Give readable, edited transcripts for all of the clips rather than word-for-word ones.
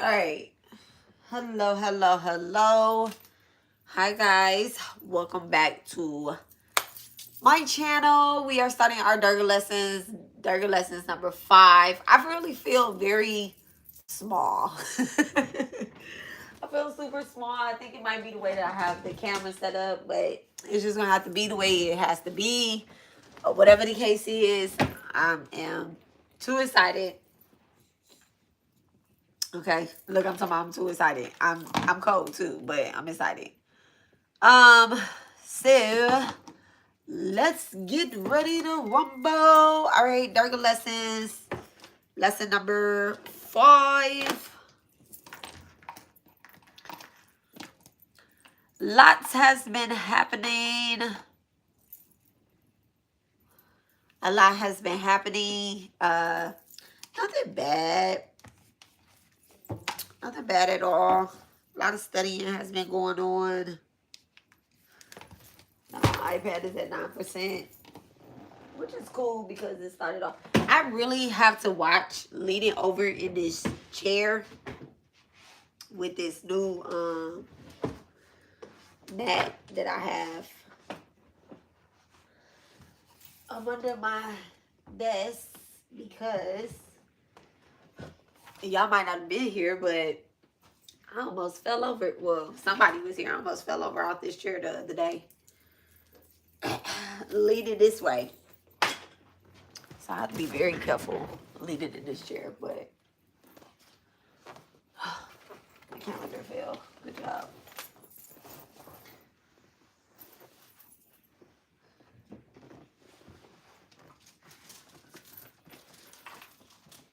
All right. Hello, hello, hello. Hi, guys. Welcome back to my channel. We are starting our Durga lessons number 5. I really feel very small. I feel super small. I think it might be the way that I have the camera set up, but it's just going to have to be the way it has to be. Or whatever the case is, I am too excited. Okay, look, I'm talking about I'm too excited. I'm cold too, but I'm excited. So let's get ready to rumble. All right, Durga lessons. Lesson number 5. Lots has been happening. A lot has been happening. Nothing bad. Nothing bad at all. A lot of studying has been going on. My iPad is at 9%, which is cool because it started off. I really have to watch leaning over in this chair with this new mat that I have up under my desk because y'all might not have been here, but I almost fell over. Well, somebody was here. I almost fell over off this chair the other day. Leaning this way. So I have to be very careful leaning in this chair, but my calendar fell. Good job.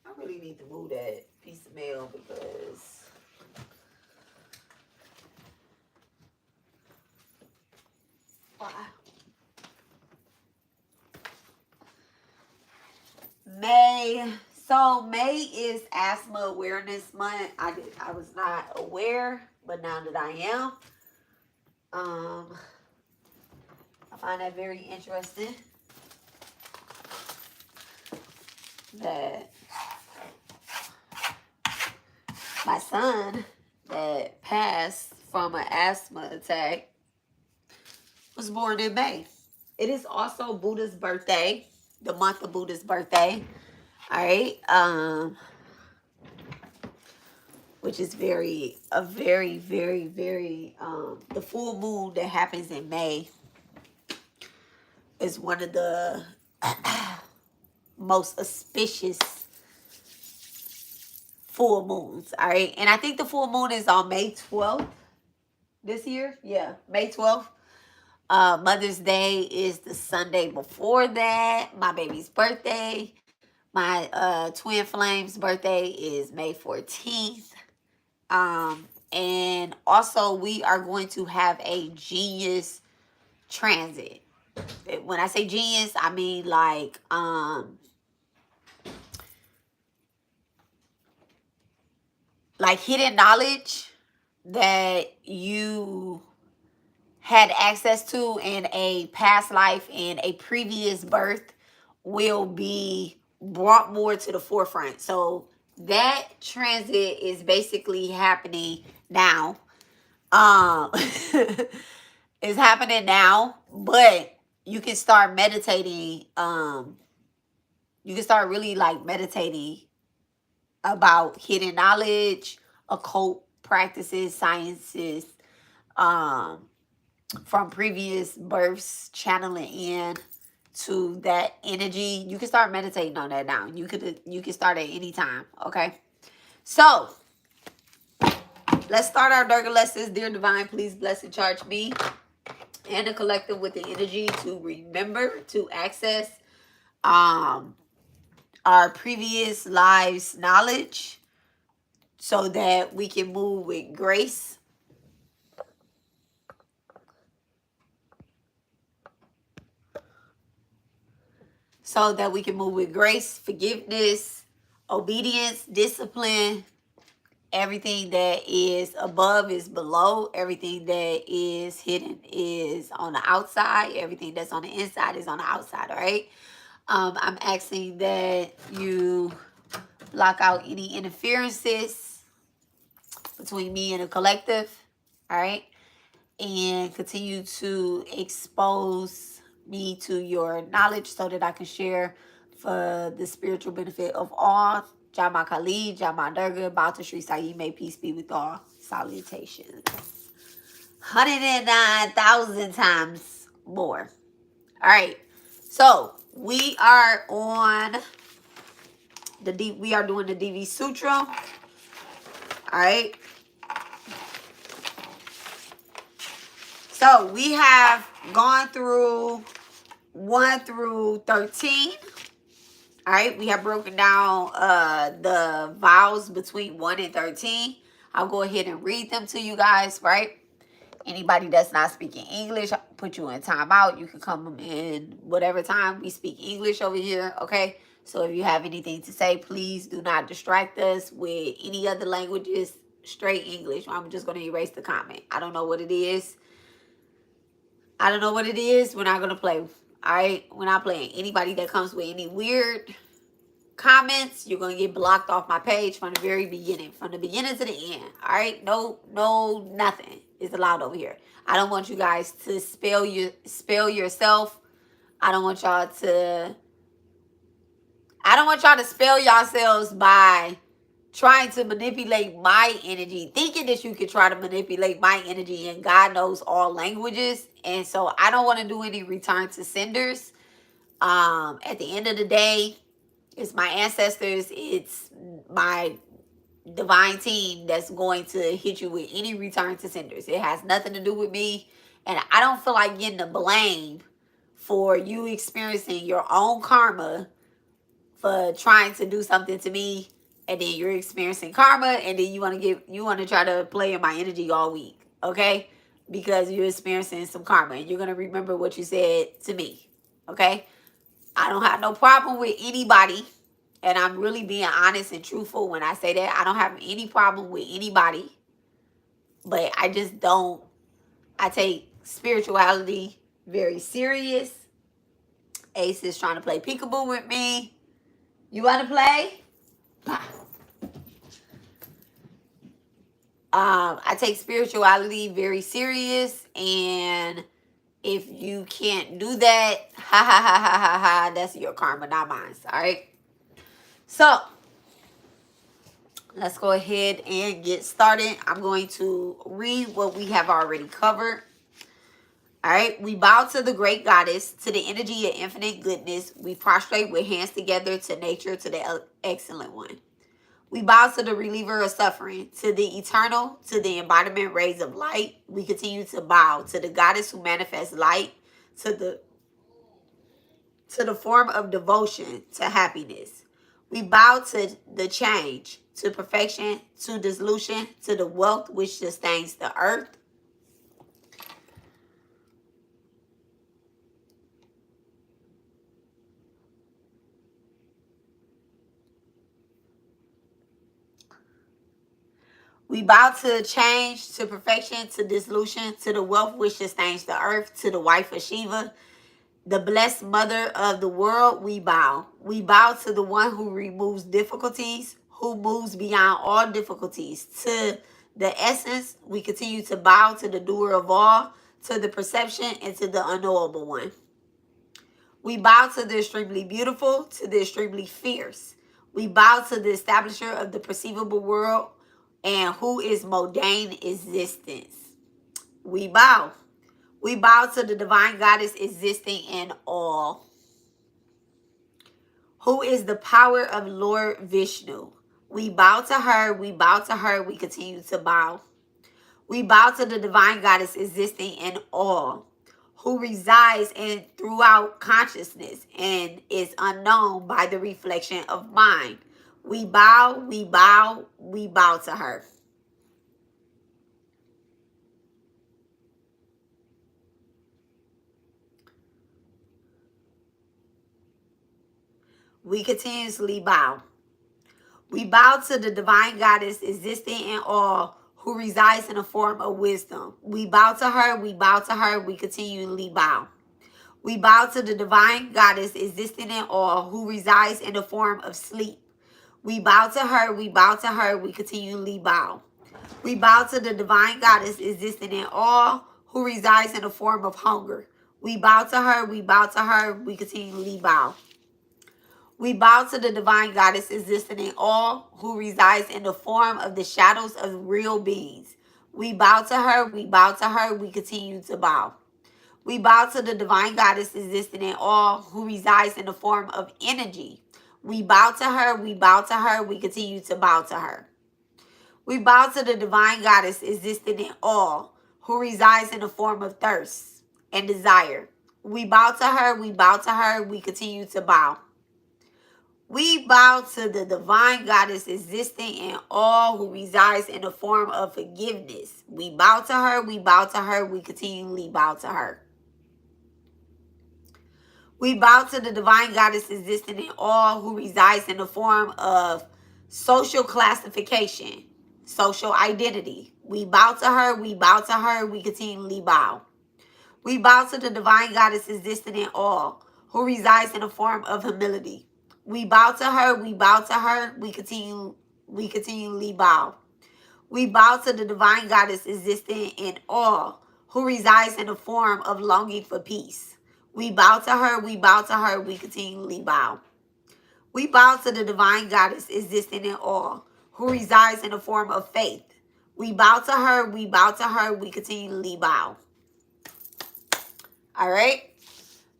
I really need to move that piece of mail because why? May. So May is Asthma Awareness Month. I was not aware, but now that I am, I find that very interesting. That my son that passed from an asthma attack was born in May. It is also Buddha's birthday, the month of Buddha's birthday. All right. Which is very, the full moon that happens in May is one of the most auspicious full moons. All right. And I think the full moon is on May 12th this year. Yeah, May 12th. Mother's Day is the Sunday before that. My baby's birthday. My twin flame's birthday is May 14th. And also we are going to have a genius transit. When I say genius, I mean like hidden knowledge that you had access to in a past life, in a previous birth, will be brought more to the forefront. So that transit is basically happening now. It's happening now, but you can start meditating. You can start really like meditating about hidden knowledge, occult practices, sciences, from previous births, channeling in to that energy. You can start meditating on that now. You can start at any time. Okay, so let's start our Durga lessons. Dear Divine, please bless and charge me and the collective with the energy to remember to access our previous lives knowledge so that we can move with grace. So that we can move with grace, forgiveness, obedience, discipline. Everything that is above is below. Everything that is hidden is on the outside. Everything that's on the inside is on the outside, all right? I'm asking that you block out any interferences between me and the collective. All right. And continue to expose me to your knowledge so that I can share for the spiritual benefit of all. Jama Kali, Jama Durga, Bauta Sri Saeed, may peace be with all. Salutations. 109,000 times more. All right. So we are on we are doing the DV Sutra. All right. So we have gone through 1 through 13. All right, we have broken down the vowels between 1 and 13. I'll go ahead and read them to you guys, right? Anybody that's not speaking English, I'll put you in timeout. You can come in whatever time we speak English over here, okay? So if you have anything to say, please do not distract us with any other languages. Straight English. I'm just going to erase the comment. I don't know what it is. I don't know what it is. We're not going to play. All right? We're not playing. Anybody that comes with any weird comments, you're going to get blocked off my page from the very beginning. From the beginning to the end. All right? No, nothing is allowed over here. I don't want you guys to spell yourself. I don't want y'all to spell yourselves by trying to manipulate my energy, thinking that you could try to manipulate my energy, and God knows all languages. And so I don't want to do any return to senders. At the end of the day, it's my ancestors, it's my divine team that's going to hit you with any return to senders. It has nothing to do with me. And I don't feel like getting the blame for you experiencing your own karma for trying to do something to me, and then you're experiencing karma, and then you want to try to play in my energy all week, okay? Because you're experiencing some karma, and you're going to remember what you said to me, okay? I don't have no problem with anybody, and I'm really being honest and truthful when I say that. I don't have any problem with anybody, but I just don't. I take spirituality very serious. Ace is trying to play peekaboo with me. You want to play? I take spirituality very serious, and if you can't do that, ha ha ha ha ha ha, that's your karma, not mine. All right. So let's go ahead and get started. I'm going to read what we have already covered. All right. We bow to the great goddess, to the energy of infinite goodness. We prostrate with hands together to nature, to the excellent one. We bow to the reliever of suffering, to the eternal, to the embodiment rays of light. We continue to bow to the goddess who manifests light, to the form of devotion, to happiness. We bow to the change, to perfection, to dissolution, to the wealth which sustains the earth. We bow to change, to perfection, to dissolution, to the wealth which sustains the earth, to the wife of Shiva, the blessed mother of the world. We bow. We bow to the one who removes difficulties, who moves beyond all difficulties. To the essence, we continue to bow to the doer of all, to the perception, and to the unknowable one. We bow to the extremely beautiful, to the extremely fierce. We bow to the establisher of the perceivable world, and who is modane existence. We bow. We bow to the divine goddess existing in all, who is the power of Lord Vishnu. We bow to her. We bow to her. We continue to bow. We bow to the divine goddess existing in all, who resides in throughout consciousness and is unknown by the reflection of mind. We bow, we bow, we bow to her. We continuously bow. We bow to the divine goddess existing in all, who resides in a form of wisdom. We bow to her, we bow to her, we continually bow. We bow to the divine goddess existing in all, who resides in the form of sleep. We bow to her, we bow to her, we continually bow. We bow to the divine goddess existing in all who resides in the form of hunger. We bow to her, we bow to her, we continually bow. We bow to the divine goddess existing in all who resides in the form of the shadows of real beings. We bow to her, we bow to her, we continue to bow. We bow to the divine goddess existing in all who resides in the form of energy. We bow to her, we bow to her, we continue to bow to her. We bow to the divine goddess existing in all who resides in the form of thirst and desire. We bow to her, we bow to her, we continue to bow. We bow to the divine goddess existing in all who resides in the form of forgiveness. We bow to her, we bow to her, we continually bow to her. We bow to the divine goddess existing in all who resides in the form of social classification, social identity. We bow to her, we bow to her, we continually bow. We bow to the divine goddess existing in all who resides in the form of humility. We bow to her, we bow to her, we continually bow. We bow to the divine goddess existing in all who resides in the form of longing for peace. We bow to her, we bow to her, we continually bow. We bow to the divine goddess existing in all who resides in the form of faith. We bow to her, we bow to her, we continually bow. All right?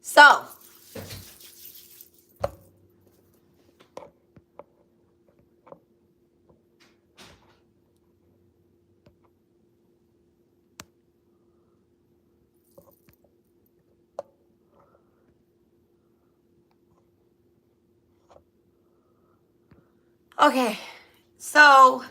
So, okay. So,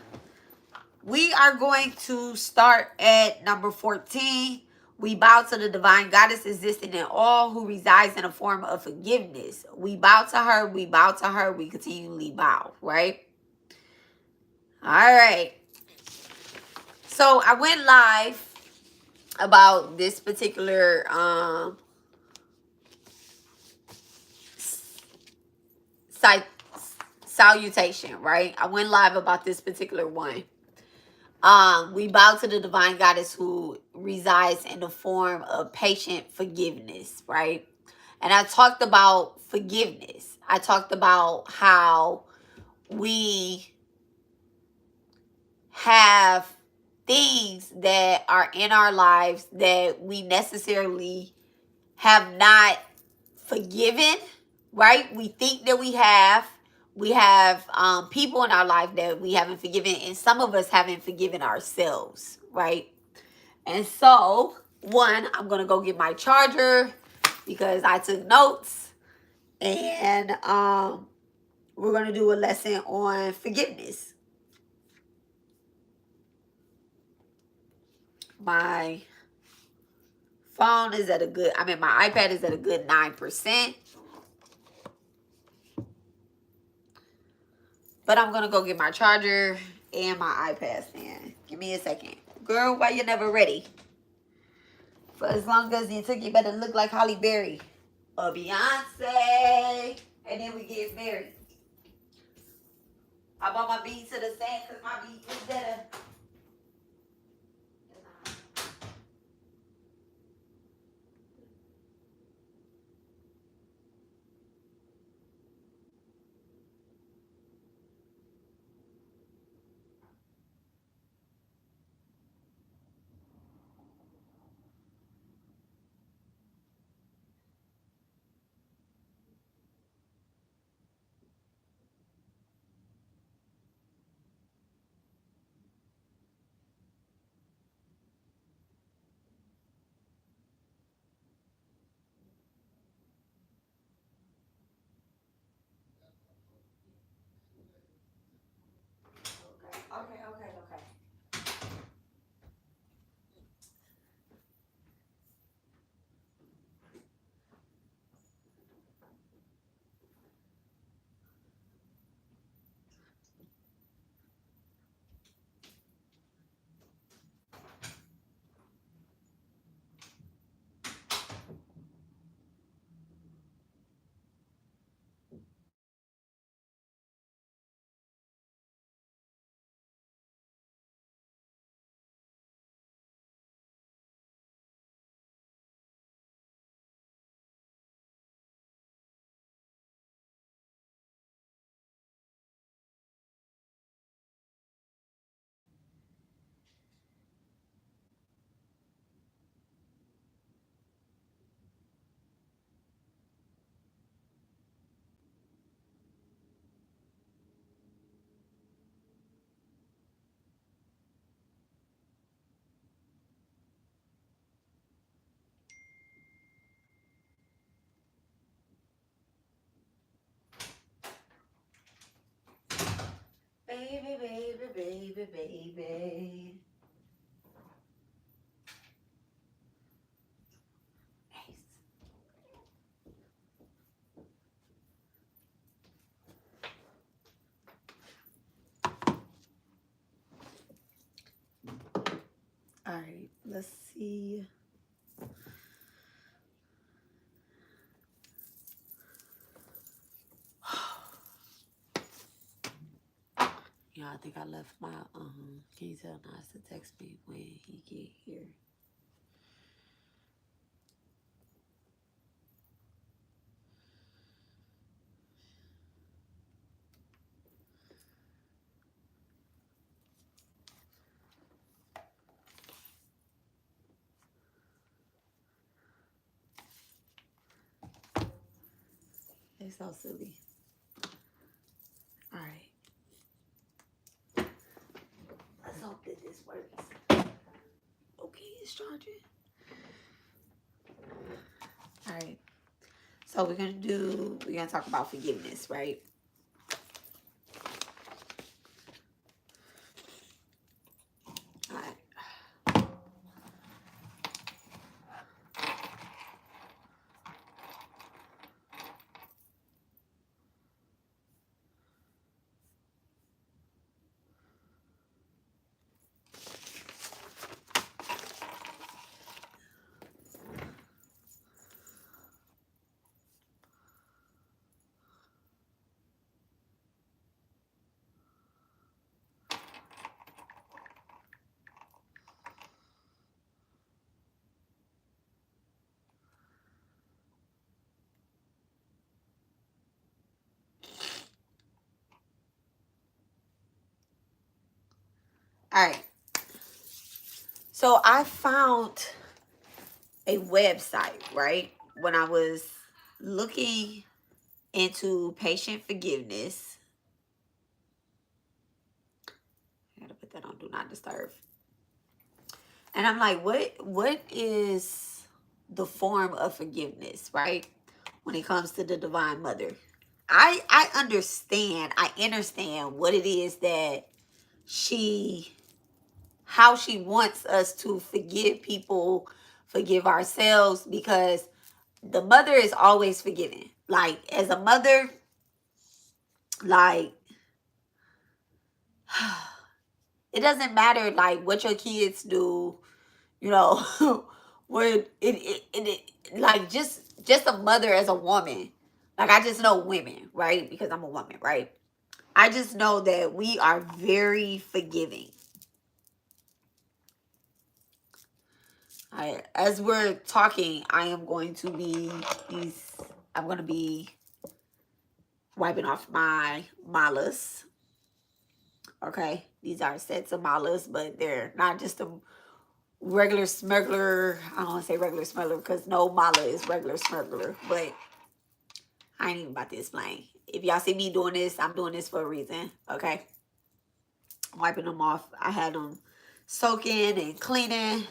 we are going to start at number 14. We bow to the divine goddess existing in all who resides in a form of forgiveness. We bow to her, we bow to her, we continually bow, right? All right. So I went live about this particular salutation, right? I went live about this particular one. We bow to the divine goddess who resides in the form of patient forgiveness, right? And I talked about forgiveness. I talked about how we have things that are in our lives that we necessarily have not forgiven, right? We think that we have. We have people in our life that we haven't forgiven, and some of us haven't forgiven ourselves, right? And so, one, I'm going to go get my charger because I took notes, and we're going to do a lesson on forgiveness. My phone is at a good, my iPad is at a good 9%. But I'm going to go get my charger and my iPad stand. Give me a second. Girl, why you never ready? For as long as you took, you better look like Halle Berry or Beyonce. And then we get married. I bought my beat to the stand because my beat is better. Baby, baby, baby, baby. All right, let's see. Yeah, I think I left my can you tell Nas to text me when he get here? It's so silly. All right. Let's hope that this works. Okay, it's charging. All right. So we're gonna talk about forgiveness, right? All right. All right. So I found a website, right? When I was looking into patient forgiveness. I gotta put that on do not disturb. And I'm like, what is the form of forgiveness, right? When it comes to the Divine Mother. I understand what it is that she how she wants us to forgive people, forgive ourselves, because the mother is always forgiving. Like as a mother, like it doesn't matter like what your kids do, you know, where it like just a mother as a woman. Like I just know women, right? Because I'm a woman, right? I just know that we are very forgiving. As we're talking, I am going to be I'm going to be wiping off my malas. Okay, these are sets of malas, but they're not just a regular smuggler. I don't want to say regular smuggler because no mala is regular smuggler, but I ain't even about to explain. If y'all see me doing this, I'm doing this for a reason. Okay, wiping them off. I had them soaking and cleaning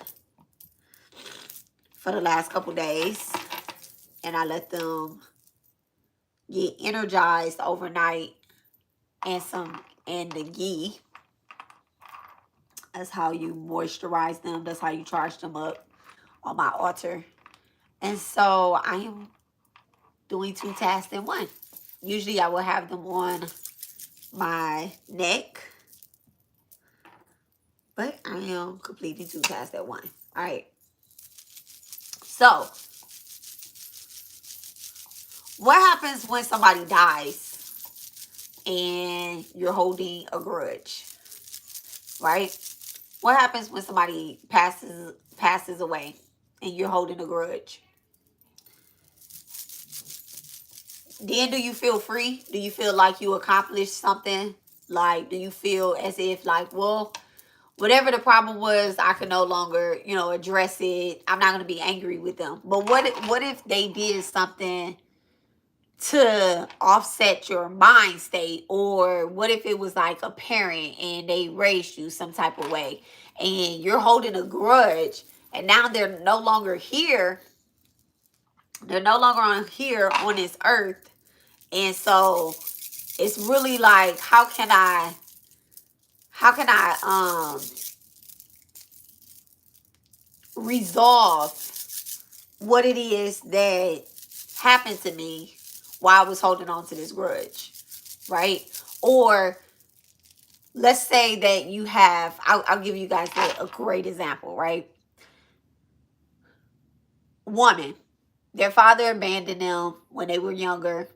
for the last couple days, and I let them get energized overnight, and the ghee. That's how you moisturize them. That's how you charge them up on my altar. And so I am doing 2 tasks in one. Usually I will have them on my neck, but I am completing 2 tasks at one. All right. So what happens when somebody dies and you're holding a grudge, right? What happens when somebody passes away and you're holding a grudge? Then do you feel free? Do you feel like you accomplished something? Like, do you feel as if like, well, whatever the problem was, I can no longer, address it. I'm not going to be angry with them. But what if they did something to offset your mind state? Or what if it was like a parent and they raised you some type of way and you're holding a grudge and now they're no longer here. They're no longer on this earth. And so it's really like, how can I how can I resolve what it is that happened to me while I was holding on to this grudge, right? Or let's say that you have, I'll give you guys a great example, right? Woman, their father abandoned them when they were younger.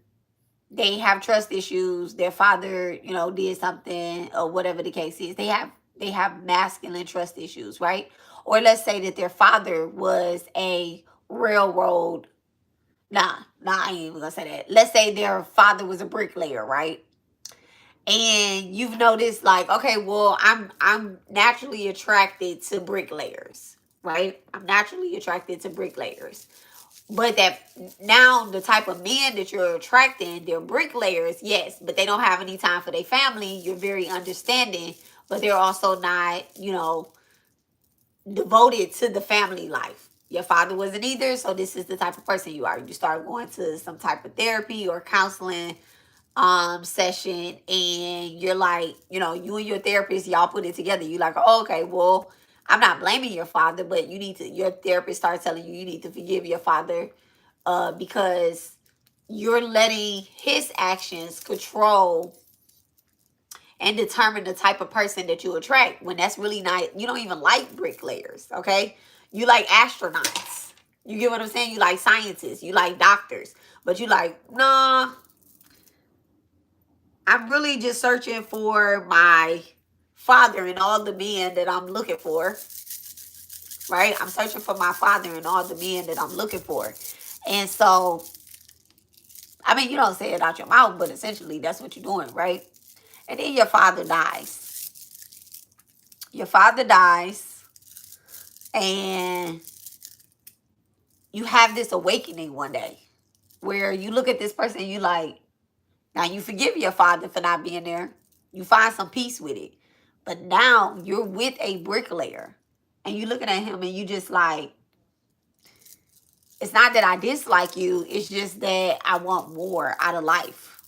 They have trust issues. Their father, did something or whatever the case is. They have masculine trust issues, right? Or let's say that their father was a railroad. Nah, I ain't even gonna say that. Let's say their father was a bricklayer, right? And you've noticed, like, okay, well, I'm naturally attracted to bricklayers, right? I'm naturally attracted to bricklayers. But that now the type of men that you're attracting, they're bricklayers, yes, but they don't have any time for their family. You're very understanding, but they're also not, devoted to the family life. Your father wasn't either, so this is the type of person you are. You start going to some type of therapy or counseling session, and you're like, you and your therapist, y'all put it together. You're like, oh, okay, well, I'm not blaming your father, but your therapist starts telling you need to forgive your father, because you're letting his actions control and determine the type of person that you attract, when that's really not, you don't even like bricklayers, okay? You like astronauts. You get what I'm saying? You like scientists, you like doctors, but you like, nah, I'm really just searching for my father and all the men that I'm looking for, right? I'm searching for my father and all the men that I'm looking for. And so, I mean, you don't say it out your mouth, but essentially that's what you're doing, right? And then your father dies. Your father dies, and you have this awakening one day where you look at this person and you like, now you forgive your father for not being there. You find some peace with it. But now you're with a bricklayer and you looking at him and you just like, it's not that I dislike you. It's just that I want more out of life,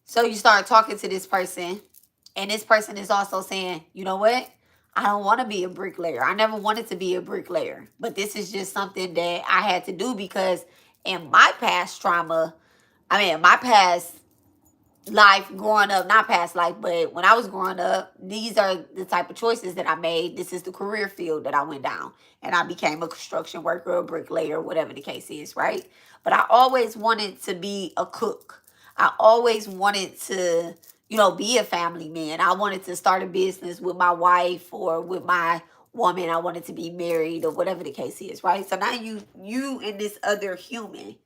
So you start talking to this person, and this person is also saying, you know what? I don't want to be a bricklayer. I never wanted to be a bricklayer. But this is just something that I had to do because in my past trauma, my past life growing up, not past life, but when I was growing up, these are the type of choices that I made. This is the career field that I went down. And I became a construction worker, a bricklayer, whatever the case is, right? But I always wanted to be a cook. I always wanted to, be a family man. I wanted to start a business with my wife or with my woman. I wanted to be married or whatever the case is, right? So now you and this other human,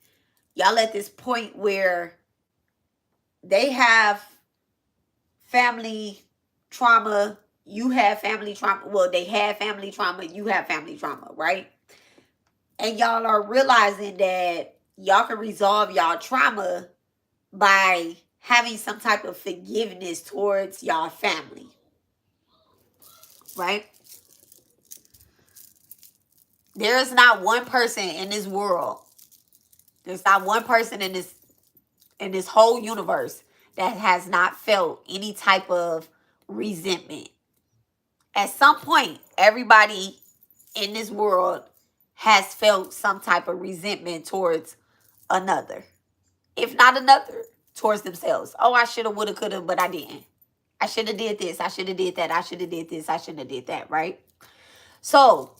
y'all at this point where they have family trauma, you have family trauma. Well, they have family trauma, you have family trauma, right? And y'all are realizing that y'all can resolve y'all trauma by having some type of forgiveness towards y'all family, right? There is not one person in this world, there's not one person in this whole universe that has not felt any type of resentment. At some point, everybody in this world has felt some type of resentment towards another. If not another, towards themselves. Oh, I should have, would have, could have, but I didn't. I should have did this. I should have did that. I should have did this. I shouldn't have did that, right? So,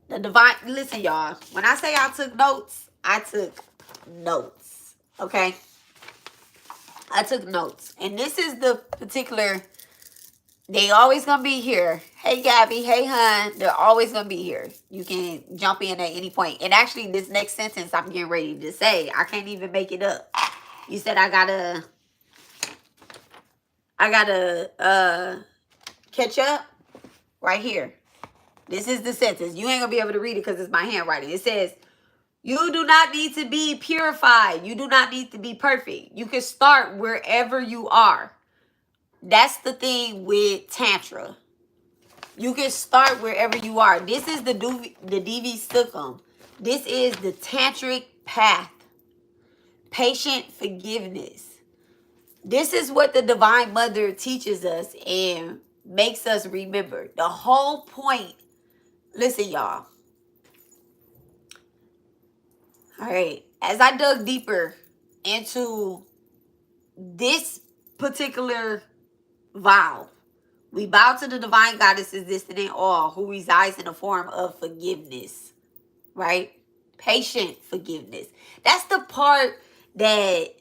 the divine, listen, y'all. When I say I took notes, I took notes, okay? I took notes. And this is the particular, they always gonna be here. Hey, Gabby. Hey, hun. They're always gonna be here. You can jump in at any point. And actually, this next sentence I'm getting ready to say, I can't even make it up. You said I gotta catch up right here. This is the sentence. You ain't gonna be able to read it because it's my handwriting. It says, you do not need to be purified. You do not need to be perfect. You can start wherever you are. That's the thing with Tantra. You can start wherever you are. This is the Divi Sukham. This is the Tantric path. Patient forgiveness. This is what the Divine Mother teaches us and makes us remember. The whole point, listen, y'all. All right. As I dug deeper into this particular vow, we bow to the divine goddess existing in all, who resides in the form of forgiveness, right? Patient forgiveness. That's the part that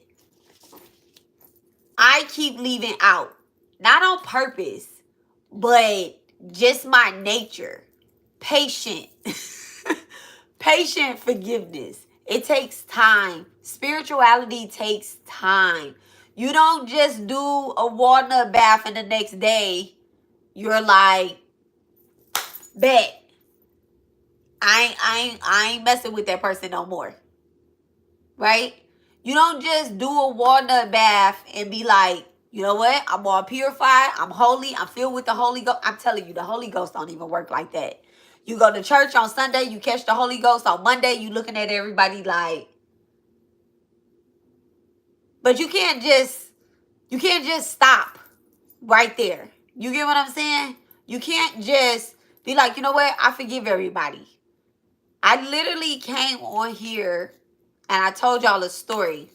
I keep leaving out. Not on purpose, but just my nature. Patient. Patient forgiveness. It takes time. Spirituality takes time. You don't just do a walnut bath and the next day you're like, bet. I ain't messing with that person no more. Right? You don't just do a walnut bath and be like, you know what? I'm all purified. I'm holy. I'm filled with the Holy Ghost. I'm telling you, the Holy Ghost don't even work like that. You go to church on Sunday, you catch the Holy Ghost. On Monday, you looking at everybody like, but you can't just stop right there. You get what I'm saying? You can't just be like, you know what? I forgive everybody. I literally came on here and I told y'all a story.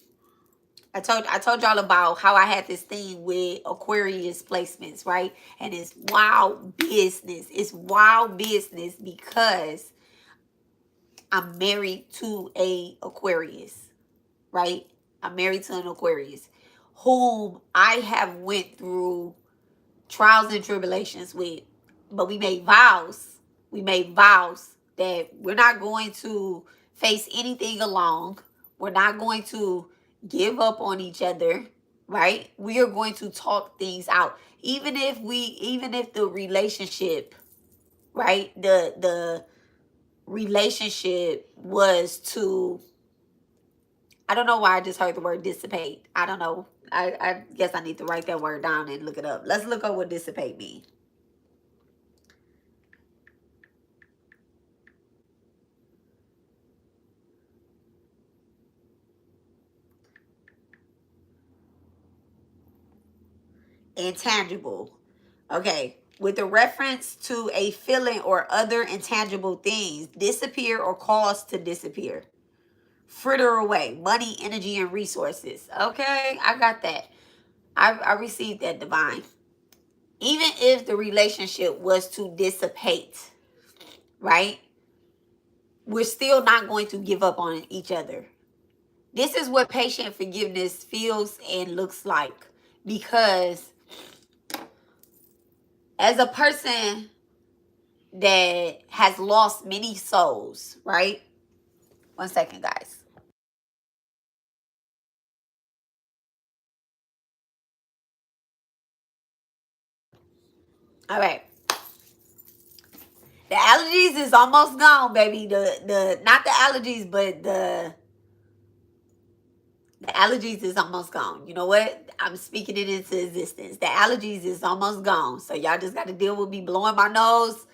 I told y'all about how I had this thing with Aquarius placements, right? And it's wild business. It's wild business because I'm married to a Aquarius, right? I'm married to an Aquarius whom I have went through trials and tribulations with. But we made vows. We made vows that we're not going to face anything alone. We're not going to give up on each other, right? We are going to talk things out. Even if the relationship, right? The relationship was to, I don't know why I just heard the word dissipate. I don't know. I guess I need to write that word down and look it up. Let's look up what dissipate means. Intangible. Okay. With a reference to a feeling or other intangible things, disappear or cause to disappear. Fritter away. Money, energy, and resources. Okay. I got that. I received that, divine. Even if the relationship was to dissipate, right? We're still not going to give up on each other. This is what patient forgiveness feels and looks like. Because as a person that has lost many souls, right? 1 second, guys. All right. The allergies is almost gone, baby. The not the allergies, but the allergies is almost gone. You know what? I'm speaking it into existence. The allergies is almost gone. So y'all just got to deal with me blowing my nose,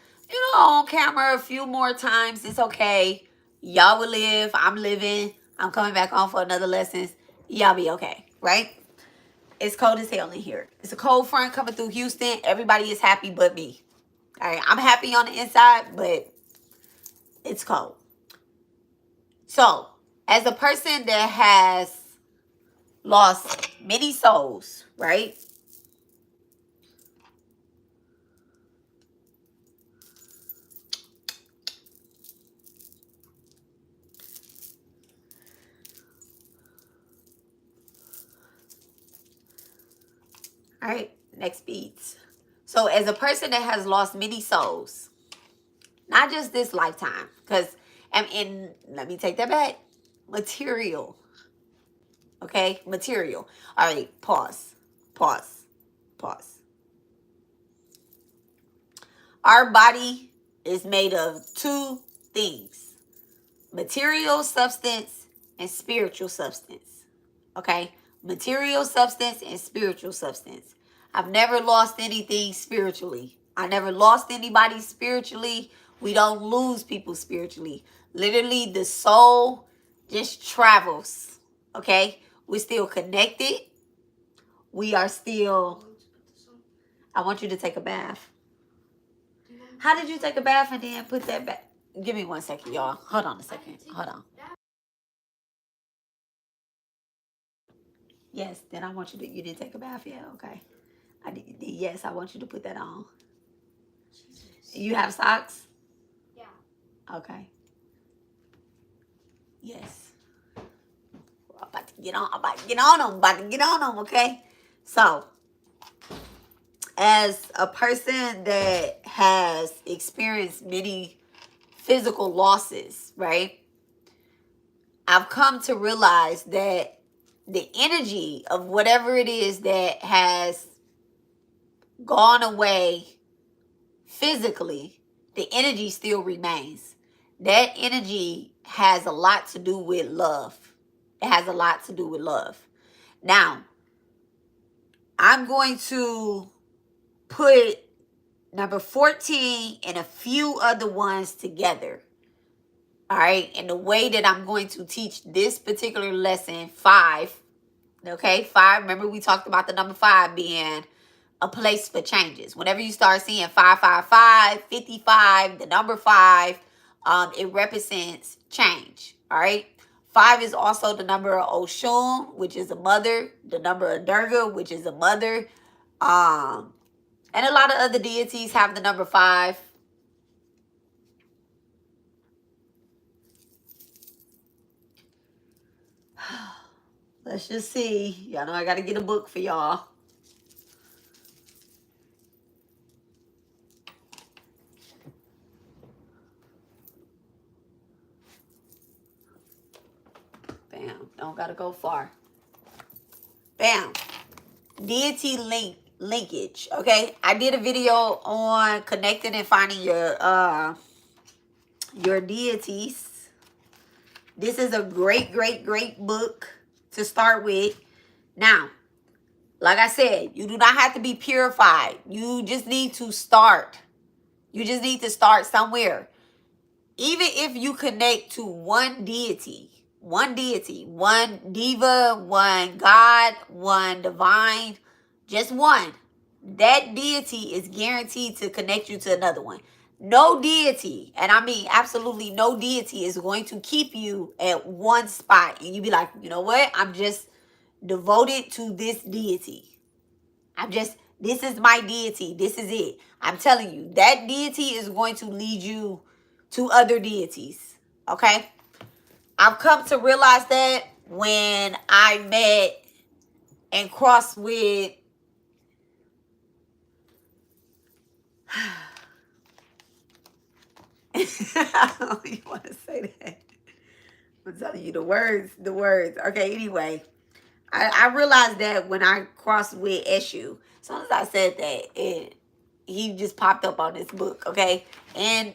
on camera a few more times. It's okay. Y'all will live. I'm living. I'm coming back on for another lessons. Y'all be okay, right? It's cold as hell in here. It's a cold front coming through Houston. Everybody is happy but me. All right, I'm happy on the inside, but it's cold. So, as a person that has lost many souls, right? All right, next beats. So, as a person that has lost many souls, not just this lifetime, because, and let me take that back, material. Okay, material. All right, pause, pause, pause. Our body is made of two things: material substance and spiritual substance. Okay? Material substance and spiritual substance. I've never lost anything spiritually. I never lost anybody spiritually. We don't lose people spiritually. Literally, the soul just travels. Okay? We're still connected. we are still, I want you to take a bath. How did you take a bath and then put that back? Give me 1 second, y'all. Hold on a second. Hold on. Yes, then I want you to, you didn't take a bath yet? Okay. I did, yes, I want you to put that on. Jesus. You have socks? Yeah. Okay. Yes. I'm about to get on. I'm about to get on them. I'm about to get on them, okay? So, as a person that has experienced many physical losses, right? I've come to realize that the energy of whatever it is that has gone away physically, the energy still remains. That energy has a lot to do with love. It has a lot to do with love. Now, I'm going to put number 14 and a few other ones together. All right. And the way that I'm going to teach this particular lesson, 5. Okay. 5. Remember, we talked about the number 5 being a place for changes. Whenever you start seeing 555, 55, the number 5, it represents change. All right. 5 is also the number of Oshun, which is a mother. The number of Durga, which is a mother. And a lot of other deities have the number 5. Let's just see. Y'all know I got to get a book for y'all. Bam. Don't got to go far. Bam. Deity linkage. Okay. I did a video on connecting and finding your deities. This is a great, great, great book to start with. Now, like I said, you do not have to be purified. You just need to start. You just need to start somewhere. Even if you connect to one deity, one diva, one God, one divine, just one, that deity is guaranteed to connect you to another one. No deity, and I mean absolutely no deity, is going to keep you at one spot and you be like, you know what? I'm just devoted to this deity. This is my deity. This is it. I'm telling you, that deity is going to lead you to other deities. Okay? I've come to realize that when I met and crossed with I don't even want to say that. I'm telling you the words. Okay, anyway. I realized that when I crossed with Eshu. As soon as I said that, he just popped up on this book, okay? And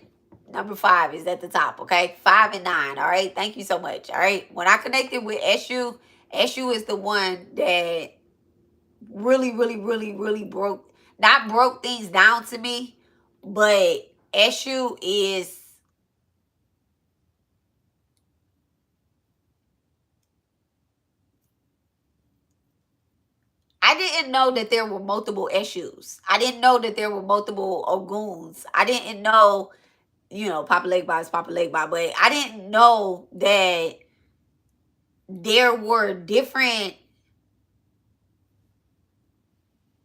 number 5 is at the top, okay? 5 and 9, all right? Thank you so much, all right? When I connected with Eshu, Eshu is the one that really, really, really, really not broke things down to me, but Eshu is, I didn't know that there were multiple Eshus. I didn't know that there were multiple Oguns. I didn't know, Papa Legba is Papa Legba, but I didn't know that there were different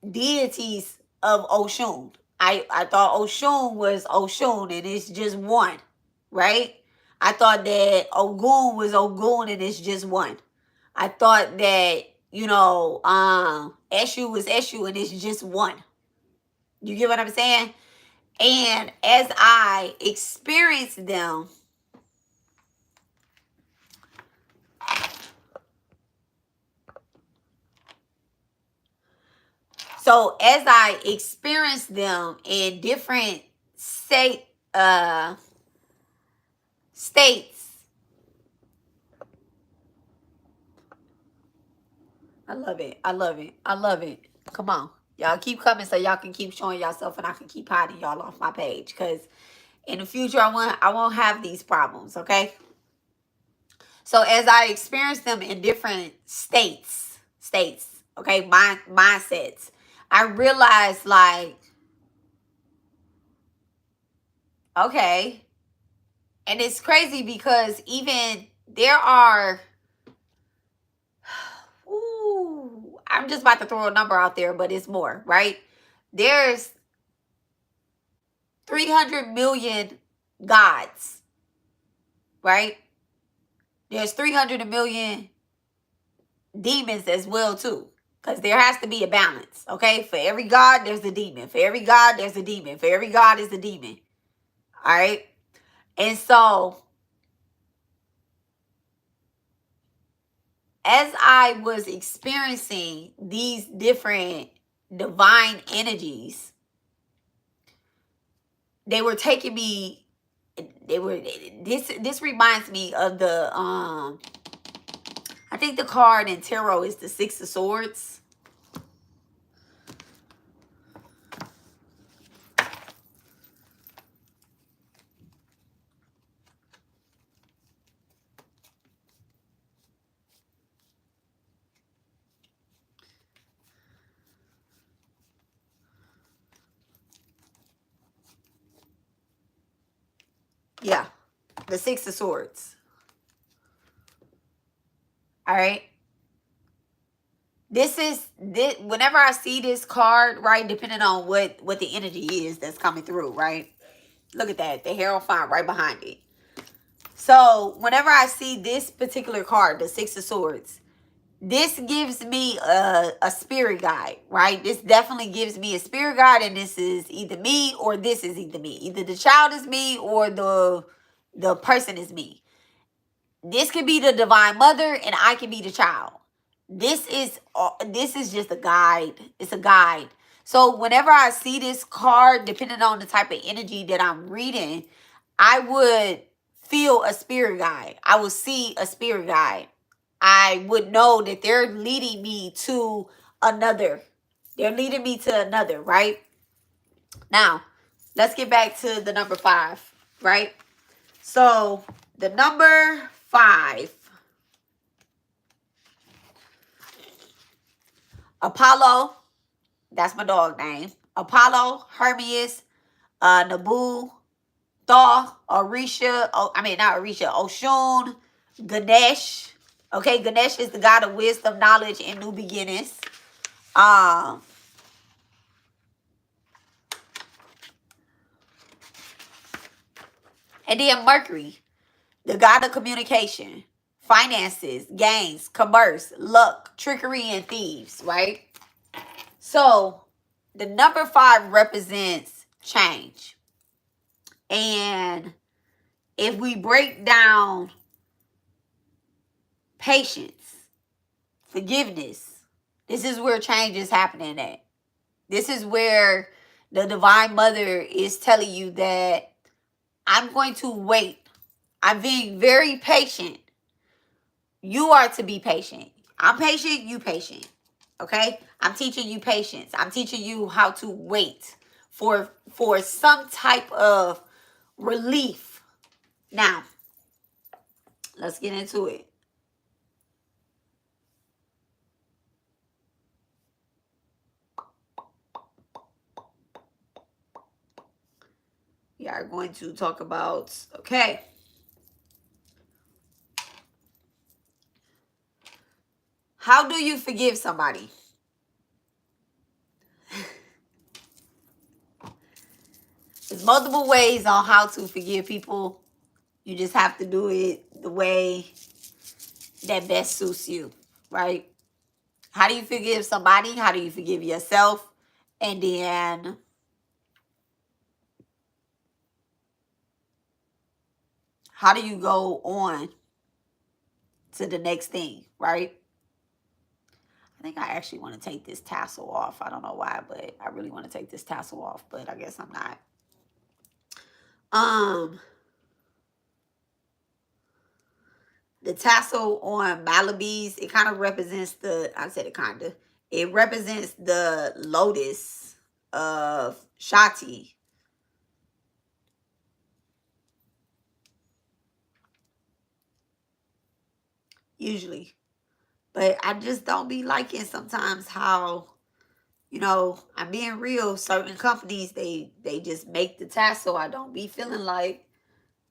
deities of Oshun. I thought Oshun was Oshun and it's just one, right? I thought that Ogun was Ogun and it's just one. I thought that, Eshu was Eshu and it's just one. You get what I'm saying? And as I experienced them, so as I experienced them in different states, I love it. I love it. I love it. Come on. Y'all keep coming so y'all can keep showing yourself and I can keep hiding y'all off my page. Because in the future, I won't have these problems, okay? So as I experienced them in different states, Okay, mindsets. I realized, like, okay, and it's crazy because even there are, ooh, I'm just about to throw a number out there, but it's more, right? There's 300 million gods, right? There's 300 million demons as well too, because there has to be a balance. Okay, for every god there's a demon, for every god there's a demon, for every god is a demon. All right, and so as I was experiencing these different divine energies, they were taking me, they were, this reminds me of the I think the card in tarot is the Six of Swords. Yeah, the Six of Swords. All right. This is this, whenever I see this card, right, depending on what the energy is that's coming through, right? Look at that, the Hierophant right behind it. So whenever I see this particular card, the Six of Swords, this gives me a spirit guide, right? This definitely gives me a spirit guide, and this is either me or this is either me. Either the child is me or the person is me. This could be the divine mother and I can be the child. This is just a guide. It's a guide. So whenever I see this card, depending on the type of energy that I'm reading, I would feel a spirit guide. I would see a spirit guide. I would know that they're leading me to another. They're leading me to another, right? Now, let's get back to the number 5, right? So the number 5, Apollo, that's my dog name. Apollo, Hermes, Nabu, Thoth, Orisha, not Orisha, Oshun, Ganesh. Okay, Ganesh is the god of wisdom, knowledge, and new beginnings. Um, and then Mercury, the god of communication, finances, gains, commerce, luck, trickery, and thieves, right? So the number 5 represents change. And if we break down patience, forgiveness, this is where change is happening at. This is where the Divine Mother is telling you that I'm going to wait. I'm being very patient. You are to be patient. I'm patient, you patient. Okay? I'm teaching you patience. I'm teaching you how to wait for some type of relief. Now, let's get into it. We are going to talk about, okay, how do you forgive somebody? There's multiple ways on how to forgive people. You just have to do it the way that best suits you, right? How do you forgive somebody? How do you forgive yourself? And then how do you go on to the next thing, right? I think I actually want to take this tassel off. I don't know why, but I really want to take this tassel off, but I guess I'm not. The tassel on Malibis, it kind of represents it represents the lotus of Shakti. Usually. But I just don't be liking sometimes how, I'm being real. Certain companies, they just make the tassel. I don't be feeling like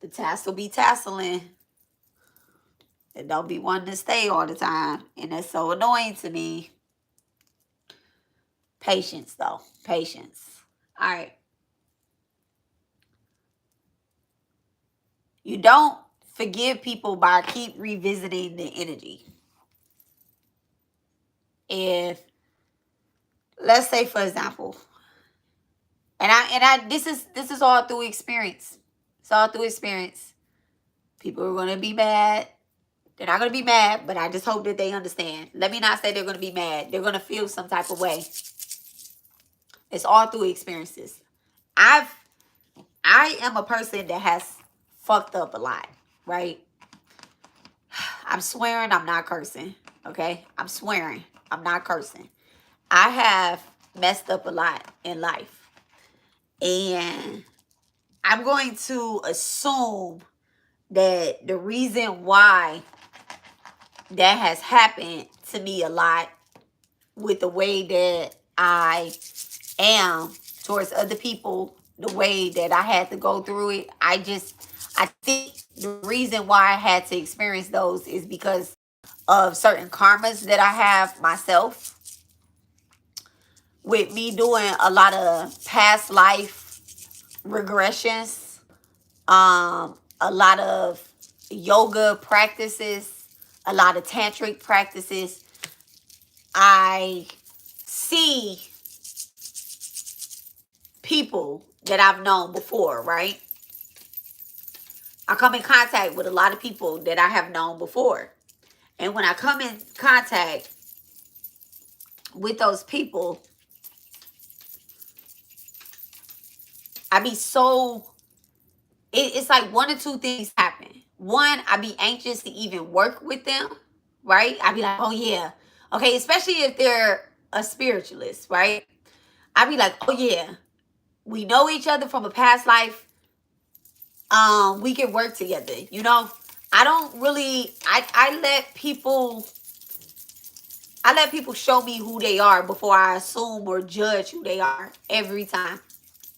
the tassel be tasseling. And don't be wanting to stay all the time. And that's so annoying to me. Patience, though. Patience. All right. You don't forgive people by keep revisiting the energy. If, let's say, for example, this is all through experience. It's all through experience. People are gonna be mad. They're not gonna be mad, but I just hope that they understand. Let me not say they're gonna be mad. They're gonna feel some type of way. It's all through experiences. I am a person that has fucked up a lot, right? I'm swearing, I'm not cursing, okay? I'm swearing, I'm not cursing. I have messed up a lot in life. And I'm going to assume that the reason why that has happened to me a lot with the way that I am towards other people, the way that I had to go through it, I think the reason why I had to experience those is because of certain karmas that I have myself with me doing a lot of past life regressions, a lot of yoga practices, a lot of tantric practices. I see people that I've known before, right? I come in contact with a lot of people that I have known before. And when I come in contact with those people, I be so, it's like one or two things happen. One, I be anxious to even work with them, right? I be like, oh yeah. Okay, especially if they're a spiritualist, right? I be like, oh yeah, we know each other from a past life. We can work together, I don't really, I let people show me who they are before I assume or judge who they are every time.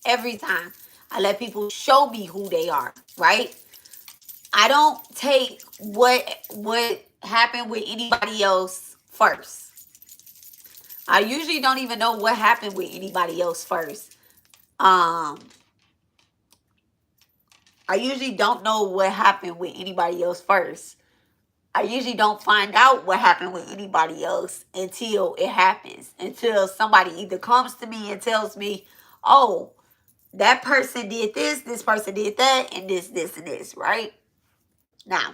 Every time. I let people show me who they are, right? I don't take what happened with anybody else first. I usually don't even know what happened with anybody else first. I usually don't know what happened with anybody else first. I usually don't find out what happened with anybody else until it happens. Until somebody either comes to me and tells me, oh, that person did this person did that, and this, and this, right? Now,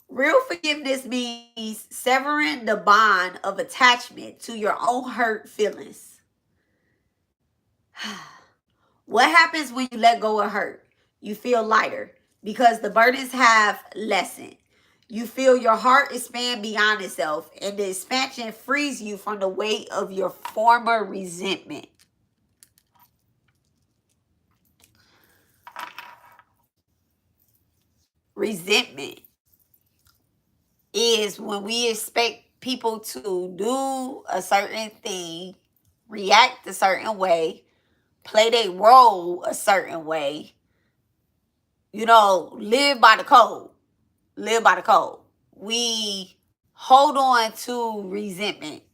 real forgiveness means severing the bond of attachment to your own hurt feelings. What happens when you let go of hurt? You feel lighter because the burdens have lessened. You feel your heart expand beyond itself, and the expansion frees you from the weight of your former resentment. Resentment is when we expect people to do a certain thing, react a certain way, play their role a certain way, live by the code. Live by the code. We hold on to resentment,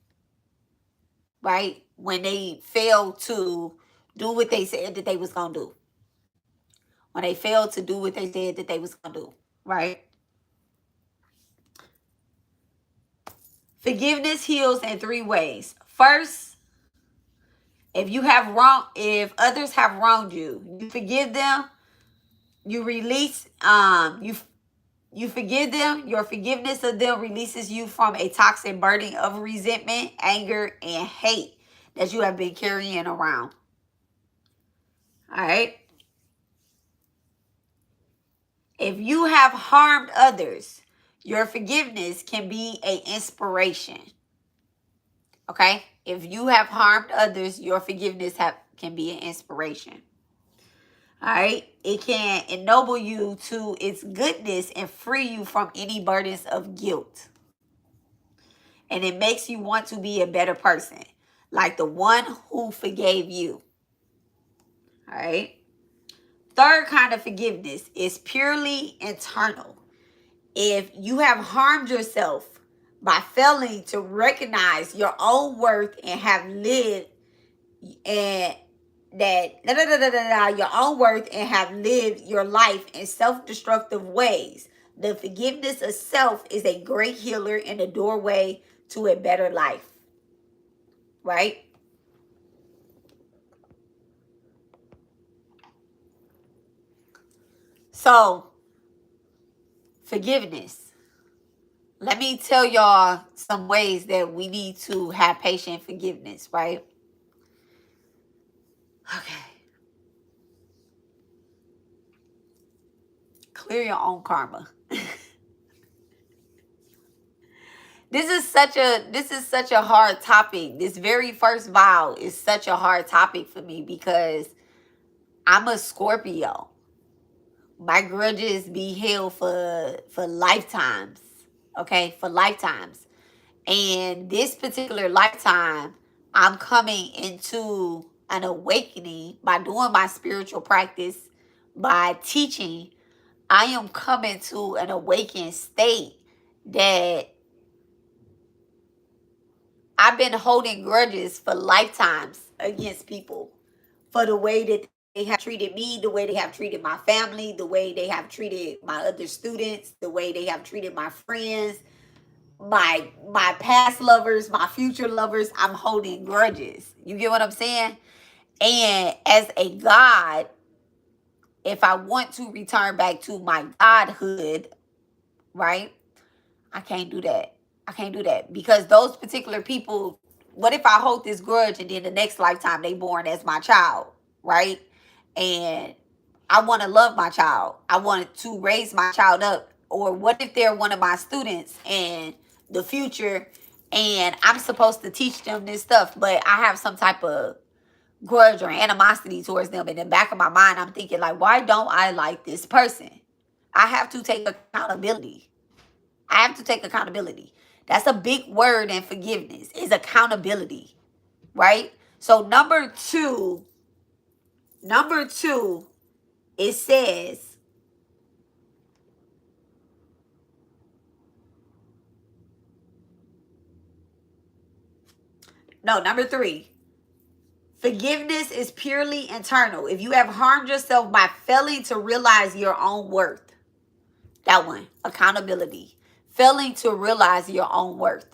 right? When they fail to do what they said that they was going to do. When they failed to do what they said that they was going to do, right? Forgiveness heals in three ways. First, if others have wronged you, you forgive them, you release, you forgive them. Your forgiveness of them releases you from a toxic burden of resentment, anger, and hate that you have been carrying around. All right. If you have harmed others, your forgiveness can be an inspiration. Okay? If you have harmed others, your forgiveness can be an inspiration. All right. It can ennoble you to its goodness and free you from any burdens of guilt. And it makes you want to be a better person, like the one who forgave you. All right. Third kind of forgiveness is purely internal. If you have harmed yourself by failing to recognize your own worth and have lived and your own worth and have lived your life in self-destructive ways, the forgiveness of self is a great healer and a doorway to a better life. Right? So, forgiveness. Let me tell y'all some ways that we need to have patient forgiveness, right? Okay. Clear your own karma. This is such a hard topic. This very first vow is such a hard topic for me because I'm a Scorpio. My grudges be held for lifetimes. Okay, for lifetimes. And this particular lifetime, I'm coming into an awakening by doing my spiritual practice, by teaching. I am coming to an awakened state that I've been holding grudges for lifetimes against people for the way that they have treated me, the way they have treated my family, the way they have treated my other students, the way they have treated my friends, my past lovers, my future lovers. I'm holding grudges. You get what I'm saying? And as a God, if I want to return back to my godhood, right? I can't do that. I can't do that because those particular people, what if I hold this grudge and then the next lifetime they born as my child, right? And I want to love my child. I want to raise my child up. Or what if they're one of my students in the future and I'm supposed to teach them this stuff, but I have some type of grudge or animosity towards them. In the back of my mind, I'm thinking like, why don't I like this person? I have to take accountability. I have to take accountability. That's a big word in forgiveness, is accountability, right? So number two, it says, no, number three, forgiveness is purely internal. If you have harmed yourself by failing to realize your own worth, that one, accountability, failing to realize your own worth.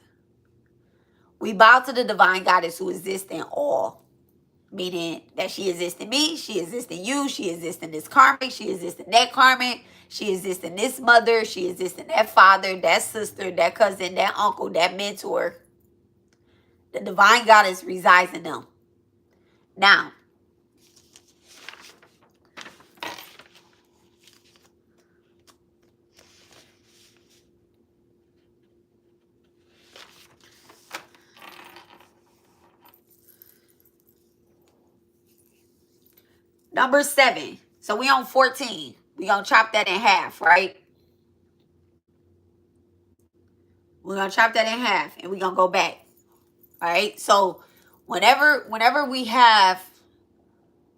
We bow to the divine goddess who exists in all, meaning that she exists in me, she exists in you, she exists in this karmic, she exists in that karmic, she exists in this mother, she exists in that father, that sister, that cousin, that uncle, that mentor. The divine goddess resides in them. Now, number 7. So we on 14. We gonna chop that in half, right? We're gonna chop that in half and we're gonna go back. All right. So whenever we have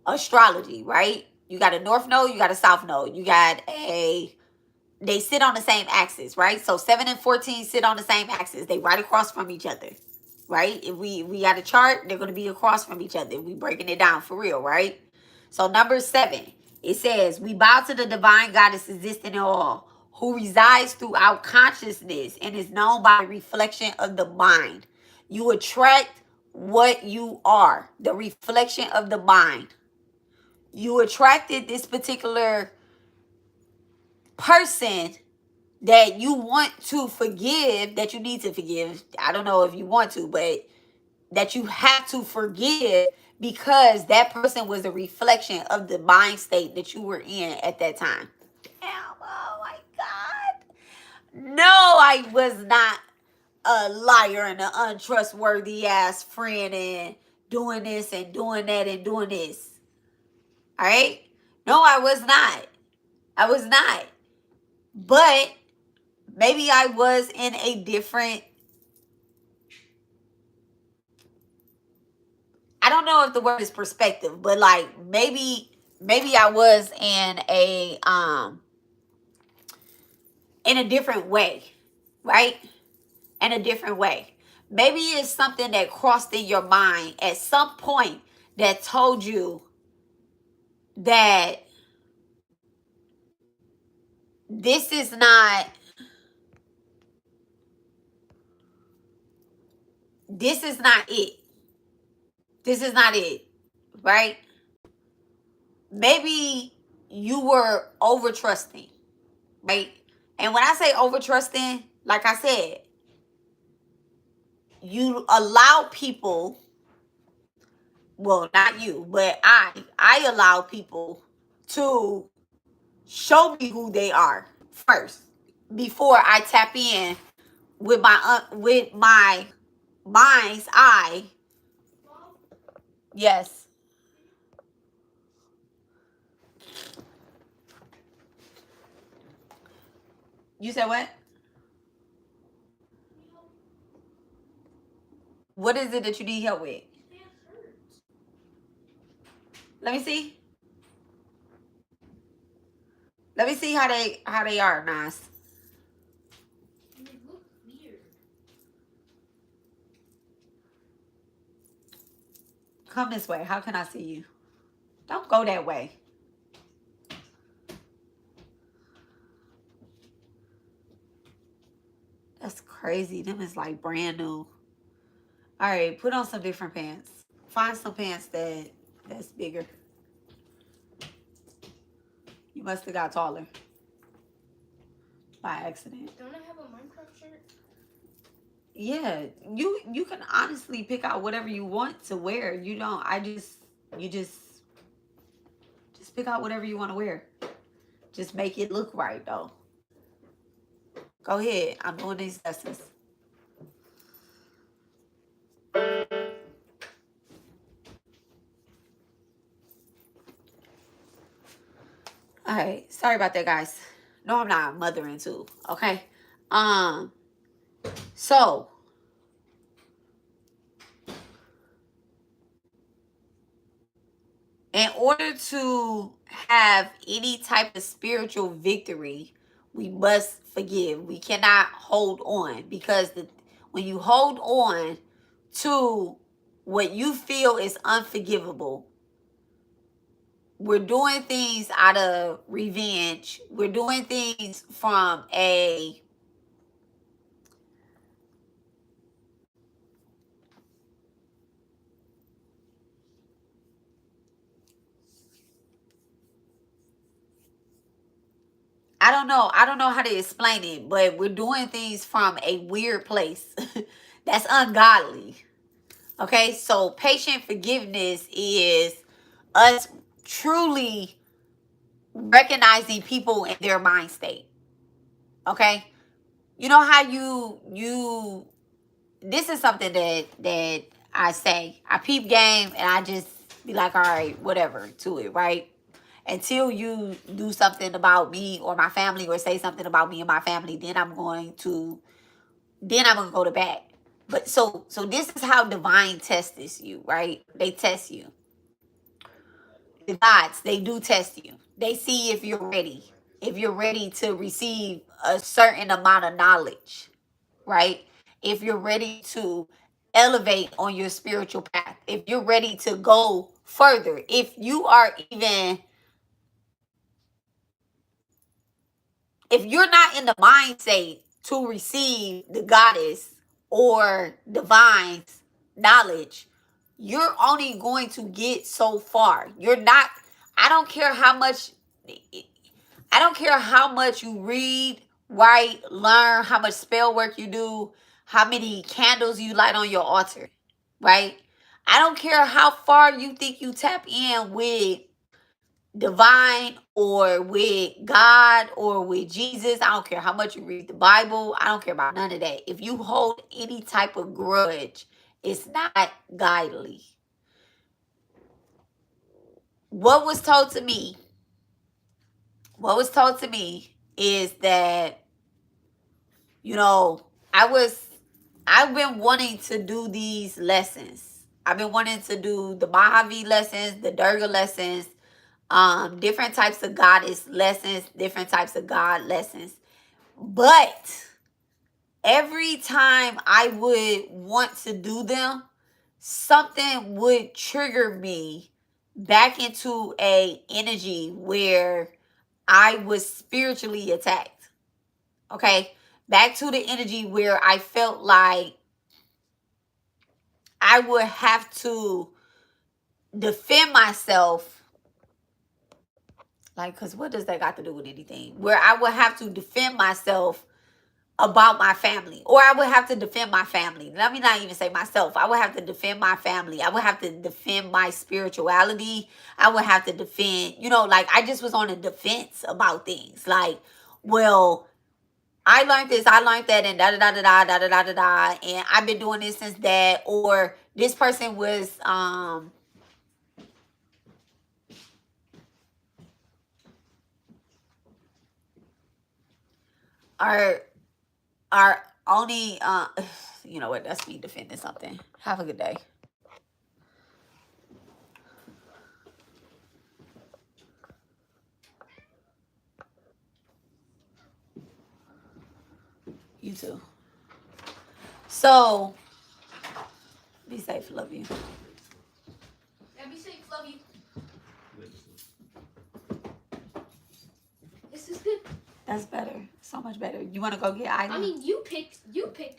astrology, right? You got a north node, you got a south node, they sit on the same axis, right? So 7 and 14 sit on the same axis. They right across from each other, right? If we got a chart, they're going to be across from each other. We breaking it down for real, right? So number 7, it says, we bow to the divine goddess existing in all, who resides throughout consciousness and is known by the reflection of the mind. You attract what you are, the reflection of the mind. You attracted this particular person that you want to forgive, that you need to forgive. I don't know if you want to, but that you have to forgive because that person was a reflection of the mind state that you were in at that time. Damn, oh my God. No, I was not. a liar and an untrustworthy ass friend and doing this and doing that and doing this. All right? No, I was not. I was not. But maybe I was in a different, I don't know if the word is perspective, but like maybe I was in a different way, right? In a different way. Maybe it's something that crossed in your mind at some point that told you that this is not it. This is not it, right? Maybe you were over trusting, right? And when I say over trusting, like I said, you allow people, well, not you, but I allow people to show me who they are first before I tap in with my mind's eye. Yes. You said what? What is it that you need help with? Let me see. Let me see how they are, Nas. They look weird. Come this way. How can I see you? Don't go that way. That's crazy. Them is like brand new. All right, put on some different pants. Find some pants that's bigger. You must have got taller by accident. Don't I have a Minecraft shirt? Yeah, you can honestly pick out whatever you want to wear. You don't. You just pick out whatever you want to wear. Just make it look right though. Go ahead. I'm doing these lessons. All right. Sorry about that, guys. No, I'm not mothering too. Okay. So in order to have any type of spiritual victory, we must forgive. We cannot hold on because when you hold on to what you feel is unforgivable, we're doing things out of revenge. We're doing things from a I don't know. I don't know how to explain it, but we're doing things from a weird place that's ungodly. Okay, so patient forgiveness is us truly recognizing people in their mind state. Okay, you know how you this is something that I say. I peep game and I just be like, all right, whatever to it, right? Until you do something about me or my family or say something about me and my family, then I'm going to go to bat. But so this is how divine tests you, right? They test you. The gods, they do test you. They see if you're ready. If you're ready to receive a certain amount of knowledge, right? If you're ready to elevate on your spiritual path, if you're ready to go further, if you are even, if you're not in the mind state to receive the goddess or divine's knowledge, you're only going to get so far. You're not, I don't care how much, I don't care how much you read, write, learn, how much spell work you do, how many candles you light on your altar, right? I don't care how far you think you tap in with divine or with God or with Jesus. I don't care how much you read the Bible. I don't care about none of that. If you hold any type of grudge, it's not godly. What was told to me, is that, you know, I've been wanting to do these lessons. I've been wanting to do the Mahavi lessons, the Durga lessons, different types of goddess lessons, different types of God lessons. But every time I would want to do them, something would trigger me back into a energy where I was spiritually attacked. Okay? Back to the energy where I felt like I would have to defend myself. Like, because what does that got to do with anything? Where I would have to defend myself about my family, or I would have to defend my family. Let me not even say myself. I would have to defend my family. I would have to defend my spirituality. I would have to defend, like I just was on a defense about things. Like, well, I learned this, I learned that, and da da da da da da da da da, and I've been doing this since that, or this person was are only you know what, that's me defending something. Have a good day. You too. So be safe. Love you. Yeah, be safe. Love you. This is good. That's better. So much better. You want to go get Isla? I mean, you picked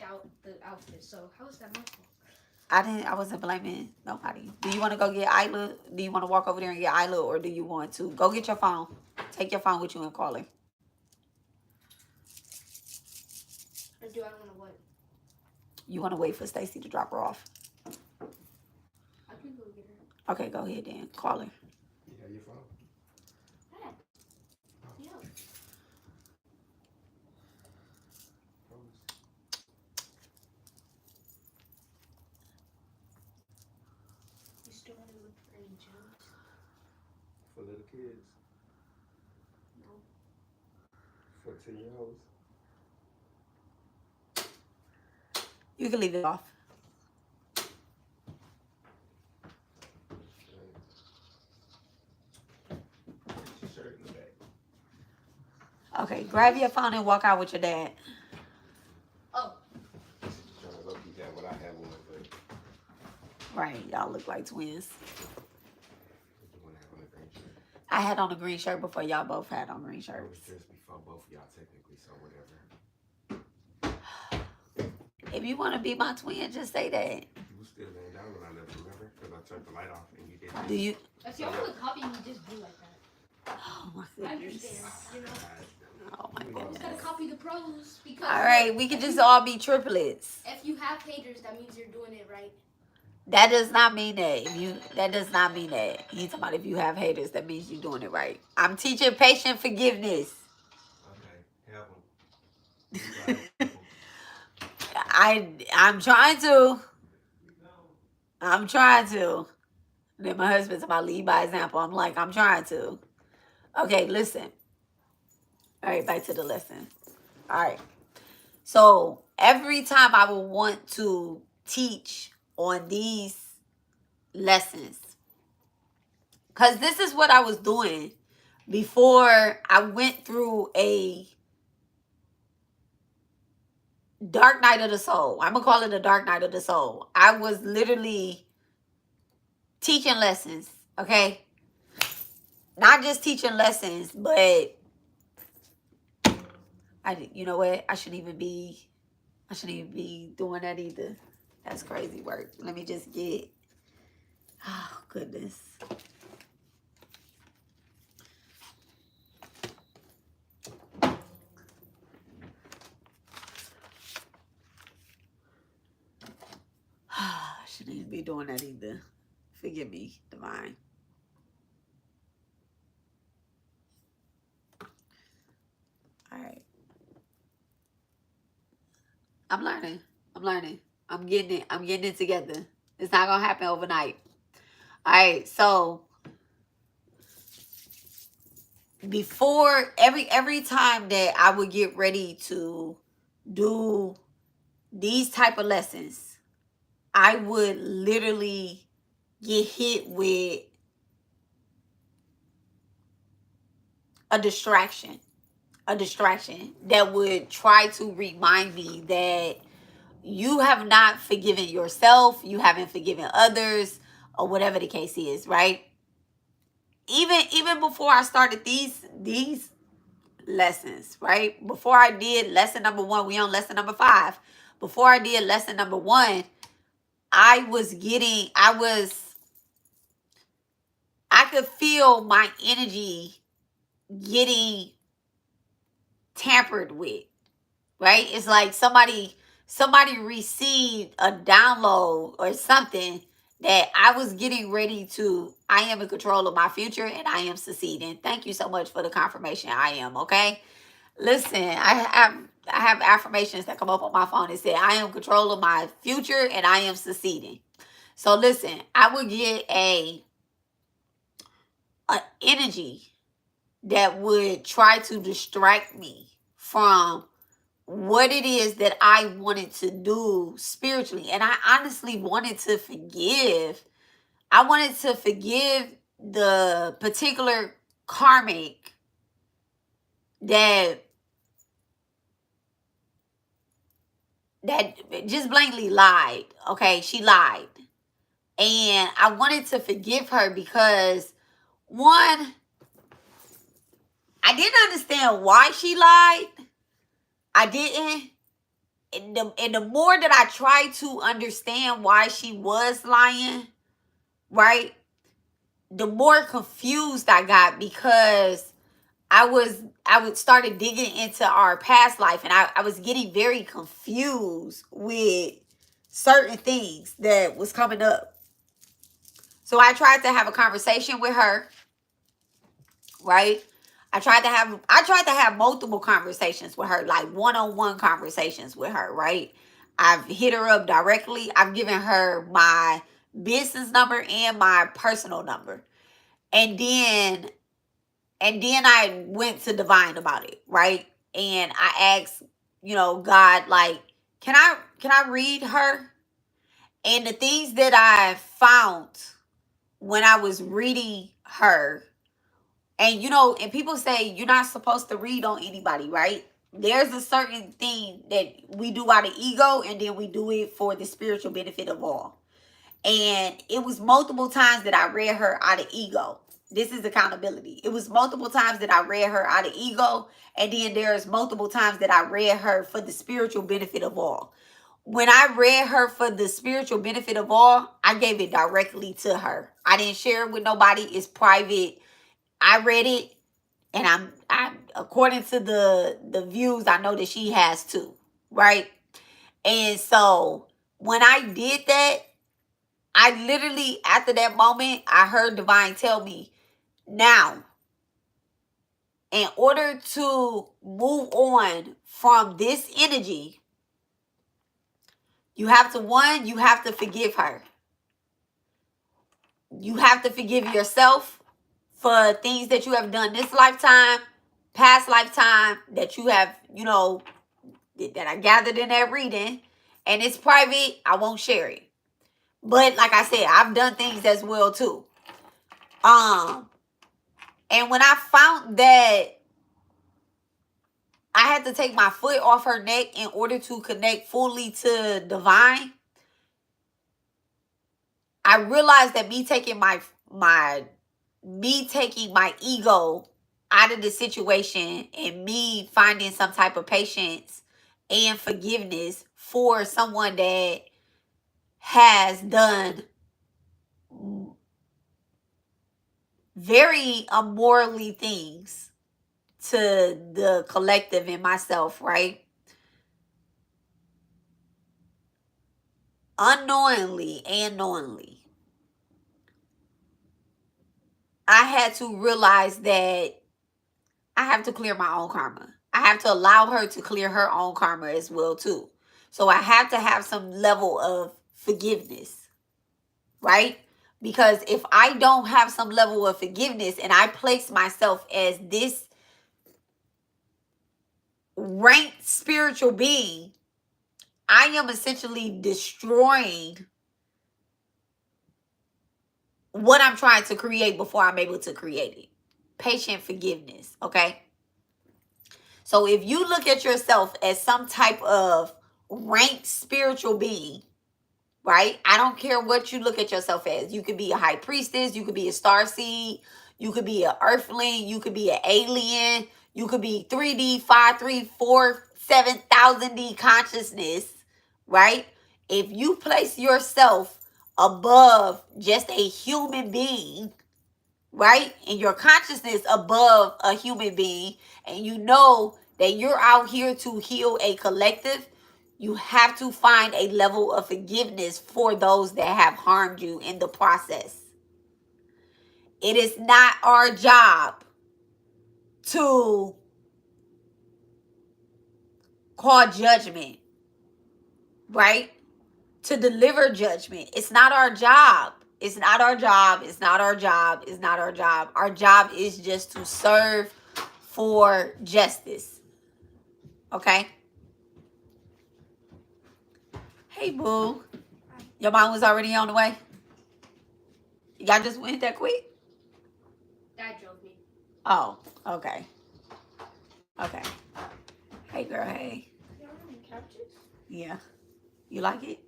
out the outfit, so how is that my fault? I wasn't blaming nobody. Do you want to go get Isla? Do you want to walk over there and get Isla, or do you want to go get your phone? Take your phone with you and call her. Or do I want to what? You want to wait for Stacy to drop her off? I can go get her. Okay, go ahead then. Call her. You have your phone? Dad. Yeah. You still want to look for any gems? For little kids? No. For 10-year-olds? You can leave it off. Shirt in the back. Okay, grab your phone and walk out with your dad. Oh. Trying to look, you got what I have on, but Right, y'all look like twins. what you want to have on a green shirt? I had on a green shirt before y'all both had on green I shirts. was dressed before both of y'all technically, so whatever. If you want to be my twin, just say that. You was still laying down when I left, remember? Because I turned the light off and you didn't. Do you? If y'all want to copy me, just do like that. Oh my I goodness. understand, you know. Oh my You goodness. gotta copy the pros because. All right, we can just all be triplets. If you have haters, that means you're doing it right. That does not mean that. That does not mean that. He's talking about if you have haters, that means you're doing it right. I'm teaching patient forgiveness. Okay, help them. I'm trying to. I'm trying to. Then my husband's about lead by example. I'm like, I'm trying to. Okay, listen. All right, back to the lesson. All right. So every time I would want to teach on these lessons, because this is what I was doing before I went through a dark night of the soul. I'm going to call it a dark night of the soul. I was literally teaching lessons, okay? Not just teaching lessons, but you know what? I shouldn't even be doing that either. That's crazy work. Let me just get, oh goodness. I shouldn't even be doing that either. Forgive me, divine. I'm learning. I'm learning. I'm getting it. I'm getting it together. It's not gonna happen overnight. All right. So before every time that I would get ready to do these type of lessons, I would literally get hit with a distraction. A distraction that would try to remind me that you have not forgiven yourself, you haven't forgiven others, or whatever the case is, right? Even before I started these lessons, right? Before I did lesson number 1, we on lesson number 5. Before I did lesson number 1, I could feel my energy getting tampered with, right? It's like somebody received a download or something that I was getting ready to. I am in control of my future and I am succeeding. Thank you so much for the confirmation. I am, okay? Listen, I have affirmations that come up on my phone that say I am in control of my future and I am succeeding. So listen, I would get a energy that would try to distract me from what it is that I wanted to do spiritually. And I honestly wanted to forgive. I wanted to forgive the particular karmic that just blankly lied. Okay, she lied. And I wanted to forgive her because one, I didn't understand why she lied. I didn't. And the more that I tried to understand why she was lying, right, the more confused I got because I would started digging into our past life and I was getting very confused with certain things that was coming up. So I tried to have a conversation with her, right? I tried to have multiple conversations with her, like one-on-one conversations with her, right? I've hit her up directly. I've given her my business number and my personal number. And then I went to Divine about it, right? And I asked, God, like, can I read her? And the things that I found when I was reading her, and and people say you're not supposed to read on anybody, right? There's a certain thing that we do out of ego, and then we do it for the spiritual benefit of all. And it was multiple times that I read her out of ego. This is accountability. It was multiple times that I read her out of ego. And then there's multiple times that I read her for the spiritual benefit of all. When I read her for the spiritual benefit of all, I gave it directly to her. I didn't share it with nobody. It's private. I read it, and I according to the views, I know that she has too, right? And so when I did that, I literally, after that moment, I heard Divine tell me, now, in order to move on from this energy, you have to forgive her. You have to forgive yourself for things that you have done this lifetime, past lifetime, that you have, that I gathered in that reading. And it's private. I won't share it. But like I said, I've done things as well too. And when I found that I had to take my foot off her neck in order to connect fully to Divine, I realized that me taking my ego out of the situation and me finding some type of patience and forgiveness for someone that has done very immorally things to the collective and myself, right? Unknowingly and knowingly, I had to realize that I have to clear my own karma. I have to allow her to clear her own karma as well too. So I have to have some level of forgiveness, right? Because if I don't have some level of forgiveness and I place myself as this ranked spiritual being, I am essentially destroying what I'm trying to create before I'm able to create it. Patient forgiveness, okay? So if you look at yourself as some type of ranked spiritual being, right? I don't care what you look at yourself as. You could be a high priestess, you could be a star seed, you could be an earthling, you could be an alien, you could be 3D, 5, 3, 4, 7,000D consciousness, right? If you place yourself above just a human being, right? And your consciousness above a human being, and you know that you're out here to heal a collective, you have to find a level of forgiveness for those that have harmed you in the process. It is not our job to call judgment, right? To deliver judgment. It's not our job. It's not our job. It's not our job. It's not our job. Our job is just to serve for justice. Okay? Hey, boo. Your mom was already on the way? Y'all just went that quick? Dad drove me. Oh, okay. Okay. Hey, girl, hey. Y'all having couches? Yeah. You like it?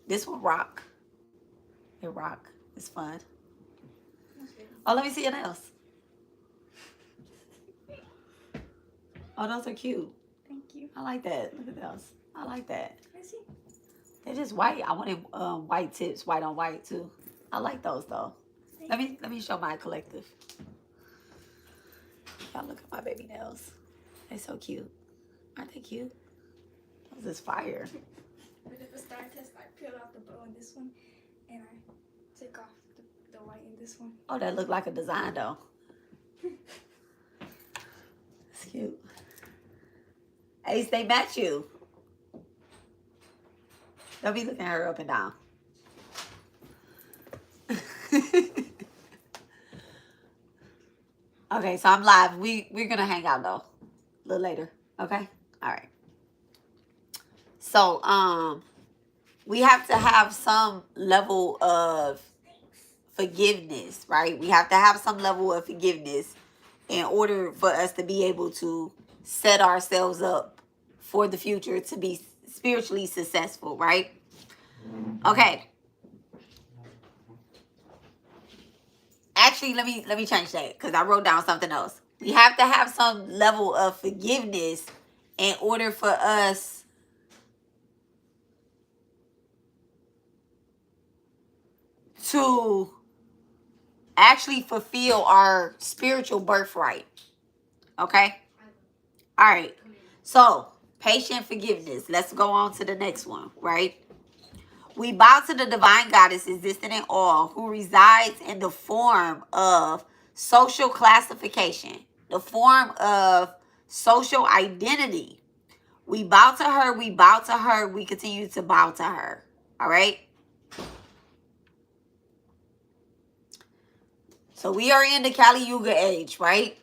This one rock. It rock. It's fun. Oh, let me see your nails. Oh, those are cute. Thank you. I like that. Look at those. I like that. I see. They're just white. I wanted white tips, white on white too. I like those though. Let me show my collective. Y'all look at my baby nails. They're so cute. Aren't they cute? Those is fire. But at the start test, I peeled off the bow in this one, and I took off the white in this one. Oh, that looked like a design though. It's cute. Ace, they match you. Don't be looking at her up and down. Okay, so I'm live. We're gonna hang out though. A little later. Okay? Alright. So we have to have some level of forgiveness, right? We have to have some level of forgiveness in order for us to be able to set ourselves up for the future to be spiritually successful, right? Okay. Actually, let me change that because I wrote down something else. We have to have some level of forgiveness in order for us to actually fulfill our spiritual birthright. Okay? All right. So, patient forgiveness. Let's go on to the next one, right? We bow to the divine goddess existing in all, who resides in the form of social classification, the form of social identity. We bow to her, we bow to her, we continue to bow to her. All right? So we are in the Kali Yuga age, right?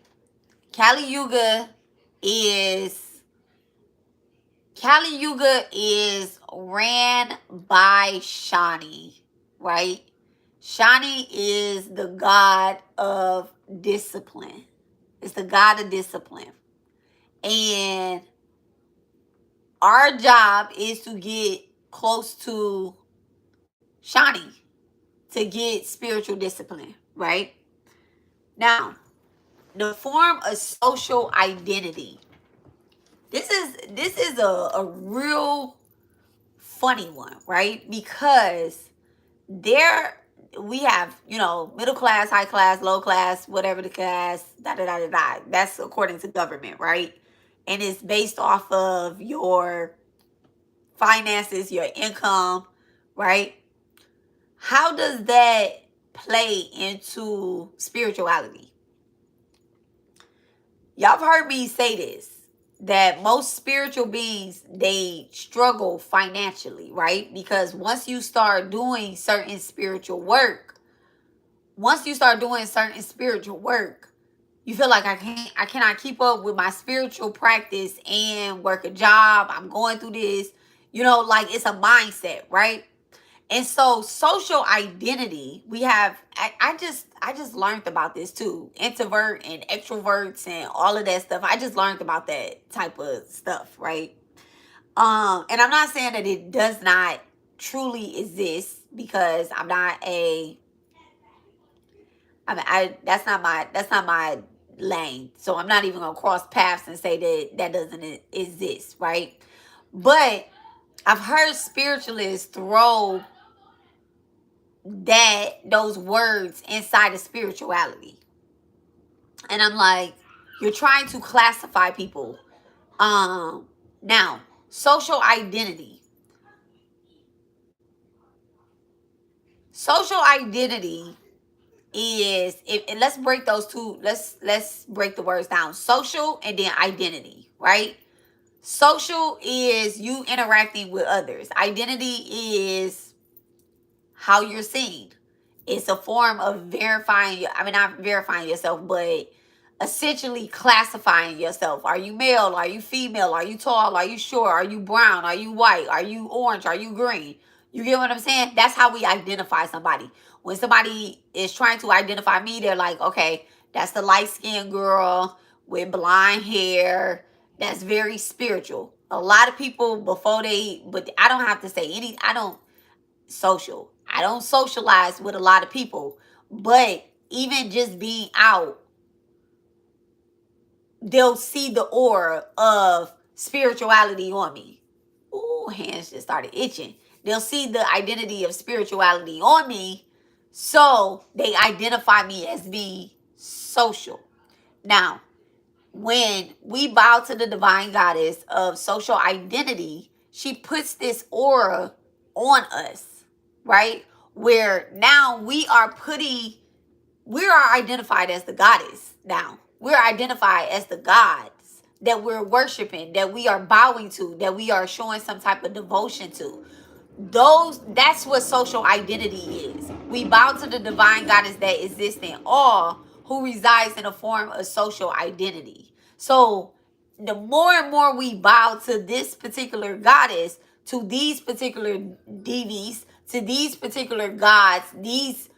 Kali Yuga is ran by Shani, right? Shani is the god of discipline. It's the god of discipline. And our job is to get close to Shani to get spiritual discipline, right? Now, the form of social identity. This is a real funny one, right? Because there we have, middle class, high class, low class, whatever the class, da da da da da. That's according to government, right? And it's based off of your finances, your income, right? How does that play into spirituality? Y'all have heard me say this. that most spiritual beings, they struggle financially, right? Because once you start doing certain spiritual work, you feel like I cannot keep up with my spiritual practice and work a job. I'm going through this, like it's a mindset, right? And so social identity, we have I just learned about this too. Introvert and extroverts and all of that stuff. I just learned about that type of stuff, right? And I'm not saying that it does not truly exist, because I'm not a I mean I that's not my lane. So I'm not even gonna cross paths and say that that doesn't exist, right? But I've heard spiritualists throw those words inside of spirituality. And I'm like, you're trying to classify people. Now, social identity. Social identity is if and let's break those two, let's break the words down. Social and then identity, right? Social is you interacting with others. Identity is how you're seen. It's a form of not verifying yourself, but essentially classifying yourself. Are you male? Are you female? Are you tall? Are you short? Are you brown? Are you white? Are you orange? Are you green? You get what I'm saying? That's how we identify somebody. When somebody is trying to identify me, they're like, okay, that's the light-skinned girl with blonde hair. That's very spiritual. A lot of people but I don't have to say I don't socialize with a lot of people, but even just being out, they'll see the aura of spirituality on me. Ooh, hands just started itching. They'll see the identity of spirituality on me, so they identify me as being social. Now, when we bow to the divine goddess of social identity, she puts this aura on us, right? Where now we are identified as the goddess now. We're identified as the gods that we're worshiping, that we are bowing to, that we are showing some type of devotion to. That's what social identity is. We bow to the divine goddess that exists in all, who resides in a form of social identity. So the more and more we bow to this particular goddess, to these particular deities, to these particular gods, these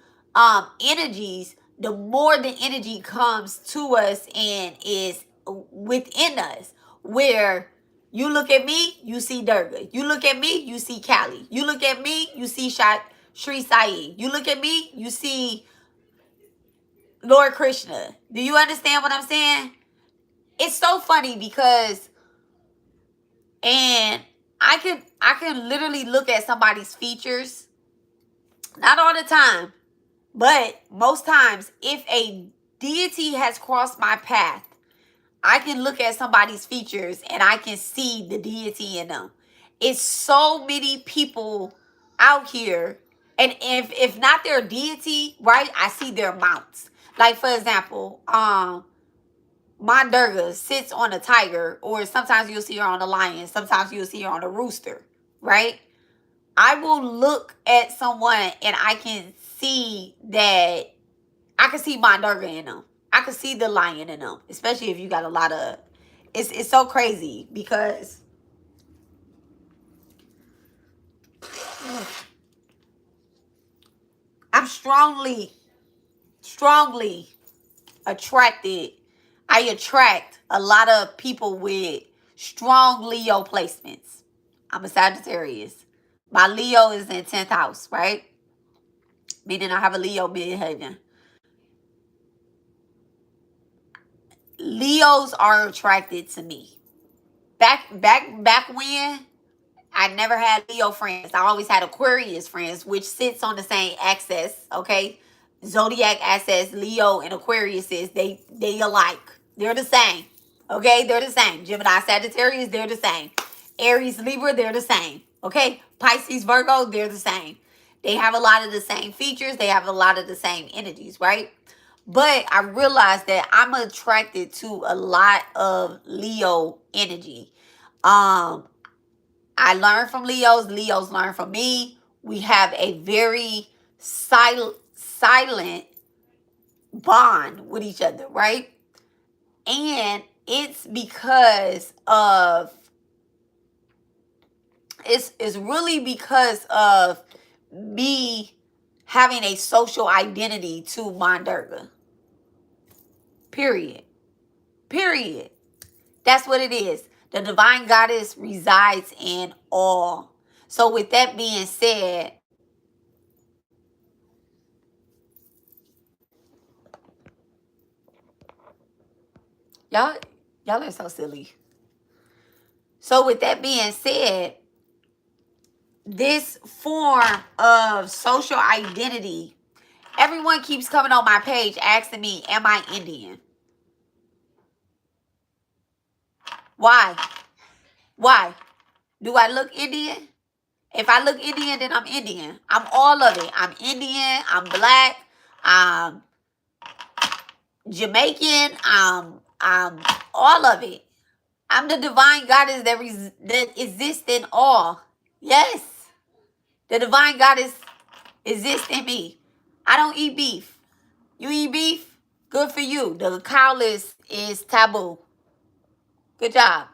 energies, the more the energy comes to us and is within us, where you look at me, you see Durga. You look at me, you see Kali. You look at me, you see Sri Sai. You look at me, you see Lord Krishna. Do you understand what I'm saying? It's so funny because, and I can literally look at somebody's features, not all the time, but most times, if a deity has crossed my path, I can look at somebody's features and I can see the deity in them. It's so many people out here, and if not their deity, right, I see their mounts. Like, for example, my Durga sits on a tiger, or sometimes you'll see her on a lion, sometimes you'll see her on a rooster, right? I will look at someone and I can see my Durga in them. I can see the lion in them, especially if you got a lot of. It's so crazy because I'm strongly attracted. I attract a lot of people with strong Leo placements. I'm a Sagittarius. My Leo is in 10th house, right? Meaning I have a Leo midheaven. Leos are attracted to me. Back when, I never had Leo friends. I always had Aquarius friends, which sits on the same axis, okay? Zodiac axis, Leo and Aquarius they alike. They're the same. Okay? They're the same. Gemini, Sagittarius, they're the same. Aries, Libra, they're the same. Okay? Pisces, Virgo, they're the same. They have a lot of the same features. They have a lot of the same energies, right? But I realized that I'm attracted to a lot of Leo energy. Um, I learn from Leos. Leos learn from me. We have a very silent bond with each other, right? And it's because of it's really because of me having a social identity to my Durga. Period. Period. That's what it is. The divine goddess resides in all. So with that being said, y'all y'all are so silly. So with that being said, this form of social identity, everyone keeps coming on my page asking me, am I Indian? Why? Why? Do I look Indian? If I look Indian, then I'm Indian. I'm all of it. I'm Indian. I'm black. I'm Jamaican. I'm all of it. I'm the divine goddess that exists in all. Yes. The divine goddess exists in me. I don't eat beef. You eat beef? Good for you. The cowless is taboo. Good job.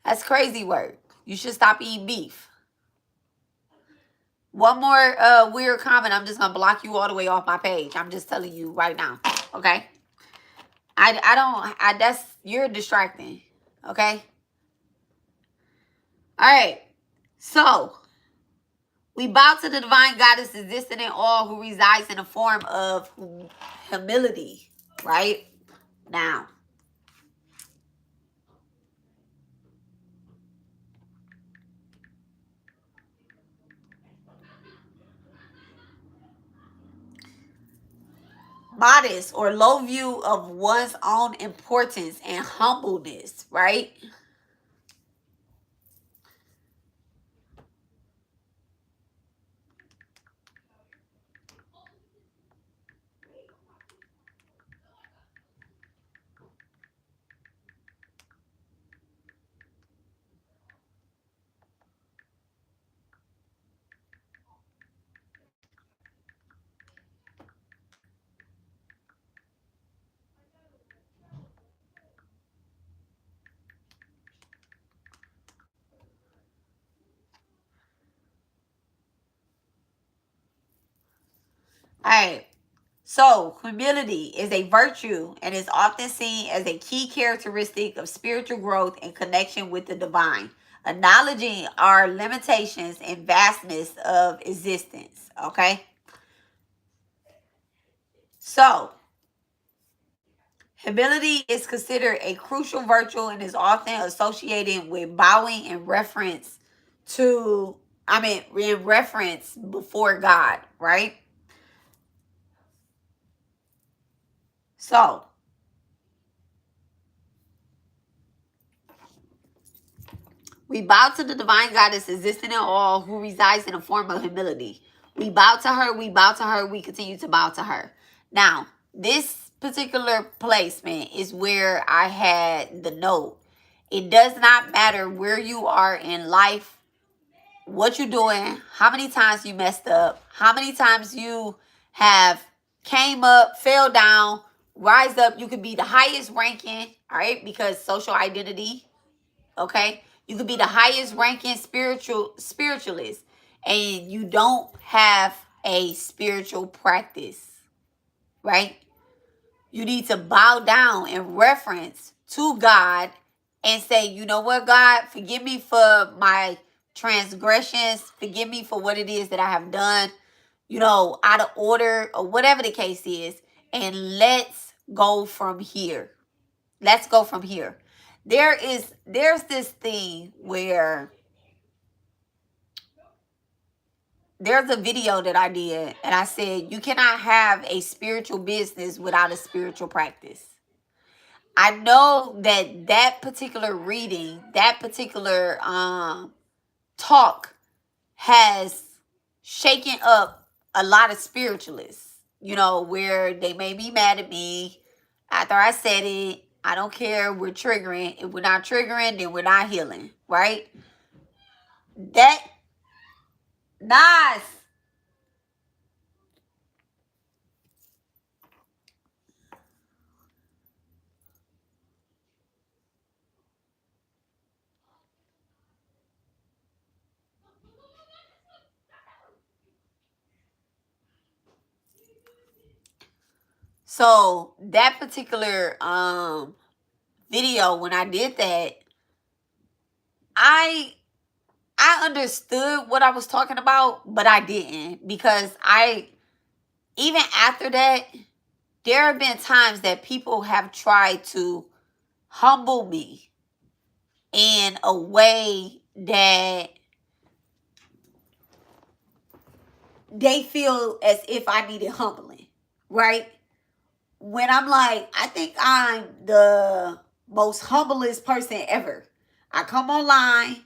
That's crazy work. You should stop eating beef. One more weird comment. I'm just gonna block you all the way off my page. I'm just telling you right now. Okay. That's you're distracting. Okay. All right. So we bow to the divine goddess existing in all who resides in a form of humility. Right? Now. Modest or low view of one's own importance and humbleness, right? All right. So, humility is a virtue and is often seen as a key characteristic of spiritual growth and connection with the divine, acknowledging our limitations and vastness of existence. Okay? So, humility is considered a crucial virtue and is often associated with bowing in reference in reference before God, right? So, we bow to the divine goddess existing in all who resides in a form of humility. We bow to her, we bow to her, we continue to bow to her. Now, this particular placement is where I had the note. It does not matter where you are in life, what you're doing, how many times you messed up, how many times you have came up, fell down, rise up. You could be the highest ranking, all right, because social identity. Okay, you could be the highest ranking spiritualist, and you don't have a spiritual practice, right? You need to bow down in reference to God and say, you know what, God, forgive me for my transgressions, forgive me for what it is that I have done, out of order or whatever the case is, and let's go from here. Let's go from here. There's this thing where there's a video that I did and I said you cannot have a spiritual business without a spiritual practice. I know that particular reading, that particular talk has shaking up a lot of spiritualists, you know, where they may be mad at me after I said it. I don't care. We're triggering. If we're not triggering, then we're not healing, right? That nice. So that particular video, when I did that, I understood what I was talking about, but I didn't, because even after that, there have been times that people have tried to humble me in a way that they feel as if I needed humbling, right? When I'm like, I think I'm the most humblest person ever. I come online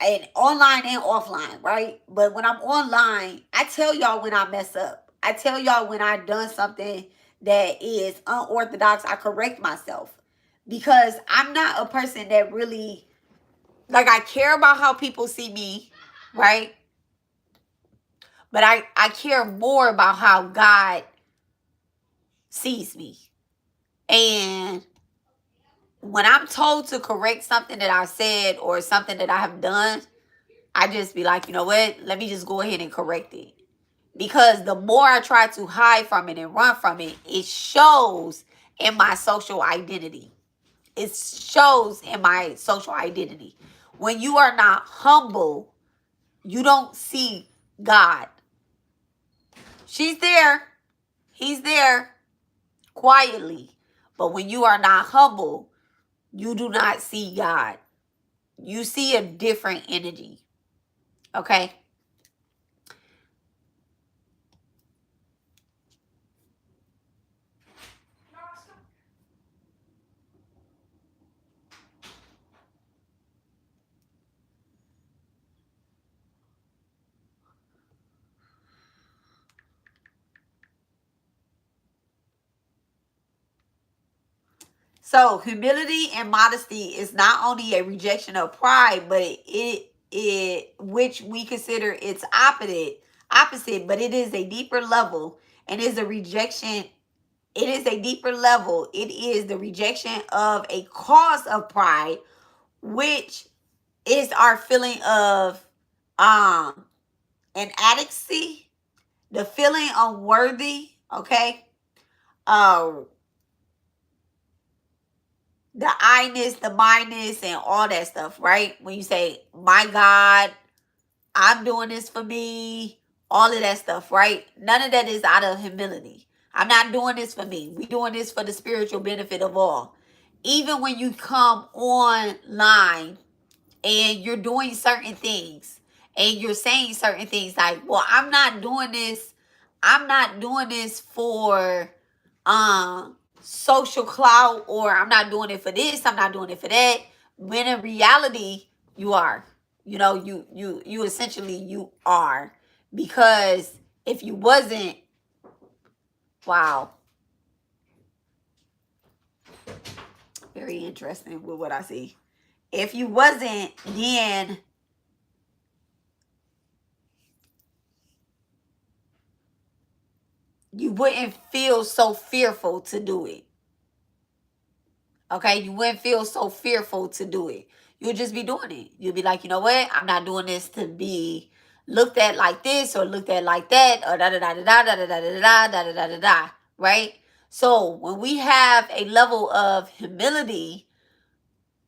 and offline, right? But when I'm online, I tell y'all when I mess up. I tell y'all when I've done something that is unorthodox. I correct myself, because I'm not a person that really, like, I care about how people see me, right? But I care more about how God sees me. And when I'm told to correct something that I said or something that I have done, I just be like, you know what? Let me just go ahead and correct it. Because the more I try to hide from it and run from it, it shows in my social identity. It shows in my social identity. When you are not humble, you don't see God. She's there. He's there quietly. But when you are not humble, you do not see God. You see a different energy. Okay? So humility and modesty is not only a rejection of pride, but it which we consider its opposite, but it is a deeper level and is a rejection. It is a deeper level. It is the rejection of a cause of pride, which is our feeling of inadequacy, the feeling unworthy, okay? Uh the I-ness, the minus, and all that stuff, right? When you say, my God, I'm doing this for me, all of that stuff, right? None of that is out of humility. I'm not doing this for me. We doing this for the spiritual benefit of all. Even when you come online and you're doing certain things and you're saying certain things like, well, I'm not doing this for social clout, or I'm not doing it for this, I'm not doing it for that. When in reality, you are. You know, you essentially you are. Because if you wasn't, wow. Very interesting with what I see. If you wasn't, then you wouldn't feel so fearful to do it. Okay? You wouldn't feel so fearful to do it. You'll just be doing it. You'll be like, you know what? I'm not doing this to be looked at like this or looked at like that or da da da da da da da da da da da da da da. Right? So when we have a level of humility,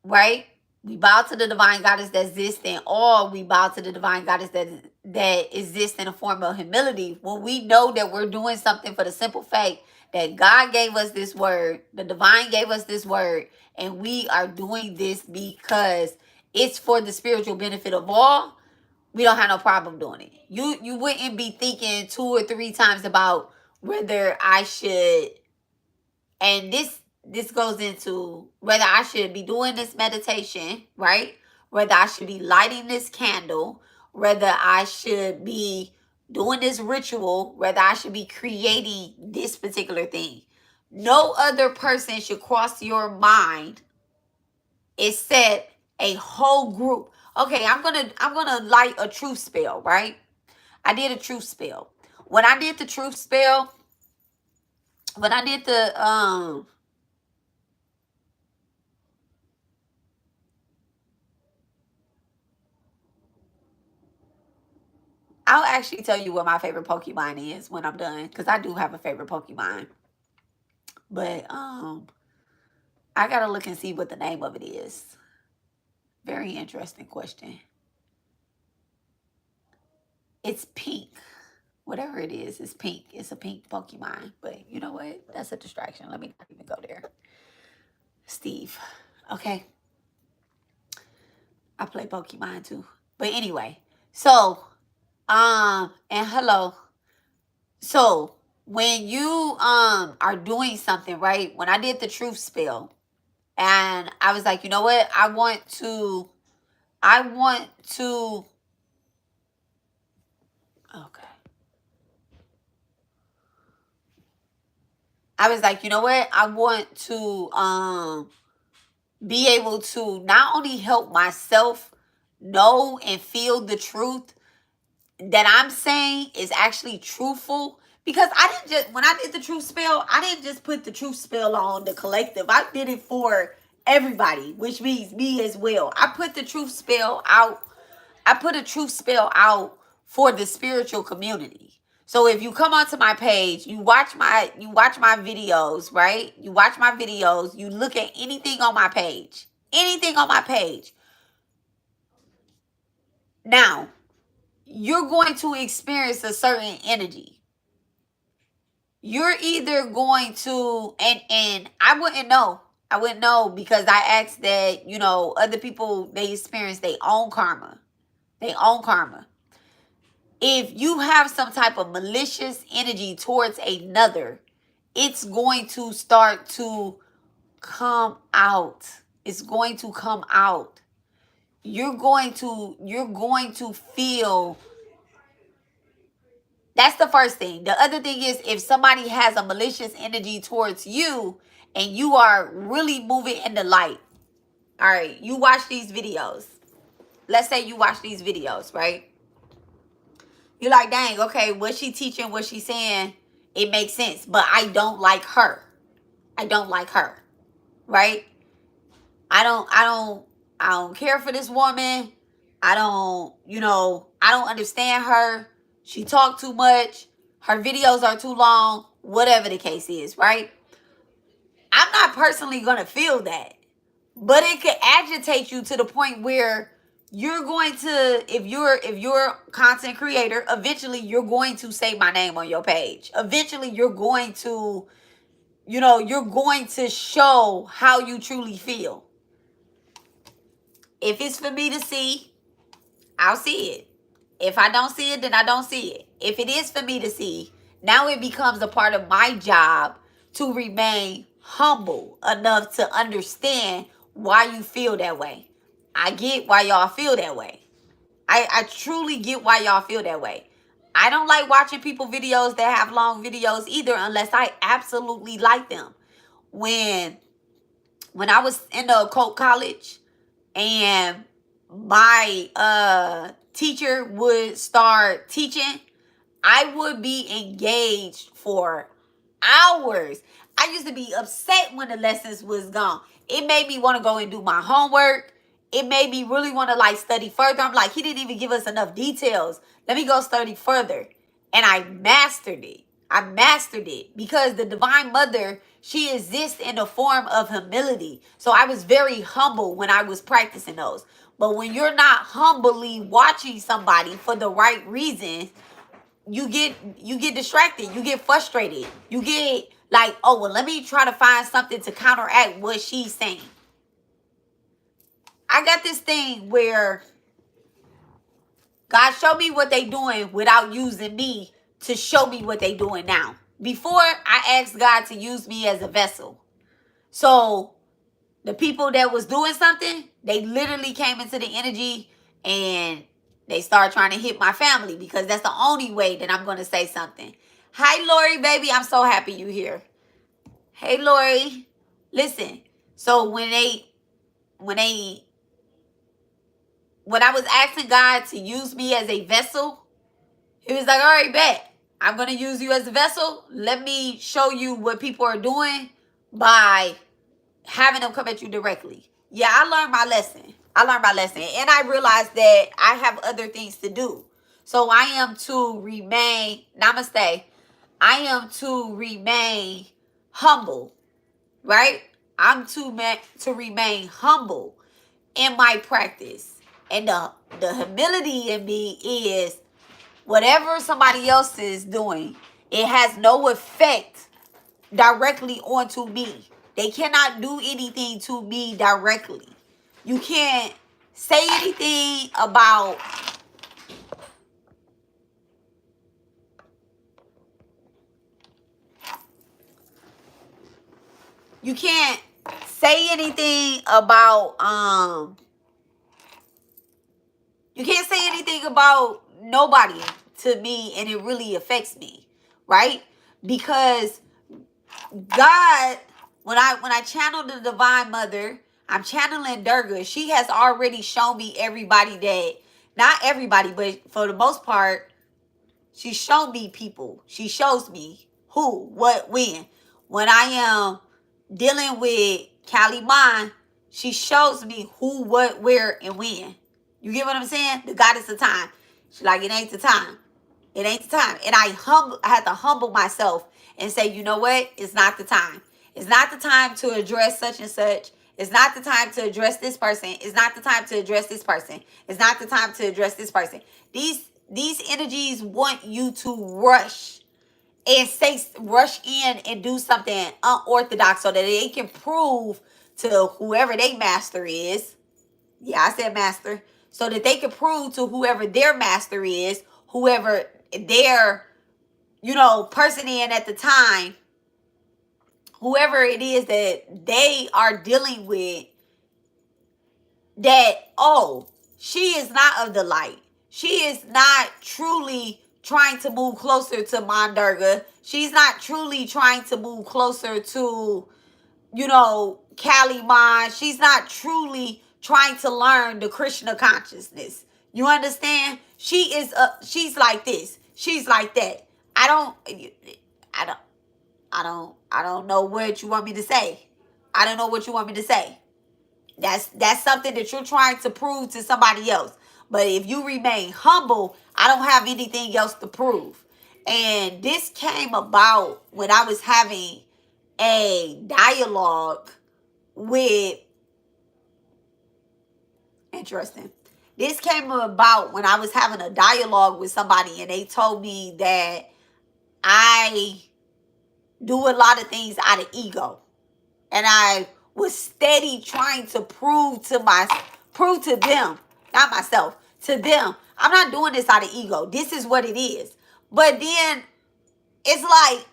right? We bow to the divine goddess that exists in all. We bow to the divine goddess that exists in a form of humility. When we know that we're doing something for the simple fact that God gave us this word, the divine gave us this word, and we are doing this because it's for the spiritual benefit of all, we don't have no problem doing it. You wouldn't be thinking 2 or 3 times about whether I should, and this goes into whether I should be doing this meditation, right? Whether I should be lighting this candle, whether I should be doing this ritual, whether I should be creating this particular thing. No other person should cross your mind except a whole group. Okay, I'm gonna light a truth spell, right? I did a truth spell. When I did the truth spell, when I did the I'll actually tell you what my favorite Pokemon is when I'm done, because I do have a favorite Pokemon. But I gotta look and see what the name of it is. Very interesting question. It's pink. Whatever it is, it's pink. It's a pink Pokemon. But you know what? That's a distraction. Let me not even go there. Steve. Okay. I play Pokemon too. But anyway, so and hello. So when you are doing something, right? When I did the truth spell, and I was like, you know what? I want to okay. I was like, you know what? I want to be able to not only help myself know and feel the truth that I'm saying is actually truthful. Because I didn't just, when I did the truth spell, I didn't just put the truth spell on the collective. I did it for everybody, which means me as well. I put the truth spell out. I put a truth spell out for the spiritual community. So if you come onto my page, you watch my videos, right? You watch my videos, you look at anything on my page. Anything on my page. Now, you're going to experience a certain energy. You're either going to, and I wouldn't know. I wouldn't know because I asked that, other people, they experience their own karma. Their own karma. If you have some type of malicious energy towards another, it's going to start to come out. It's going to come out. You're going to feel. That's the first thing. The other thing is, if somebody has a malicious energy towards you and you are really moving in the light, all right, you watch these videos. Let's say you watch these videos, right? You're like, dang, okay, what she teaching, what she saying, it makes sense. But I don't like her. I don't like her. Right? I don't care for this woman. I don't understand her. She talk too much. Her videos are too long. Whatever the case is, right? I'm not personally gonna feel that. But it could agitate you to the point where you're going to, if you're a content creator, eventually you're going to say my name on your page. Eventually you're going to, you're going to show how you truly feel. If it's for me to see, I'll see it. If I don't see it, then I don't see it. If it is for me to see, now it becomes a part of my job to remain humble enough to understand why you feel that way. I get why y'all feel that way. I truly get why y'all feel that way. I don't like watching people videos that have long videos either unless I absolutely like them. When I was in the occult college and my teacher would start teaching, I would be engaged for hours. I used to be upset when the lessons was gone. It made me want to go and do my homework. It made me really want to study further. I'm like, he didn't even give us enough details. Let me go study further. And I mastered it. I mastered it because the Divine Mother, she exists in the form of humility. So I was very humble when I was practicing those. But when you're not humbly watching somebody for the right reasons, you get distracted. You get frustrated. You get like, oh, well, let me try to find something to counteract what she's saying. I got this thing where God showed me what they doing without using me to show me what they doing now. Before, I asked God to use me as a vessel. So the people that was doing something, they literally came into the energy and They start trying to hit my family because that's the only way that I'm going to say something. Hi, Lori, baby. I'm so happy you here. Hey, Lori. Listen. So when I was asking God to use me as a vessel, he was like, all right, bet. I'm going to use you as a vessel. Let me show you what people are doing by having them come at you directly. Yeah, I learned my lesson. And I realized that I have other things to do. So I am to remain, namaste, I am to remain humble, right? I'm to remain humble in my practice. And the humility in me is whatever somebody else is doing, it has no effect directly onto me. They cannot do anything to me directly. You can't say anything about you can't say anything about you can't say anything about nobody to me and it really affects me, right? Because God, when I channel the Divine Mother, I'm channeling Durga. She has already shown me everybody that, not everybody, but for the most part, she shown me people. She shows me who, what, when. When I am dealing with Kali Mon, she shows me who, what, where, and when. You get what I'm saying? The goddess of time. She's like, it ain't the time. It ain't the time. And I had to humble myself and say, you know what? It's not the time. It's not the time to address such and such. It's not the time to address this person. It's not the time to address this person. It's not the time to address this person. These energies want you to rush and rush in and do something unorthodox so that they can prove to whoever their master is. Yeah, I said master. So that they can prove to whoever their master is, whoever their, person in at the time, whoever it is that they are dealing with, that, oh, she is not of the light. She is not truly trying to move closer to Durga. She's not truly trying to move closer to, Kali Ma. She's not truly trying to learn the Krishna consciousness. You understand? She's like this. She's like that. I don't know what you want me to say. I don't know what you want me to say. That's something that you're trying to prove to somebody else. But if you remain humble, I don't have anything else to prove. And this came about when I was having a dialogue with, interesting. This came about when I was having a dialogue with somebody and they told me that I do a lot of things out of ego. And I was steady trying to prove to them, not myself, to them, I'm not doing this out of ego. This is what it is. But then it's like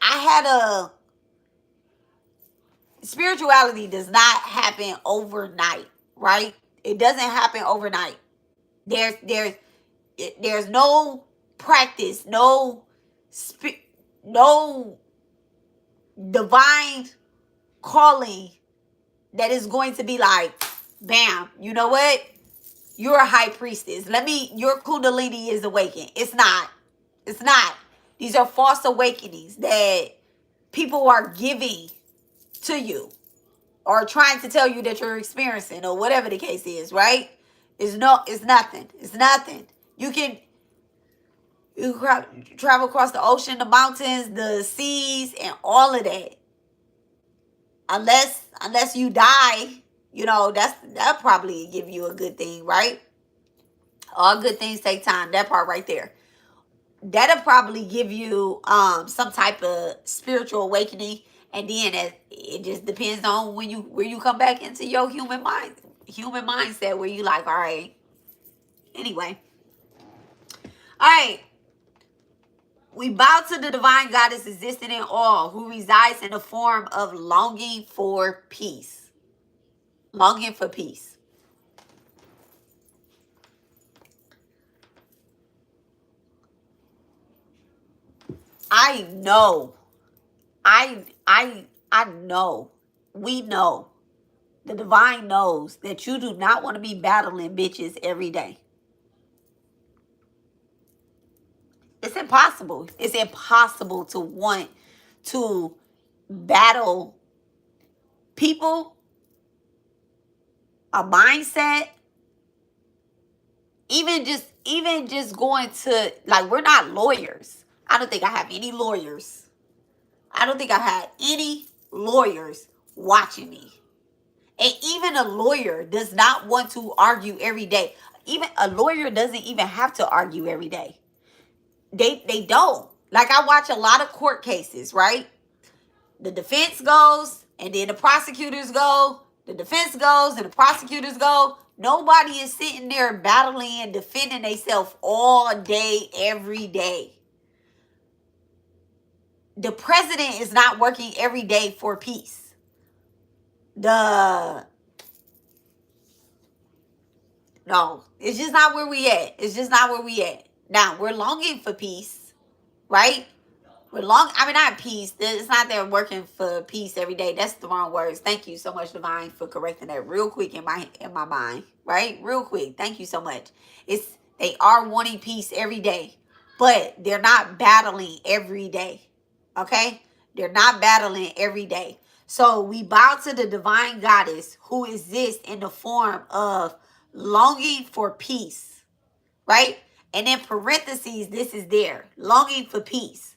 spirituality does not happen overnight, right? It doesn't happen overnight. There's no practice, no divine calling that is going to be like, bam, you know what? You're a high priestess. Your kundalini is awakened. It's not. It's not. These are false awakenings that people are giving to you or trying to tell you that you're experiencing or whatever the case is, right? It's nothing. It's nothing. You can travel across the ocean, the mountains, the seas, and all of that. Unless you die, that'll probably give you a good thing, right? All good things take time. That part right there. That'll probably give you some type of spiritual awakening. And then it just depends on where you come back into your human mindset where you like, all right. Anyway. All right. We bow to the divine goddess existing in all, who resides in the form of longing for peace. Longing for peace. I know. I know. We know. The divine knows that you do not want to be battling bitches every day. It's impossible. It's impossible to want to battle people, a mindset, even just going to, like, we're not lawyers. I don't think I have any lawyers. I don't think I had any lawyers watching me. And even a lawyer does not want to argue every day. Even a lawyer doesn't even have to argue every day. They don't. Like, I watch a lot of court cases, right? The defense goes, and then the prosecutors go. The defense goes, and the prosecutors go. Nobody is sitting there battling and defending themselves all day, every day. The president is not working every day for peace. No, it's just not where we at. It's just not where we at. Now, we're longing for peace, right? Not peace. It's not that we're working for peace every day. That's the wrong words. Thank you so much, Divine, for correcting that real quick in my mind. Right? Real quick. Thank you so much. They are wanting peace every day, but they're not battling every day. Okay? They're not battling every day. So we bow to the divine goddess who exists in the form of longing for peace. Right? And in parentheses, this is there. Longing for peace.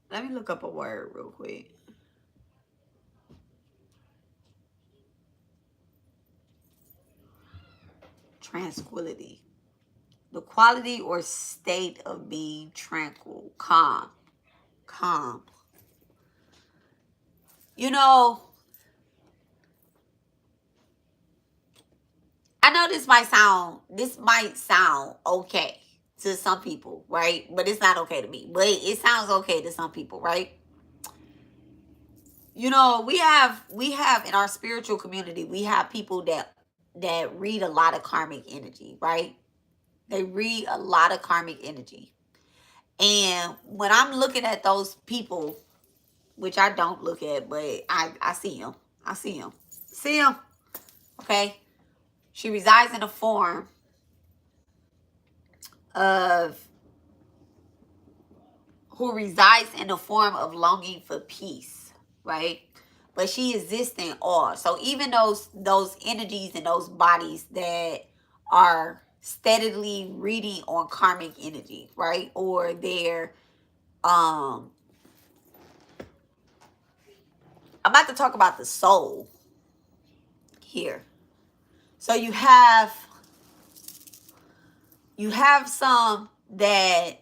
Let me look up a word real quick. Tranquility. The quality or state of being tranquil, calm. Calm. You know, I know this might sound okay to some people, right? But it's not okay to me. But it sounds okay to some people, right? You know, we have in our spiritual community, we have people that read a lot of karmic energy, right? They read a lot of karmic energy. And when I'm looking at those people, which I don't look at, but I see them. I see them. See them? Okay? She resides in a form of, who resides in the form of longing for peace, right? But she exists in awe. So even those energies and those bodies that are steadily reading on karmic energy, right? Or they're I'm about to talk about the soul here. So you have some that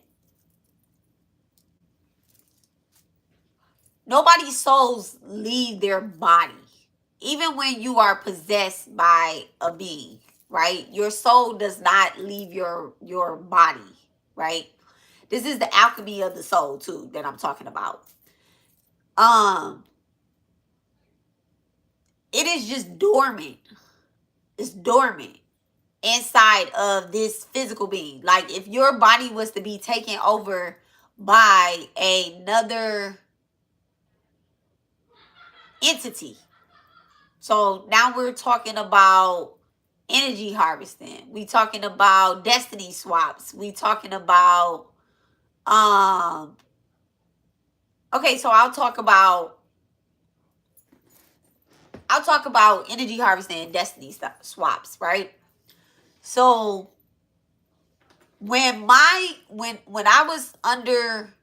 nobody's souls leave their body. Even when you are possessed by a being, right? Your soul does not leave your body, right? This is the alchemy of the soul too that I'm talking about. It is just dormant. It's dormant inside of this physical being. Like, if your body was to be taken over by another entity. So now we're talking about energy harvesting. We talking about destiny swaps. We talking about okay, so I'll talk about energy harvesting and destiny swaps, right? So when I was under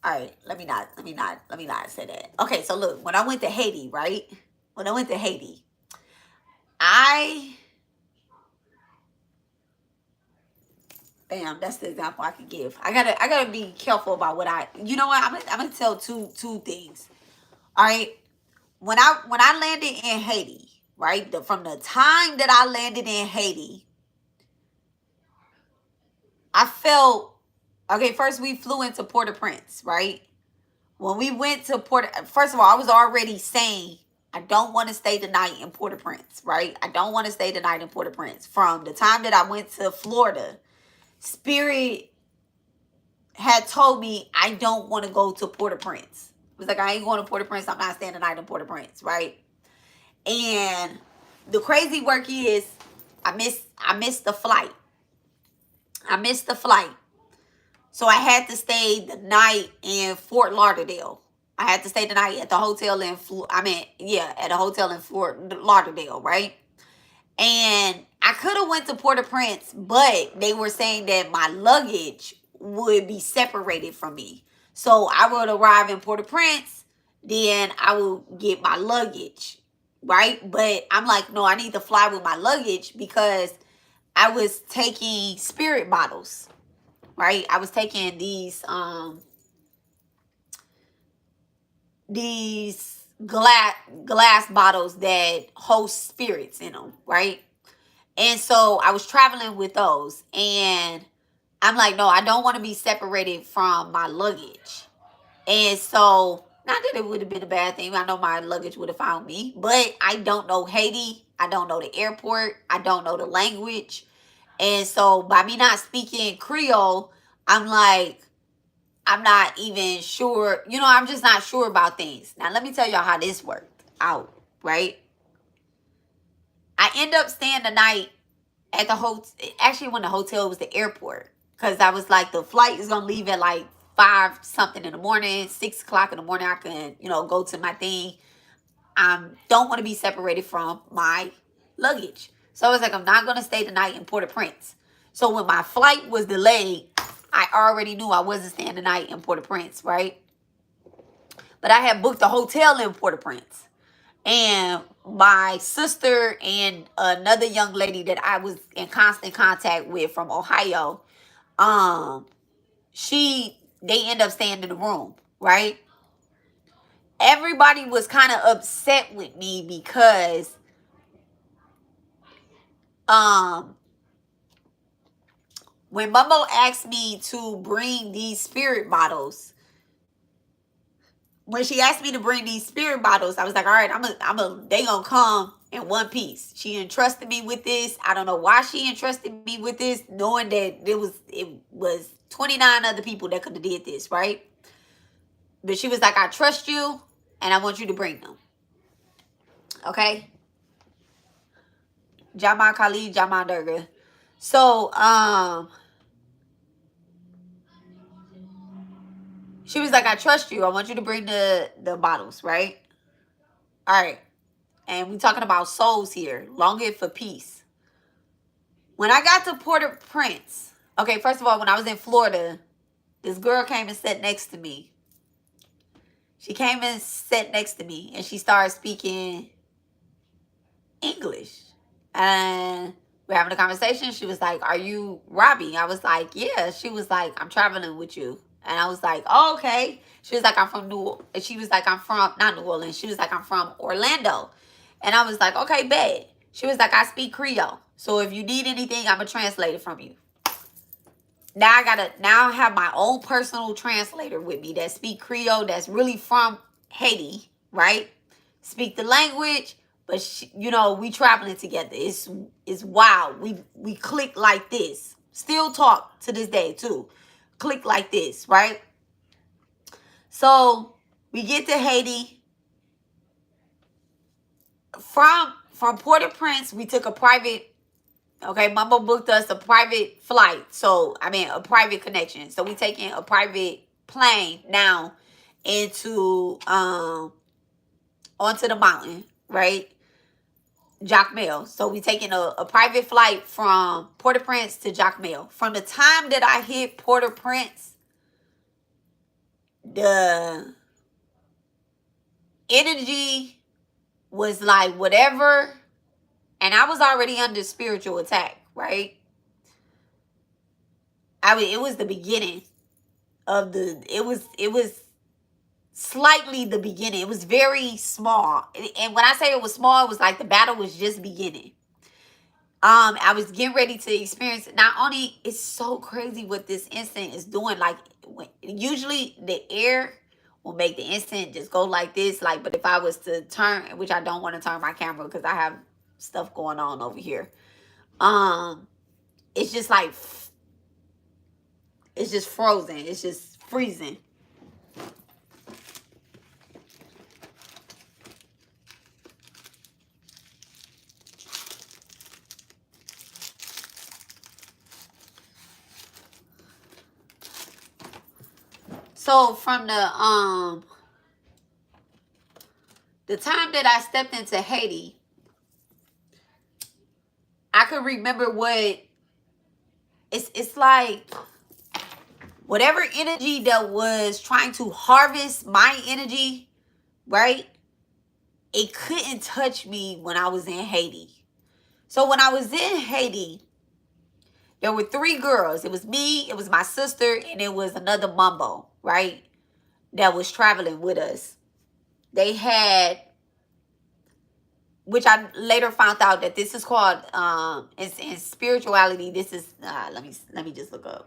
all right, let me not say that. Okay, so look, when I went to Haiti, right? When I went to Haiti, I bam, that's the example I could give. I gotta be careful about what you know what, I'm gonna tell two things. All right. When I landed in Haiti, right? From the time that I landed in Haiti, I felt okay, first we flew into Port-au-Prince, right? When we went to first of all, I was already saying I don't want to stay the night in Port-au-Prince, right? I don't want to stay the night in Port-au-Prince. From the time that I went to Florida, Spirit had told me I don't want to go to Port-au-Prince. It was like, I ain't going to Port-au-Prince. I'm not staying the night in Port-au-Prince, right? And the crazy work is I missed the flight. I missed the flight. So I had to stay the night in Fort Lauderdale. I had to stay the night at the hotel in at a hotel in Fort Lauderdale, right? And I could have went to Port-au-Prince, but they were saying that my luggage would be separated from me. So I would arrive in Port-au-Prince, then I will get my luggage, right? But I'm like, no, I need to fly with my luggage because I was taking spirit bottles, right? I was taking these glass bottles that host spirits in them, right? And so I was traveling with those, and I'm like, no, I don't want to be separated from my luggage. And so, not that it would have been a bad thing. I know my luggage would have found me, but I don't know Haiti. I don't know the airport. I don't know the language. And so by me not speaking Creole, I'm like, I'm not even sure. I'm just not sure about things. Now, let me tell y'all how this worked out, right? I end up staying the night at the hotel. Actually, when the hotel was the airport, because I was like, the flight is gonna leave at like 5 something in the morning, 6 o'clock in the morning. I can go to my thing. I don't want to be separated from my luggage, so I was like, I'm not gonna stay the night in Port-au-Prince. So when my flight was delayed, I already knew I wasn't staying the night in Port-au-Prince, right? But I had booked a hotel in Port-au-Prince. And my sister and another young lady that I was in constant contact with from Ohio, they end up staying in the room, right? Everybody was kind of upset with me because when Mumbo asked me to bring these spirit bottles, when she asked me to bring these spirit bottles, I was like, all right, they gonna come in one piece. She entrusted me with this. I don't know why she entrusted me with this, knowing that it was 29 other people that could have did this, right? But she was like, I trust you and I want you to bring them. Okay? Jama Kali, Jama Durga. So, she was like, I trust you. I want you to bring the bottles, right? All right. And we talking about souls here. Longing for peace. When I got to Port-au-Prince, okay, first of all, when I was in Florida, this girl came and sat next to me. She came and sat next to me, and she started speaking English. And we're having a conversation. She was like, are you Robbie? I was like, yeah. She was like, I'm traveling with you. And I was like, oh, okay. She was like, I'm from not New Orleans. She was like, I'm from Orlando. And I was like, okay, bet. She was like, I speak Creole. So if you need anything, I'm going to translate it from you. Now I have my own personal translator with me that speak Creole, that's really from Haiti, right? Speak the language, but we traveling together. It's wild. We click like this. Still talk to this day too. Click like this, right? So we get to Haiti. From Port-au-Prince, we took a private, okay, Mama booked us a private flight. So, I mean, a private connection. So we taking a private plane now into, onto the mountain, right? Jacmel. So we taking a private flight from Port-au-Prince to Jacmel. From the time that I hit Port-au-Prince, the energy was like whatever, and I was already under spiritual attack, right? I mean, it was the beginning of it was slightly the beginning. It was very small. And when I say it was small, it was like the battle was just beginning. I was getting ready to experience it. Not only, it's so crazy what this instant is doing. Like, usually the air will make the instant just go like this. Like, but if I was to turn, which I don't want to turn my camera because I have stuff going on over here. It's just like, it's just frozen. It's just freezing. So from the time that I stepped into Haiti, I could remember what it's like. Whatever energy that was trying to harvest my energy, right? It couldn't touch me when I was in Haiti. So when I was in Haiti, there were 3 girls. It was me, it was my sister, and it was another mumbo, right? That was traveling with us. They had, which I later found out that this is called, in spirituality, this is, let me just look up.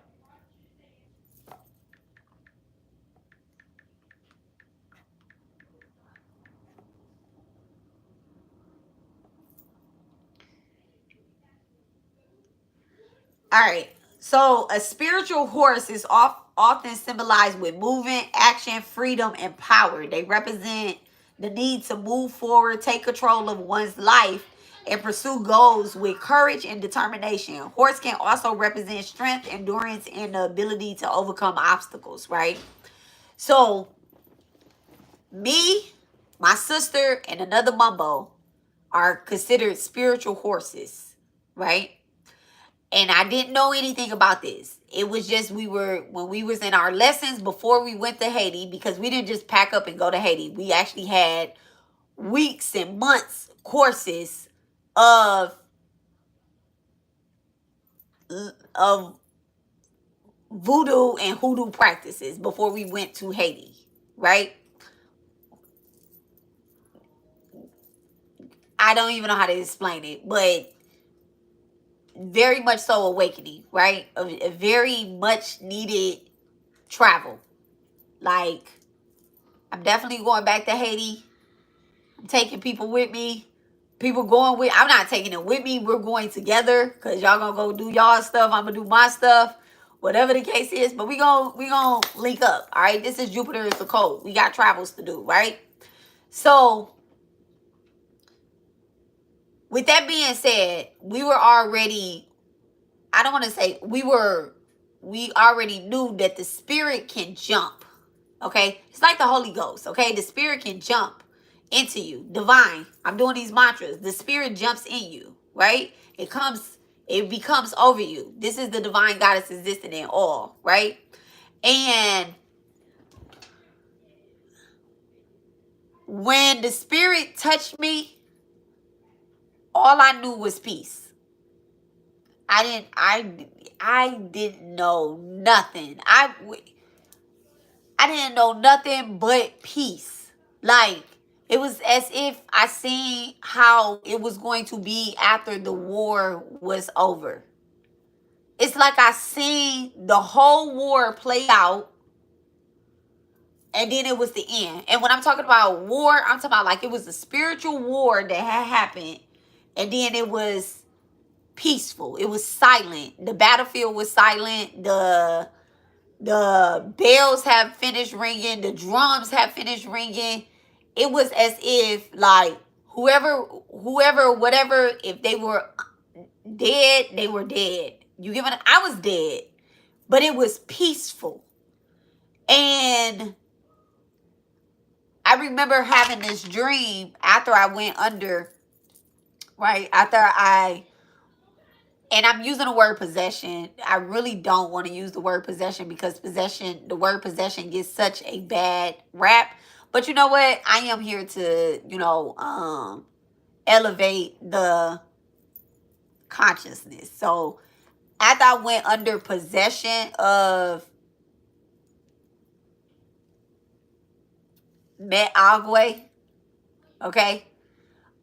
All right. So a spiritual horse is often symbolized with movement, action, freedom, and power. They represent the need to move forward, take control of one's life, and pursue goals with courage and determination. Horse can also represent strength, endurance, and the ability to overcome obstacles, right? So me, my sister, and another mumbo are considered spiritual horses, right? And I didn't know anything about this. It was just when we was in our lessons before we went to Haiti, because we didn't just pack up and go to Haiti. We actually had weeks and months courses of voodoo and hoodoo practices before we went to Haiti, right? I don't even know how to explain it, but very much so awakening, right? A very much needed travel. Like, I'm definitely going back to Haiti. I'm taking people with me. People going with, I'm not taking them with me. We're going together because y'all gonna go do y'all stuff. I'm gonna do my stuff. Whatever the case is. But we gonna link up. All right. This is Jupiter is the code. We got travels to do, right? So with that being said, we were already, I don't want to say we already knew that the spirit can jump. Okay? It's like the Holy Ghost. Okay? The spirit can jump into you. Divine. I'm doing these mantras. The spirit jumps in you. Right? It becomes over you. This is the divine goddess existing in all. Right? And when the spirit touched me, all I knew was peace. I didn't know nothing. I didn't know nothing but peace. Like, it was as if I seen how it was going to be after the war was over. It's like I seen the whole war play out, and then it was the end. And when I'm talking about war, I'm talking about like it was a spiritual war that had happened, and then it was peaceful. It was silent. The battlefield was silent. The bells have finished ringing. The drums have finished ringing. It was as if like whoever, whatever, if they were dead, they were dead. You get what I was dead, but it was peaceful. And I remember having this dream after I went under, right? And I'm using the word possession. I really don't want to use the word possession because the word possession gets such a bad rap. But you know what? I am here to, elevate the consciousness. So after I went under possession of Met Agwe, okay,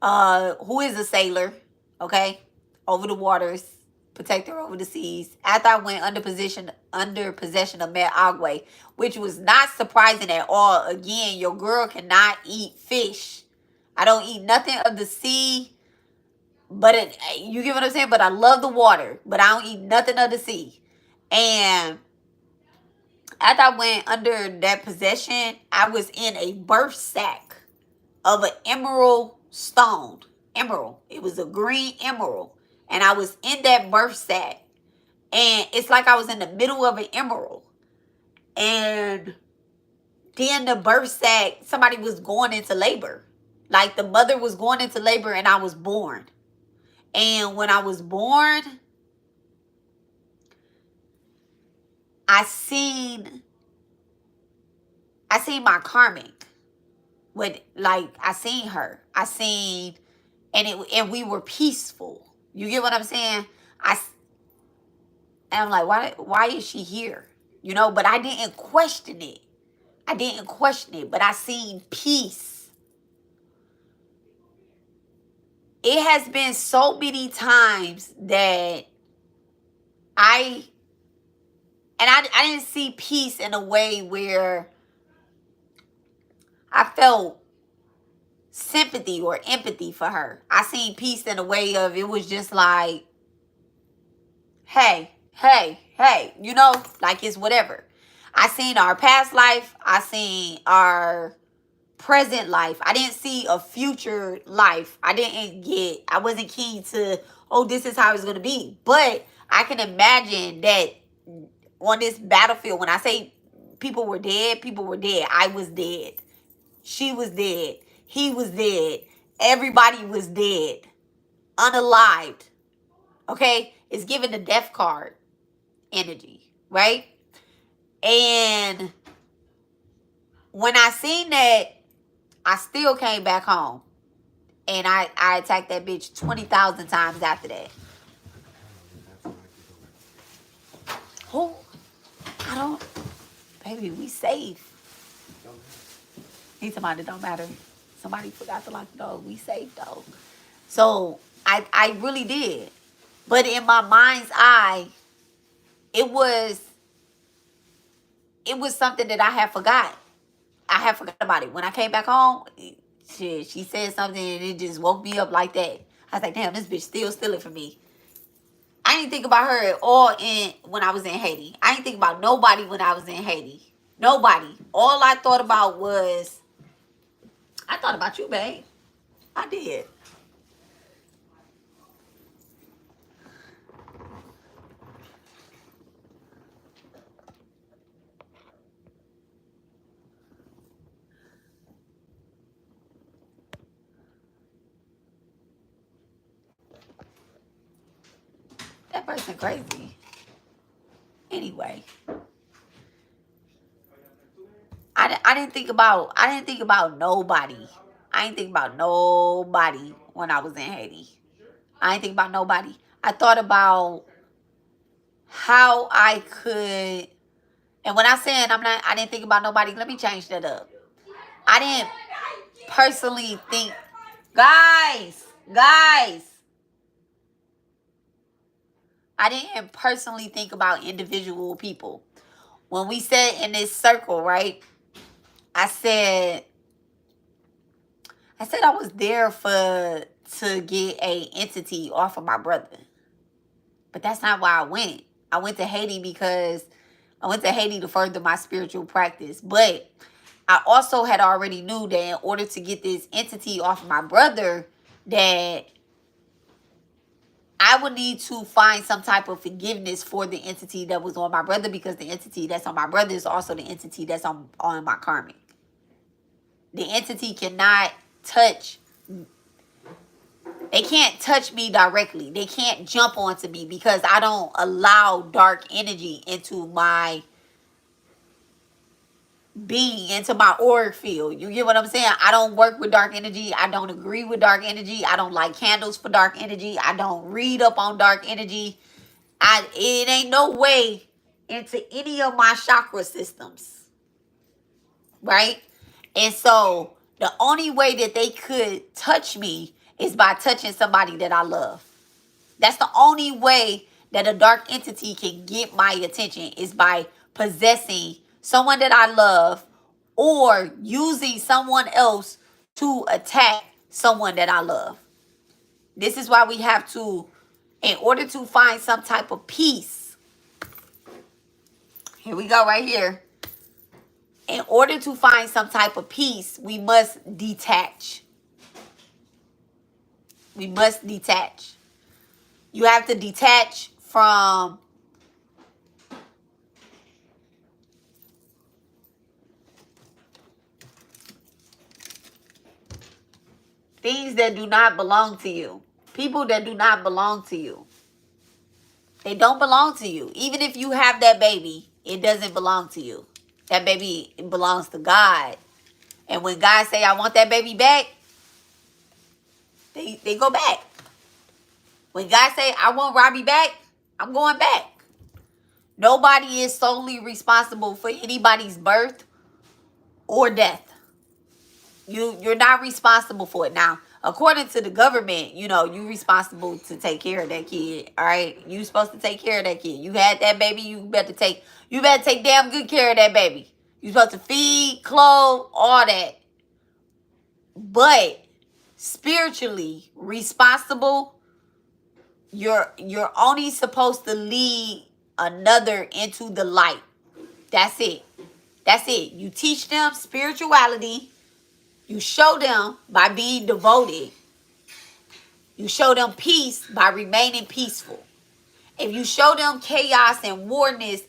who is a sailor, okay, over the waters, protector over the seas. After I went under possession of Met Agwe, which was not surprising at all. Again, your girl cannot eat fish. I don't eat nothing of the sea, but you get what I'm saying? But I love the water, but I don't eat nothing of the sea. And after I went under that possession, I was in a birth sack of an emerald stone. Emerald. It was a green emerald. And I was in that birth sack. And it's like I was in the middle of an emerald. And then the birth sack, somebody was going into labor. Like the mother was going into labor and I was born. And when I was born, I seen my karmic. I seen her. And we were peaceful. You get what I'm saying? And I'm like, why is she here? But I didn't question it. But I seen peace. It has been so many times that I didn't see peace in a way where I felt sympathy or empathy for her. I seen peace in a way of it was just like, hey, like it's whatever. I seen our past life. I seen our present life. I didn't see a future life. I wasn't keen to, this is how it's going to be. But I can imagine that on this battlefield, when I say people were dead, I was dead. She was dead. He was dead. Everybody was dead. Unalived. Okay? It's giving the death card energy, right? And when I seen that, I still came back home. And I attacked that bitch 20,000 times after that. Who? I don't. Baby, we safe. He's somebody that don't matter. Somebody forgot to lock the door. We safe though. So I really did. But in my mind's eye, it was something that I had forgot. I had forgot about it. When I came back home, she said something and it just woke me up like that. I was like, damn, this bitch still stealing from me. I didn't think about her at all when I was in Haiti. I didn't think about nobody when I was in Haiti. Nobody. All I thought about was, I thought about you, babe. I did. That person crazy. Anyway. I didn't think about nobody. I didn't think about nobody when I was in Haiti. I didn't think about nobody. I thought about how I could, and when I said I didn't think about nobody, let me change that up. I didn't personally think, guys, I didn't personally think about individual people. When we sat in this circle, right, I said I was there to get a entity off of my brother. But that's not why I went. I went to Haiti because I went to Haiti to further my spiritual practice. But I also had already knew that in order to get this entity off my brother, that I would need to find some type of forgiveness for the entity that was on my brother, because the entity that's on my brother is also the entity that's on my karmic. The entity cannot touch. They can't touch me directly. They can't jump onto me because I don't allow dark energy into my being, into my auric field. You get what I'm saying? I don't work with dark energy. I don't agree with dark energy. I don't light candles for dark energy. I don't read up on dark energy. It ain't no way into any of my chakra systems. Right? And so the only way that they could touch me is by touching somebody that I love. That's the only way that a dark entity can get my attention, is by possessing someone that I love or using someone else to attack someone that I love. This is why we have to, in order to find some type of peace, here we go right here. In order to find some type of peace, we must detach. We must detach. You have to detach from things that do not belong to you. People that do not belong to you. They don't belong to you. Even if you have that baby, it doesn't belong to you. That baby belongs to God. And when God say, I want that baby back, they go back. When God say, I want Robbie back, I'm going back. Nobody is solely responsible for anybody's birth or death. You're not responsible for it. Now, according to the government, you're responsible to take care of that kid. All right, you're supposed to take care of that kid. You had that baby, you better take damn good care of that baby. You're supposed to feed, clothe, all that. But spiritually responsible, you're only supposed to lead another into the light. That's it. That's it. You teach them spirituality. You show them by being devoted. You show them peace by remaining peaceful. If you show them chaos and warness,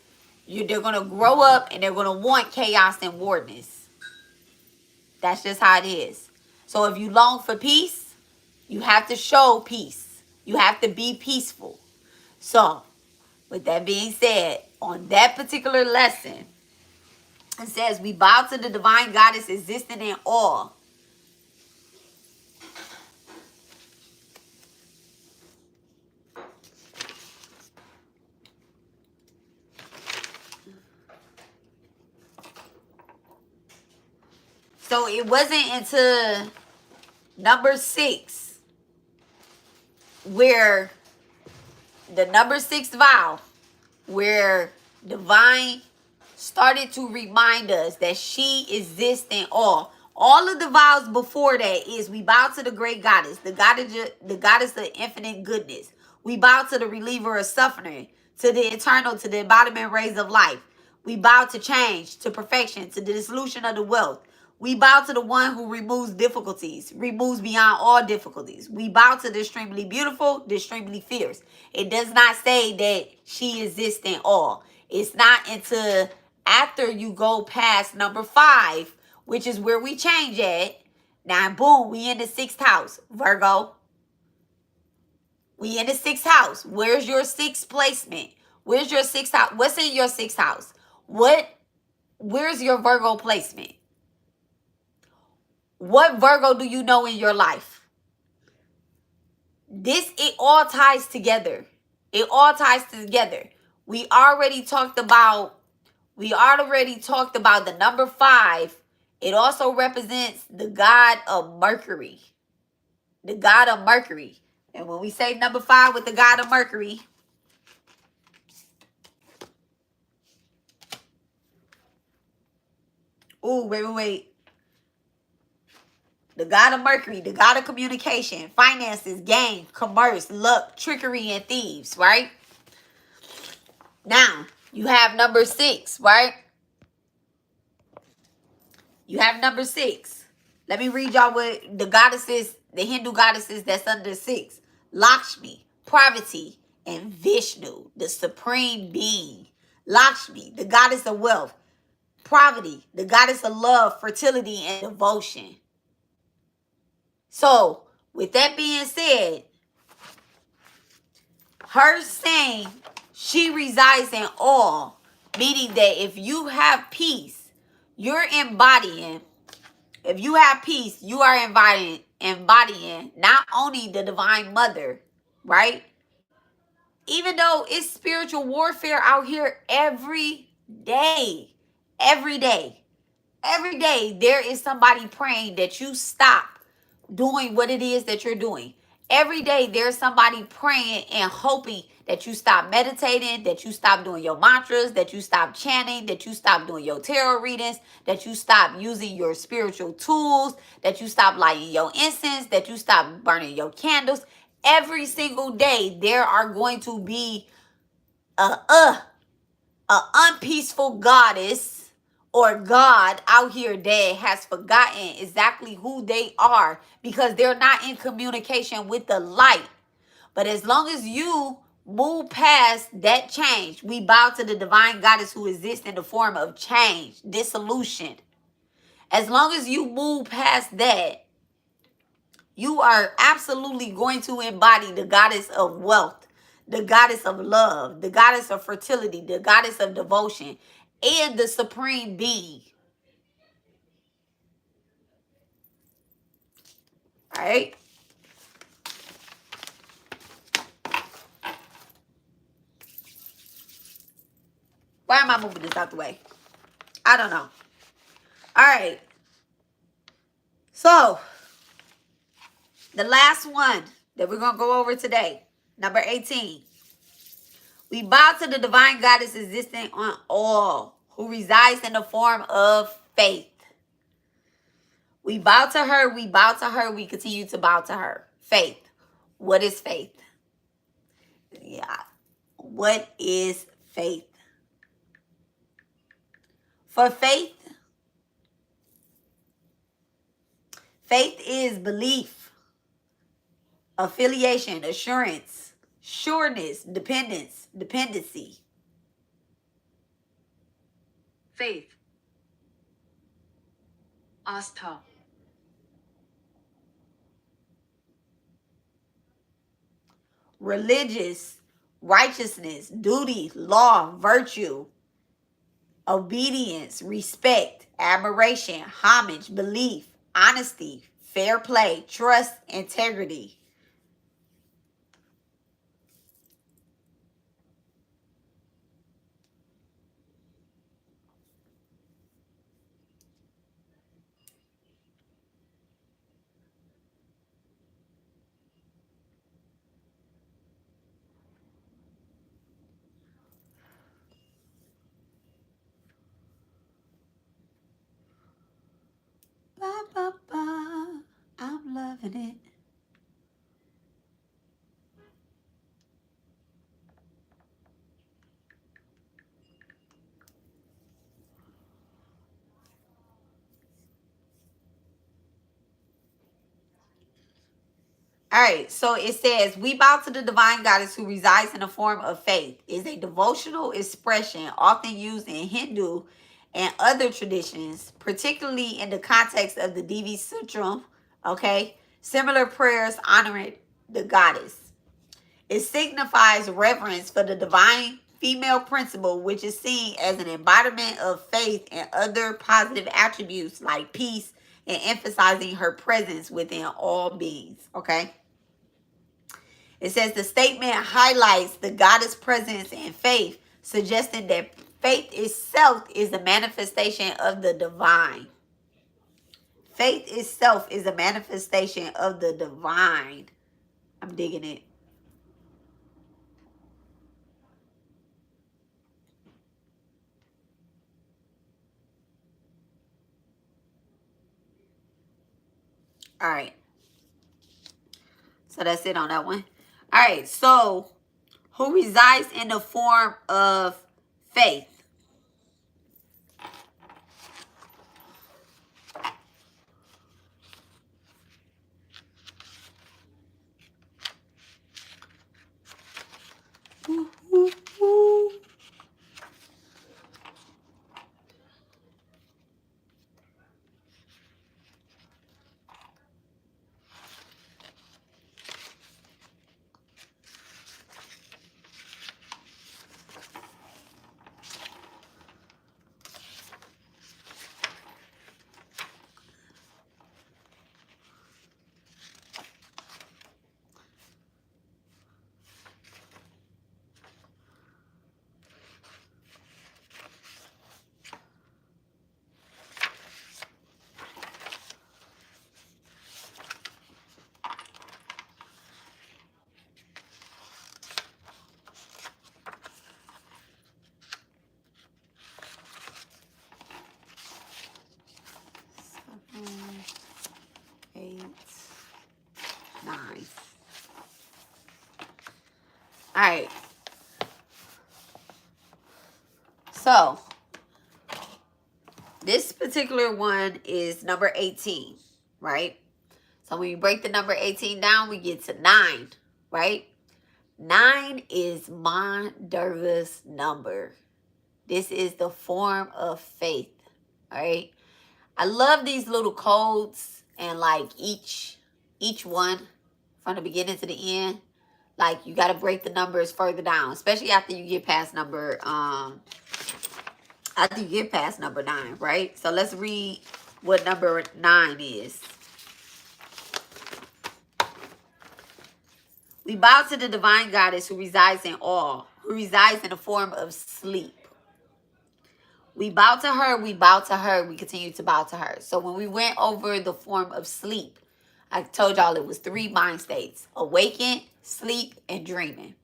they're going to grow up and they're going to want chaos and warness. That's just how it is. So if you long for peace, you have to show peace. You have to be peaceful. So, with that being said, on that particular lesson, it says, we bow to the divine goddess existing in all. So it wasn't until number 6 where the number 6 vow, where divine started to remind us that she exists in all. All of the vows before that is, we bow to the great goddess, the goddess of infinite goodness. We bow to the reliever of suffering, to the eternal, to the embodiment rays of life. We bow to change, to perfection, to the dissolution of the wealth. We bow to the one who removes difficulties, removes beyond all difficulties. We bow to the extremely beautiful, the extremely fierce. It does not say that she exists in all. It's not until after you go past number 5, which is where we change at. Now, boom, we in the 6th house, Virgo. We in the 6th house. Where's your 6th placement? Where's your 6th house? What's in your 6th house? Where's your Virgo placement? What Virgo do you know in your life? It all ties together. It all ties together. We already talked about the number 5. It also represents the god of Mercury. The god of Mercury. And when we say number 5 with the god of Mercury, ooh, wait. The god of Mercury, the god of communication, finances, gain, commerce, luck, trickery, and thieves, right? Now, you have number 6, right? You have number 6. Let me read y'all what the goddesses, the Hindu goddesses that's under 6. Lakshmi, Parvati, and Vishnu, the supreme being. Lakshmi, the goddess of wealth. Parvati, the goddess of love, fertility, and devotion. So, with that being said, her saying she resides in all, meaning that if you have peace, you're embodying. If you have peace, you are embodying not only the divine mother, right? Even though it's spiritual warfare out here every day, every day, every day, there is somebody praying that you stop doing what it is that you're doing. Every day there's somebody praying and hoping that you stop meditating, that you stop doing your mantras, that you stop chanting, that you stop doing your tarot readings, that you stop using your spiritual tools, that you stop lighting your incense, that you stop burning your candles. Every single day there are going to be a unpeaceful goddess or God out here that has forgotten exactly who they are because they're not in communication with the light. But as long as you move past that change, we bow to the divine goddess who exists in the form of change, dissolution. As long as you move past that, you are absolutely going to embody the goddess of wealth, the goddess of love, the goddess of fertility, the goddess of devotion, and the supreme being. All right? Why am I moving this out the way? I don't know. All right. So, the last one that we're going to go over today, number 18. We bow to the divine goddess existing on all, who resides in the form of faith. We bow to her, we bow to her, we continue to bow to her. Faith. What is faith? Yeah. What is faith? For faith, faith is belief, affiliation, assurance, sureness, dependence, dependency. Faith. Astha. Religious, righteousness, duty, law, virtue, obedience, respect, admiration, homage, belief, honesty, fair play, trust, integrity. Ba, ba, ba. I'm loving it. All right, so it says, we bow to the divine goddess who resides in the form of faith. Is a devotional expression often used in Hindu and other traditions, particularly in the context of the Devi Sutram, okay? Similar prayers honoring the goddess. It signifies reverence for the divine female principle, which is seen as an embodiment of faith and other positive attributes like peace and emphasizing her presence within all beings, okay? It says the statement highlights the goddess presence and faith, suggesting that faith itself is a manifestation of the divine. Faith itself is a manifestation of the divine. I'm digging it. All right. So that's it on that one. All right. So who resides in the form of faith. Ooh, ooh, ooh. Eight, 9. All right. So this particular one is number 18, right? So when you break the number 18 down, we get to 9, right? 9 is Ma Durga's number. This is the form of faith, all right? I love these little codes, and like each one from the beginning to the end, like you got to break the numbers further down, especially after you get past number 9, right? So let's read what number 9 is. We bow to the divine goddess who resides in all, who resides in the form of sleep. We bow to her, we bow to her, we continue to bow to her. So when we went over the form of sleep, I told y'all it was 3 mind states: awakened, sleep, and dreaming,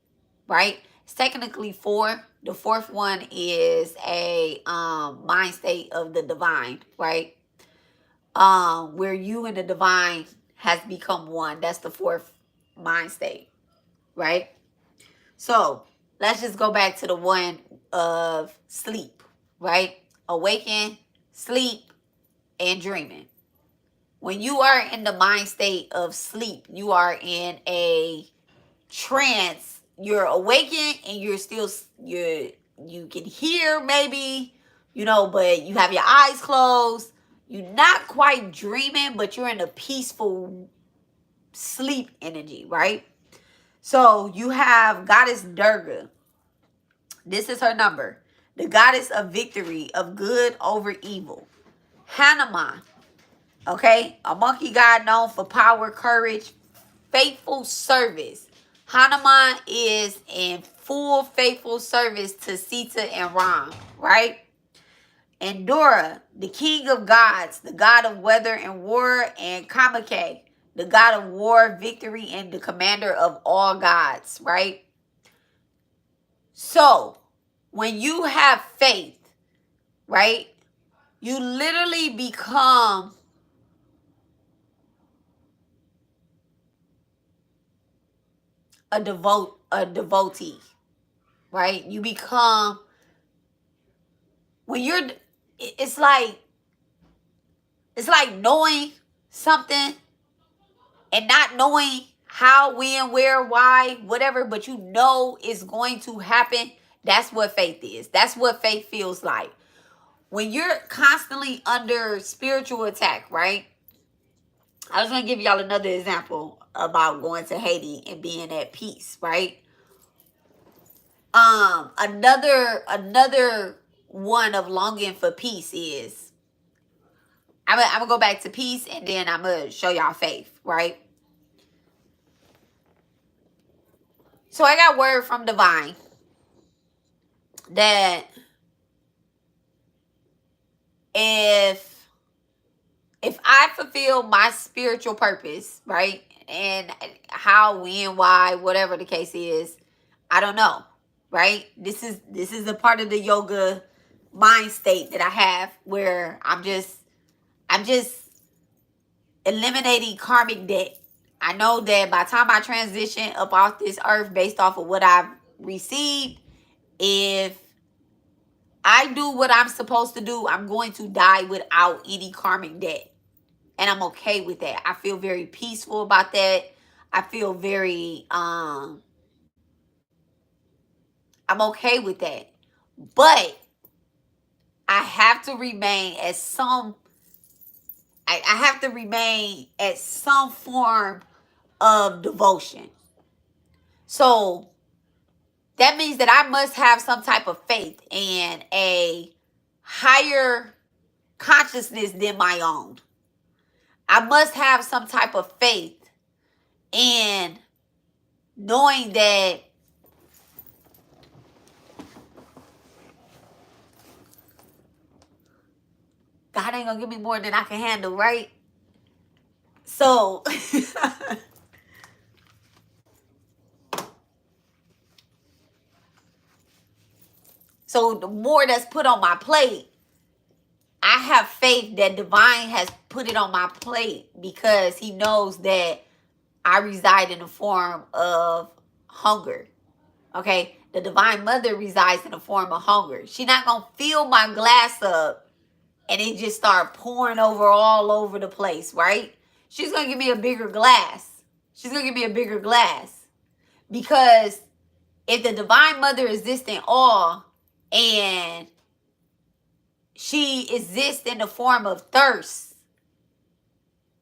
right? It's technically 4. The 4th one is a mind state of the divine, right? Where you and the divine has become one. That's the 4th mind state, right? So let's just go back to the one of sleep, right? Awaken, sleep, and dreaming. When you are in the mind state of sleep, you are in a trance. You're awakened and you can hear maybe, but you have your eyes closed. You're not quite dreaming, but you're in a peaceful sleep energy, right? So you have Goddess Durga. This is her number. The goddess of victory, of good over evil. Hanuman, okay? A monkey god known for power, courage, faithful service. Hanuman is in full faithful service to Sita and Ram, right? And Durga, the king of gods, the god of weather and war, and Kamake, the god of war, victory, and the commander of all gods, right? So, when you have faith, right, you literally become a devotee, right? You become, when you're, it's like knowing something and not knowing how, when, where, why, whatever, but you know it's going to happen. That's what faith is. That's what faith feels like. When you're constantly under spiritual attack, right? I was going to give y'all another example about going to Haiti and being at peace, right? Another one of longing for peace is, I'm going to go back to peace and then I'm going to show y'all faith, right? So I got word from Divine that if I fulfill my spiritual purpose, right? And how, when, why, whatever the case is, I don't know, right? This is a part of the yoga mind state that I have where I'm just eliminating karmic debt. I know that by the time I transition up off this earth based off of what I've received. If I do what I'm supposed to do, I'm going to die without any karmic debt. And I'm okay with that. I feel very peaceful about that. I feel very I'm okay with that. But I have to remain at some I have to remain at some form of devotion. So that means that I must have some type of faith and a higher consciousness than my own. I must have some type of faith in knowing that God ain't gonna give me more than I can handle, right? So so the more that's put on my plate, I have faith that divine has put it on my plate because he knows that I reside in the form of hunger. Okay? The divine mother resides in the form of hunger. She's not going to fill my glass up and it just start pouring over all over the place, right? She's going to give me a bigger glass. She's going to give me a bigger glass. Because if the divine mother exists in all and she exists in the form of thirst,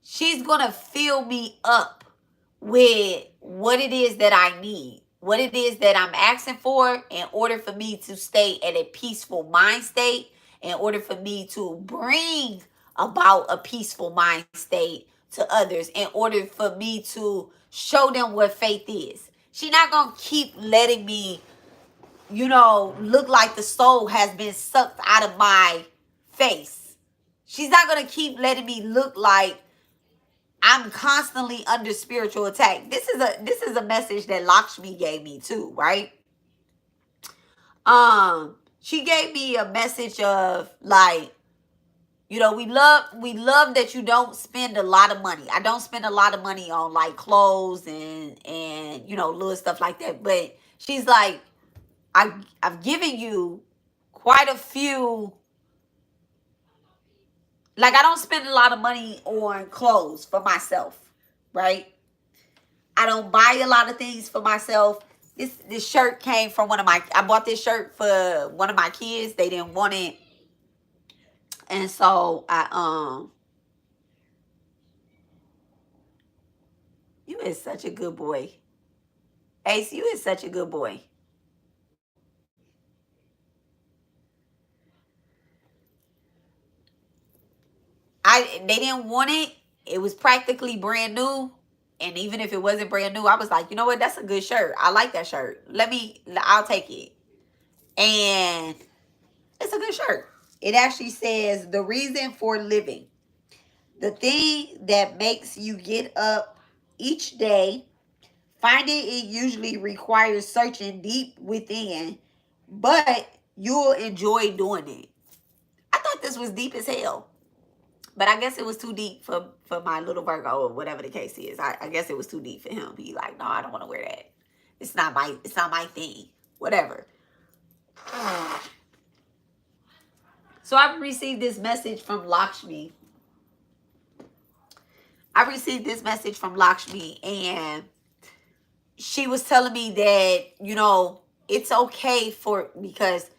she's going to fill me up with what it is that I need, what it is that I'm asking for in order for me to stay at a peaceful mind state, in order for me to bring about a peaceful mind state to others, in order for me to show them what faith is. She's not going to keep letting me, look like the soul has been sucked out of my face. She's not going to keep letting me look like I'm constantly under spiritual attack. This is a message that Lakshmi gave me too, right? She gave me a message of like, we love that you don't spend a lot of money. I don't spend a lot of money on like clothes and little stuff like that. But she's like, I've given you quite a few. Like, I don't spend a lot of money on clothes for myself, right? I don't buy a lot of things for myself. This shirt came from I bought this shirt for one of my kids. They didn't want it. And so you is such a good boy. Ace, you is such a good boy. They didn't want it. It was practically brand new. And even if it wasn't brand new, I was like, you know what? That's a good shirt. I like that shirt. I'll take it. And it's a good shirt. It actually says, the reason for living. The thing that makes you get up each day. Finding it usually requires searching deep within, but you'll enjoy doing it. I thought this was deep as hell. But I guess it was too deep for my little Virgo or whatever the case is. I guess it was too deep for him. He like, no, I don't want to wear that. It's not my thing. Whatever. So I received this message from Lakshmi. And she was telling me that, it's okay because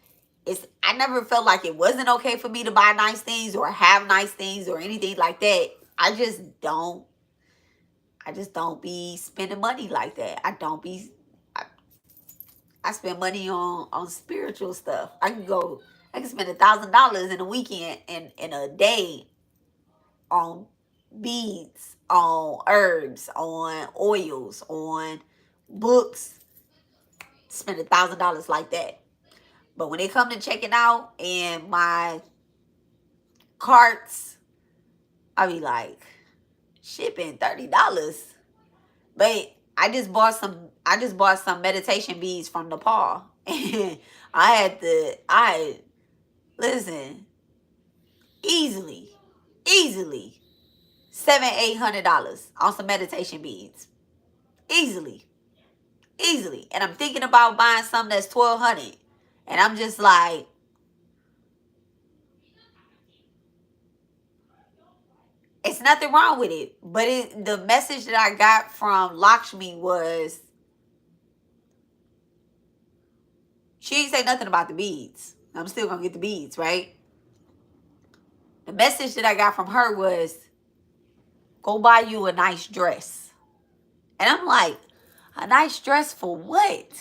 I never felt like it wasn't okay for me to buy nice things or have nice things or anything like that. I just don't be spending money like that. I spend money on spiritual stuff. I can spend $1,000 in a weekend and in a day on beads, on herbs, on oils, on books. Spend $1,000 like that. But when it come to checking out and my carts, I be like, shipping $30. But I just bought some meditation beads from Nepal. And listen, easily $700-$800 on some meditation beads. Easily. easily. And I'm thinking about buying something that's 1,200, and I'm just like, it's nothing wrong with it. But the message that I got from Lakshmi was, she ain't say nothing about the beads. I'm still gonna get the beads, right? The message that I got from her was, go buy you a nice dress. And I'm like, a nice dress for what?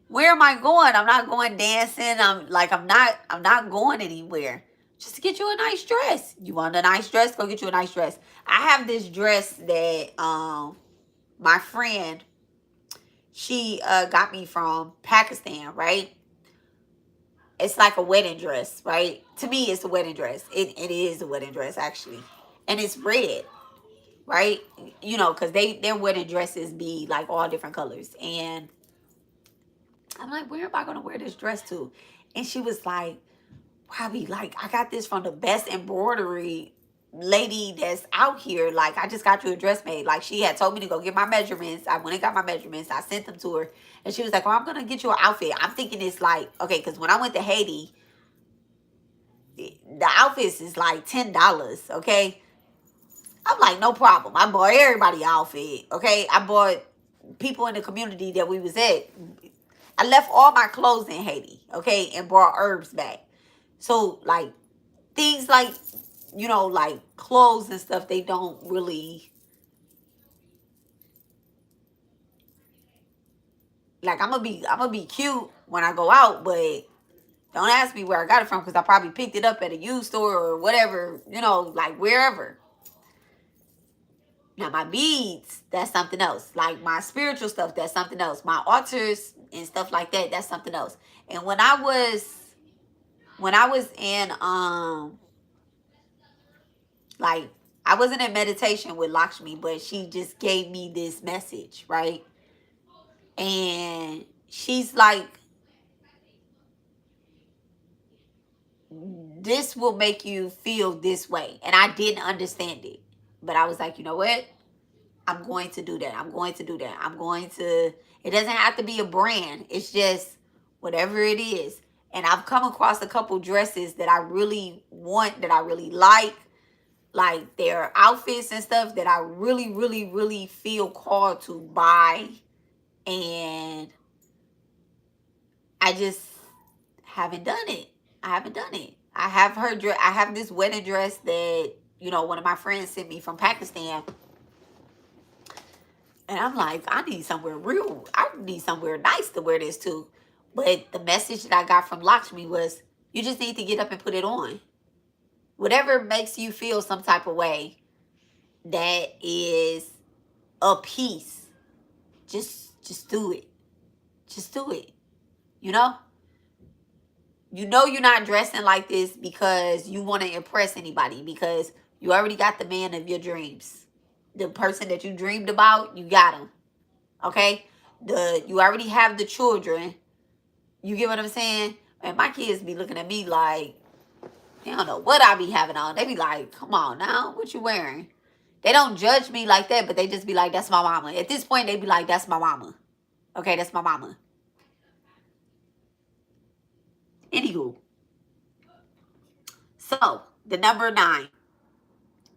Where am I going? I'm not going dancing. I'm not going anywhere. Just to get you a nice dress. You want a nice dress? Go get you a nice dress. I have this dress that my friend, she got me from Pakistan, right? It's like a wedding dress, right? To me, it's a wedding dress. It is a wedding dress, actually. And it's red, right? You know, because their wedding dresses be like all different colors. And I'm like, where am I going to wear this dress to? And she was like, probably like, I got this from the best embroidery lady that's out here. Like, I just got you a dress made. Like, she had told me to go get my measurements. I went and got my measurements. I sent them to her. And she was like, oh, I'm going to get you an outfit. I'm thinking it's like, okay, because when I went to Haiti, the outfits is like $10, okay? I'm like, no problem. I bought everybody an outfit, okay? I bought people in the community that we was at. I left all my clothes in Haiti, okay, and brought herbs back. So, like, things like, you know, like clothes and stuff, they don't really, like, I'm gonna be cute when I go out, but don't ask me where I got it from, because I probably picked it up at a used store or whatever, you know, like wherever. Now, my beads, that's something else. Like, my spiritual stuff, that's something else. My altars and stuff like that, that's something else. And when I was in like, I wasn't in meditation with Lakshmi, but she just gave me this message, right? And she's like, this will make you feel this way. And I didn't understand it. But I was like, you know what? I'm going to do that. I'm going to do that. I'm going to, it doesn't have to be a brand. It's just whatever it is. And I've come across a couple dresses that I really want, that I really like their outfits and stuff, that I really, really, really feel called to buy. And I just haven't done it. I haven't done it. I have her dress. I have this wedding dress that, you know, one of my friends sent me from Pakistan. And I'm like, I need somewhere real. I need somewhere nice to wear this to. But the message that I got from Lakshmi was, you just need to get up and put it on. Whatever makes you feel some type of way that is a piece, just do it. Just do it. You know? You know you're not dressing like this because you want to impress anybody, because you already got the man of your dreams. The person that you dreamed about, you got him. Okay? You already have the children. You get what I'm saying? And my kids be looking at me like, they don't know what I be having on. They be like, come on now, what you wearing? They don't judge me like that, but they just be like, that's my mama. At this point, they be like, that's my mama. Okay, that's my mama. Anywho. So, the number 9.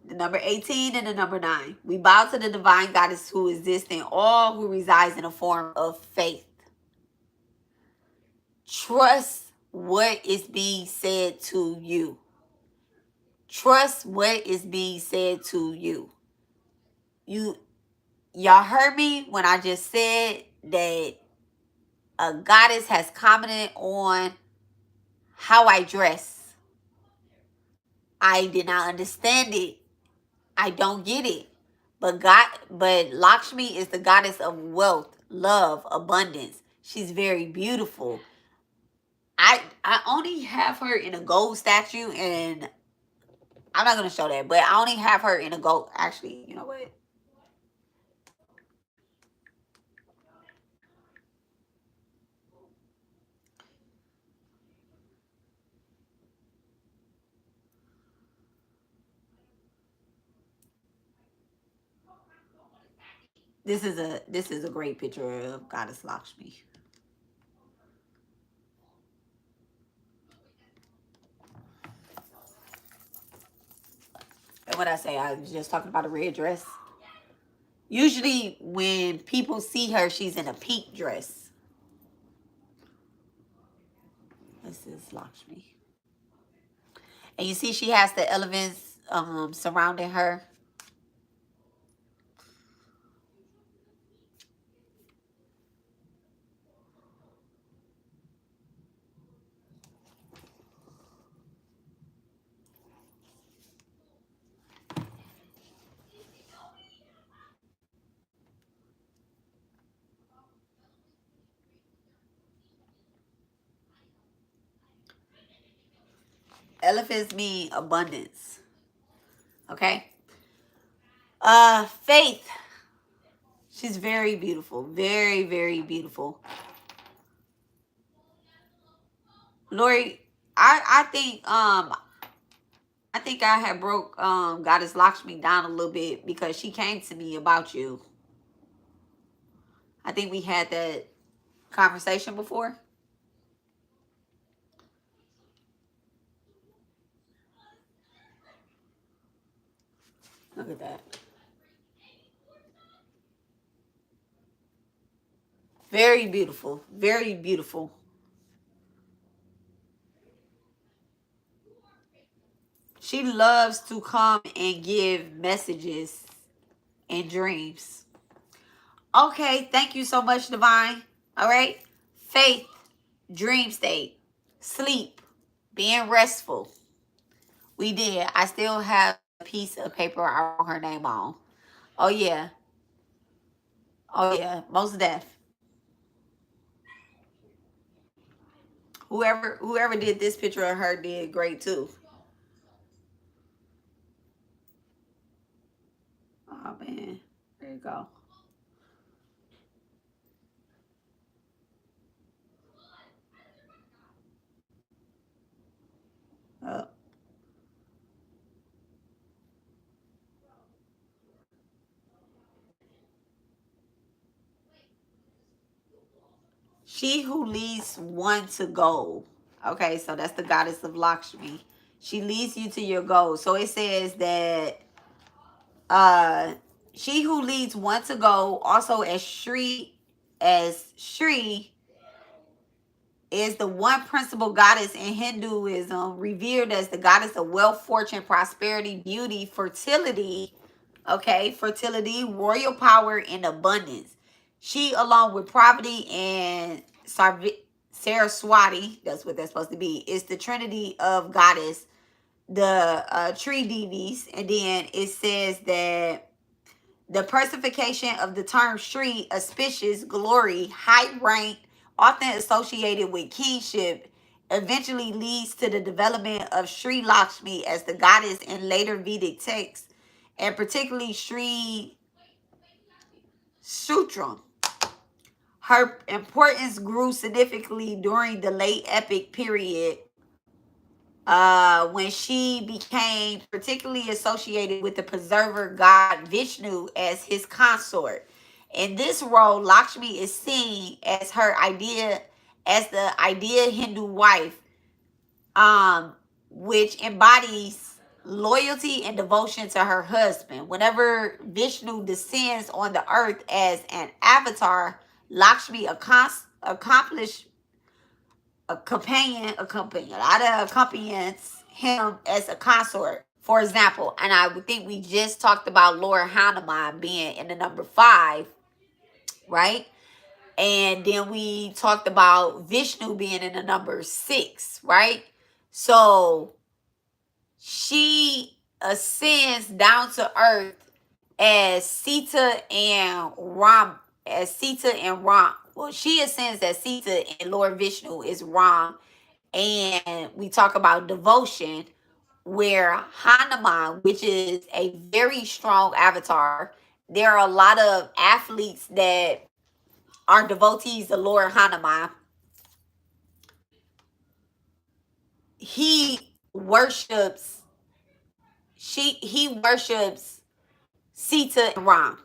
The number 18 and the number 9. We bow to the divine goddess who exists in all who resides in a form of faith. Trust what is being said to you. Trust what is being said to you. Y'all heard me when I just said that a goddess has commented on how I dress. I did not understand it. I don't get it. But Lakshmi is the goddess of wealth, love, abundance. She's very beautiful. I only have her in a gold statue, and I'm not gonna show that, but I only have her in a gold. Actually, you know what? This is a great picture of Goddess Lakshmi. And what I say, I was just talking about a red dress. Usually, when people see her, she's in a pink dress. This is Lakshmi. And you see she has the elephants surrounding her. Elephants mean abundance. Okay? Faith. She's very beautiful. Very, very beautiful. Lori, I think I had broke Goddess Lakshmi down a little bit because she came to me about you. I think we had that conversation before. Look at that. Very beautiful. Very beautiful. She loves to come and give messages and dreams. Okay, thank you so much, Divine. All right. Faith, dream state, sleep, being restful. We did. I still have a piece of paper I wrote her name on. Oh yeah. Oh yeah. Most deaf. Whoever did this picture of her did great too. Oh man. There you go. Oh. She who leads one to goal. Okay, so that's the goddess of Lakshmi. She leads you to your goal. So it says that uh she who leads one to go, also as Shri is the one principal goddess in Hinduism, revered as the goddess of wealth, fortune, prosperity, beauty, fertility. Okay, fertility, royal power, and abundance. She, along with Parvati and Saraswati, that's what that's supposed to be, is the trinity of goddess, the tree deities. And then it says that the personification of the term Shri, auspicious, glory, high rank, often associated with kingship, eventually leads to the development of Sri Lakshmi as the goddess in later Vedic texts, and particularly Sri Sutram. Her importance grew significantly during the late epic period, when she became particularly associated with the preserver god Vishnu as his consort. In this role, Lakshmi is seen as the ideal Hindu wife, um, which embodies loyalty and devotion to her husband. Whenever Vishnu descends on the earth as an avatar, Lakshmi accomplished accompanies him as a consort. For example, and I would think we just talked about Lord Hanuman being in the number 5, right? And then we talked about Vishnu being in the number 6, right? So she ascends down to earth as Sita and Ram. Well, she ascends as Sita and Lord Vishnu is Ram. And we talk about devotion, where Hanuman, which is a very strong avatar, there are a lot of athletes that are devotees of Lord Hanuman. He worships he worships Sita and Ram.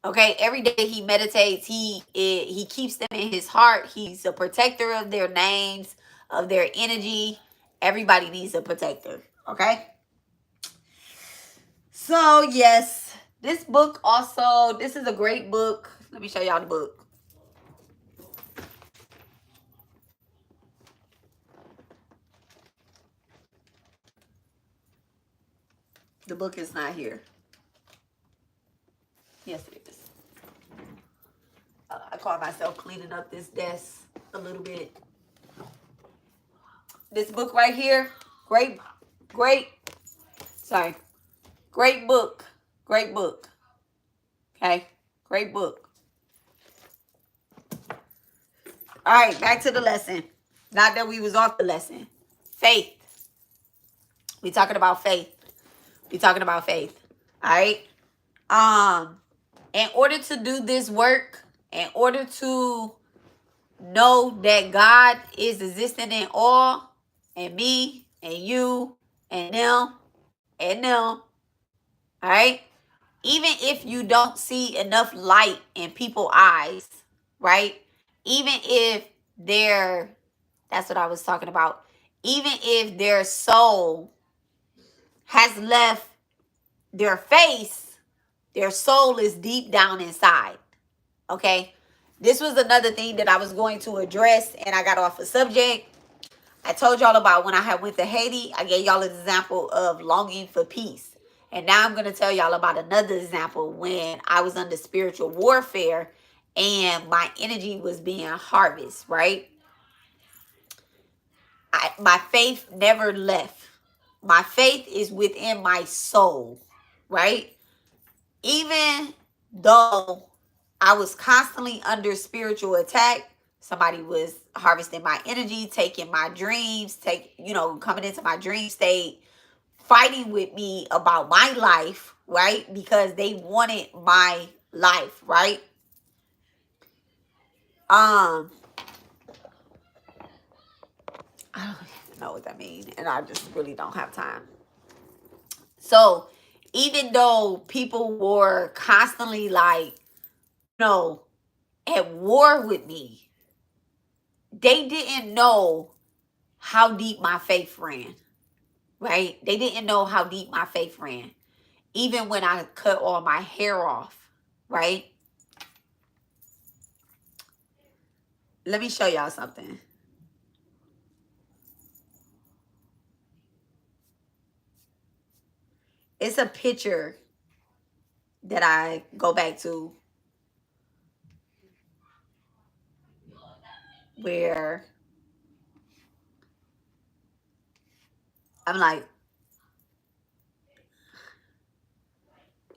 Okay, every day he meditates. He keeps them in his heart. He's a protector of their names, of their energy. Everybody needs a protector. Okay. So yes, this book also. This is a great book. Let me show y'all the book. The book is not here. Yes, it is. I caught myself cleaning up this desk a little bit. This book right here, great, great. Sorry, great book, great book. Okay, great book. All right, back to the lesson. Not that we was off the lesson. Faith. We talking about faith. We talking about faith. All right. In order to do this work, in order to know that God is existing in all, and me, and you, and them, and them. All right. Even if you don't see enough light in people's eyes, right? Even if they're, that's what I was talking about. Even if their soul has left their face, their soul is deep down inside. Okay? This was another thing that I was going to address and I got off a subject. I told y'all about when I had went to Haiti. I gave y'all an example of longing for peace. And now I'm going to tell y'all about another example when I was under spiritual warfare and my energy was being harvested, right? My faith never left. My faith is within my soul, right? Even though I was constantly under spiritual attack, somebody was harvesting my energy, taking my dreams, coming into my dream state, fighting with me about my life, right? Because they wanted my life, right? I don't even know what that means, and I just really don't have time. So even though people were constantly at war with me, they didn't know how deep my faith ran, right? They didn't know how deep my faith ran. Even when I cut all my hair off, right? Let me show y'all something. It's a picture that I go back to where I'm like,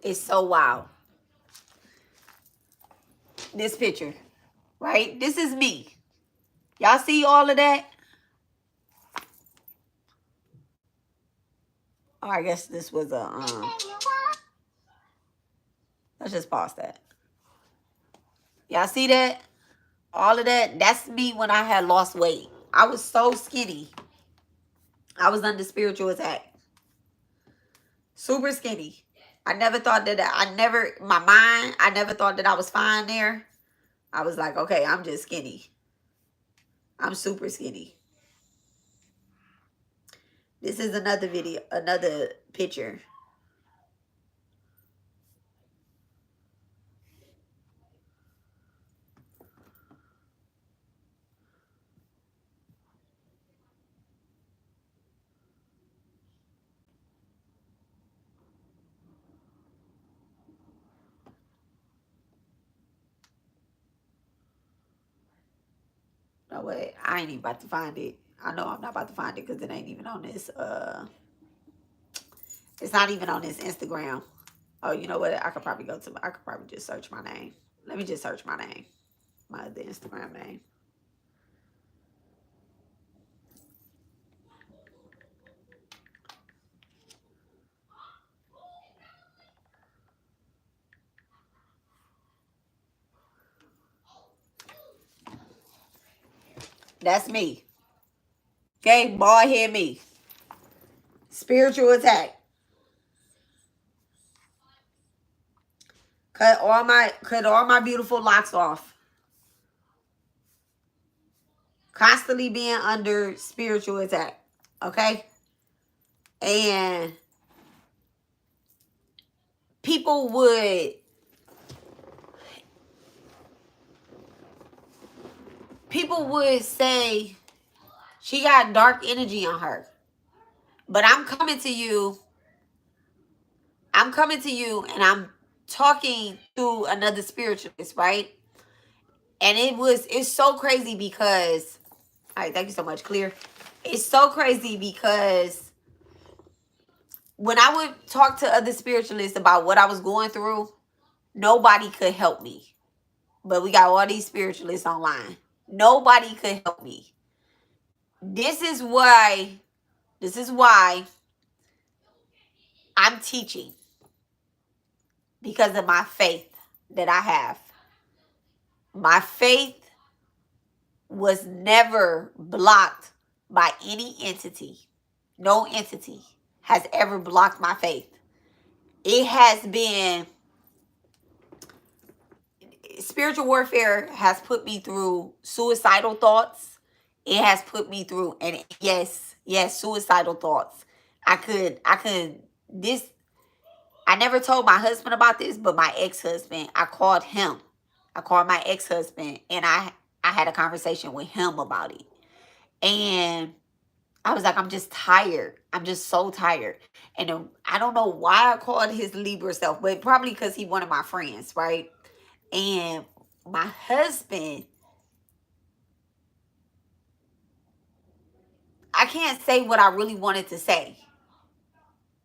it's so wild. This picture, right? This is me. Y'all see all of that? Oh, I guess this was a, let's just pause that. Y'all see that? All of that? That's me when I had lost weight. I was so skinny. I was under spiritual attack. Super skinny. I never thought that I never thought that I was fine there. I was like, okay, I'm just skinny. I'm super skinny. This is another video, another picture. No way, I ain't even about to find it. I know I'm not about to find it because it ain't even on this. It's not even on this Instagram. Oh, you know what? I could probably just search my name. Let me just search my name, my other Instagram name. That's me. Okay, bald head me. Spiritual attack. Cut all my beautiful locks off. Constantly being under spiritual attack. Okay? And people would say she got dark energy on her. But I'm coming to you and I'm talking to another spiritualist, right? And it's so crazy because, all right, thank you so much, Clear. It's so crazy because when I would talk to other spiritualists about what I was going through, nobody could help me. But we got all these spiritualists online. Nobody could help me. This is why I'm teaching, because of my faith that I have. My faith was never blocked by any entity. No entity has ever blocked my faith. It has been, spiritual warfare has put me through suicidal thoughts. It has put me through, and yes, suicidal thoughts. I never told my husband about this, but my ex-husband, I called him. I called my ex-husband and I had a conversation with him about it. And I was like, I'm just tired. I'm just so tired. And I don't know why I called his Libra self, but probably because he one of my friends, right? And my husband, I can't say what I really wanted to say,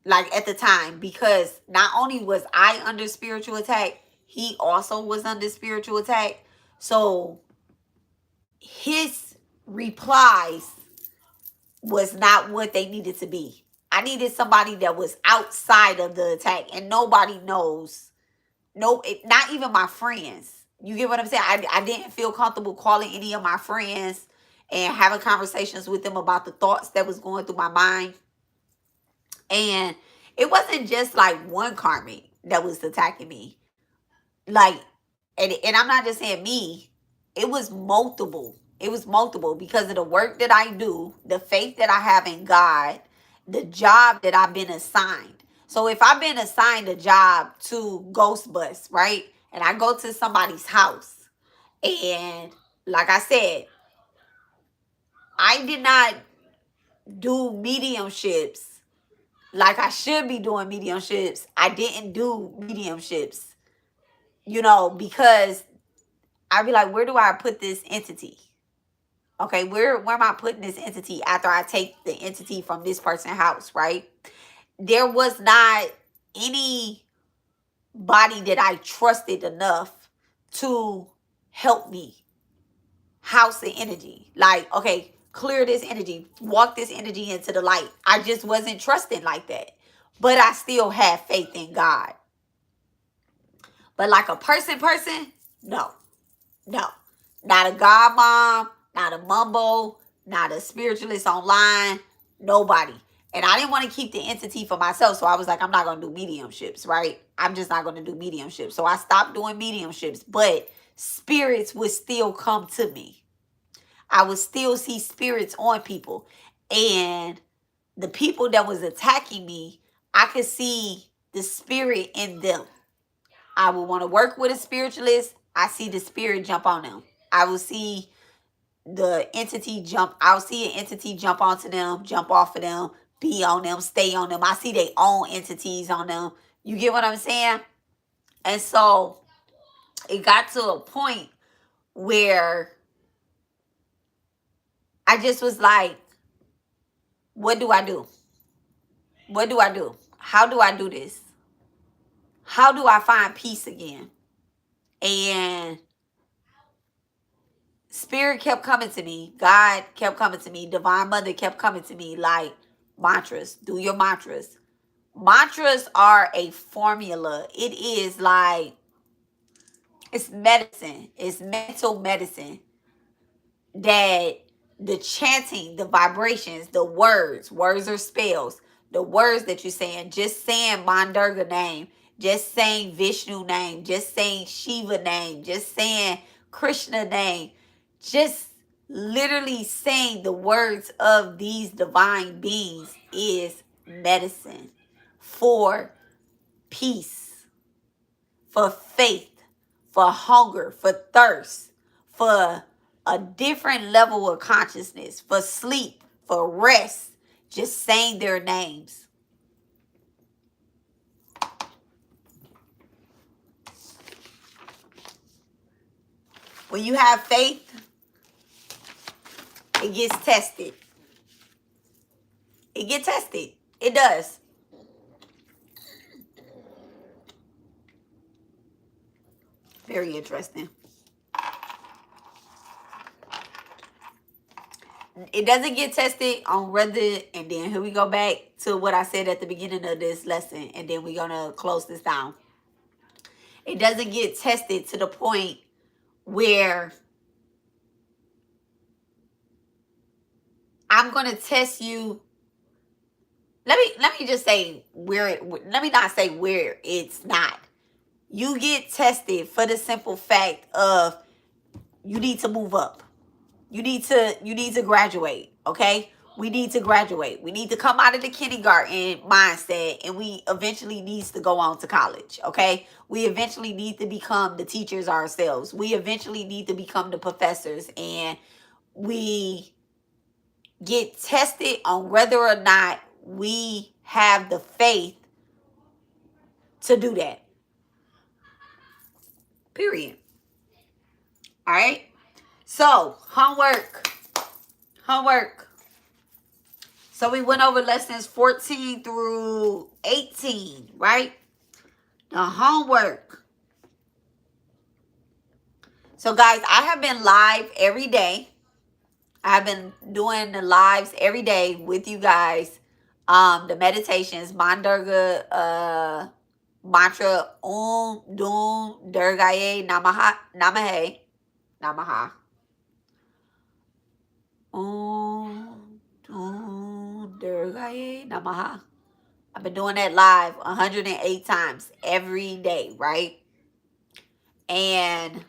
like at the time, because not only was I under spiritual attack, he also was under spiritual attack. So his replies was not what they needed to be. I needed somebody that was outside of the attack, and nobody knows. Not even my friends. You get what I'm saying? I didn't feel comfortable calling any of my friends and having conversations with them about the thoughts that was going through my mind. And it wasn't just like one karmic that was attacking me. Like, and I'm not just saying me. It was multiple. It was multiple because of the work that I do, the faith that I have in God, the job that I've been assigned. So if I've been assigned a job to ghost bust, right? And I go to somebody's house, and like I said, I did not do mediumships like I should be doing mediumships. I didn't do mediumships, because I'd be like, where do I put this entity? Okay, where am I putting this entity after I take the entity from this person's house, right? There was not anybody that I trusted enough to help me house the energy. Like, okay, clear this energy, walk this energy into the light. I just wasn't trusting like that. But I still have faith in God. But like a person, no. Not a God mom, not a mumbo, not a spiritualist online, nobody. And I didn't want to keep the entity for myself, so I was like, I'm not going to do mediumships, right? I'm just not going to do mediumships. So I stopped doing mediumships, but spirits would still come to me. I would still see spirits on people. And the people that was attacking me, I could see the spirit in them. I would want to work with a spiritualist. I see the spirit jump on them. I will see the entity jump. I'll see an entity jump onto them, jump off of them, be on them, stay on them. I see their own entities on them. You get what I'm saying? And so it got to a point where I just was like, what do I do? What do I do? How do I do this? How do I find peace again? And Spirit kept coming to me. God kept coming to me. Divine Mother kept coming to me like mantras. Do your mantras. Mantras are a formula. It is like, it's medicine. It's mental medicine. That the chanting, the vibrations, the words are spells. The words that you're saying, just saying my Durga name just saying Vishnu name, just saying Shiva name, just saying Krishna name, just literally saying the words of these divine beings is medicine for peace, for faith, for hunger, for thirst, for a different level of consciousness, for sleep, for rest. Just saying their names. When you have faith, it gets tested. It gets tested. It does. Very interesting. It doesn't get tested on whether, and then here we go back to what I said at the beginning of this lesson, and then we're going to close this down. It doesn't get tested to the point where I'm going to test you. Let me just say let me not say where it's not. You get tested for the simple fact of you need to move up. You need to graduate, okay? We need to graduate. We need to come out of the kindergarten mindset, and we eventually needs to go on to college, okay? We eventually need to become the teachers ourselves. We eventually need to become the professors, and we get tested on whether or not we have the faith to do that. Period. All right? So, homework. So we went over lessons 14 through 18, right? The homework. So guys, I have been live every day. I've been doing the lives every day with you guys. The meditations, Durga mantra, Dum Durgaye Namaha Namahe Namaha. Durgaye Namaha. I've been doing that live 108 times every day, right? And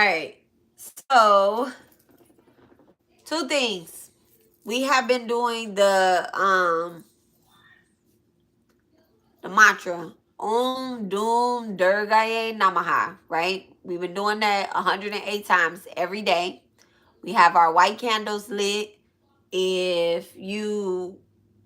right. So, two things. We have been doing the mantra Om Doom Durgaye Namaha, right? We've been doing that 108 times every day. We have our white candles lit. If you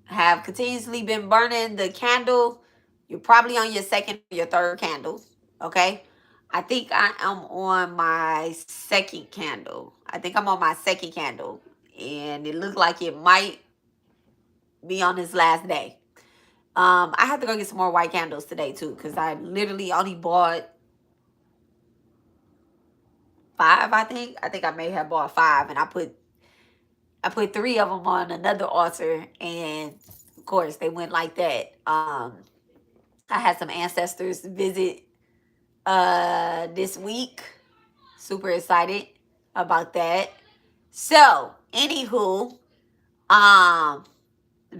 have continuously been burning the candle, you're probably on your second or your third candle. Okay. I think I am on my second candle. I think I'm on my second candle. And it looked like it might be on this last day. I have to go get some more white candles today too, because I literally only bought 5, I think. I think I may have bought 5, and I put 3 of them on another altar, and of course they went like that. I had some ancestors visit this week. Super excited about that. So, anywho,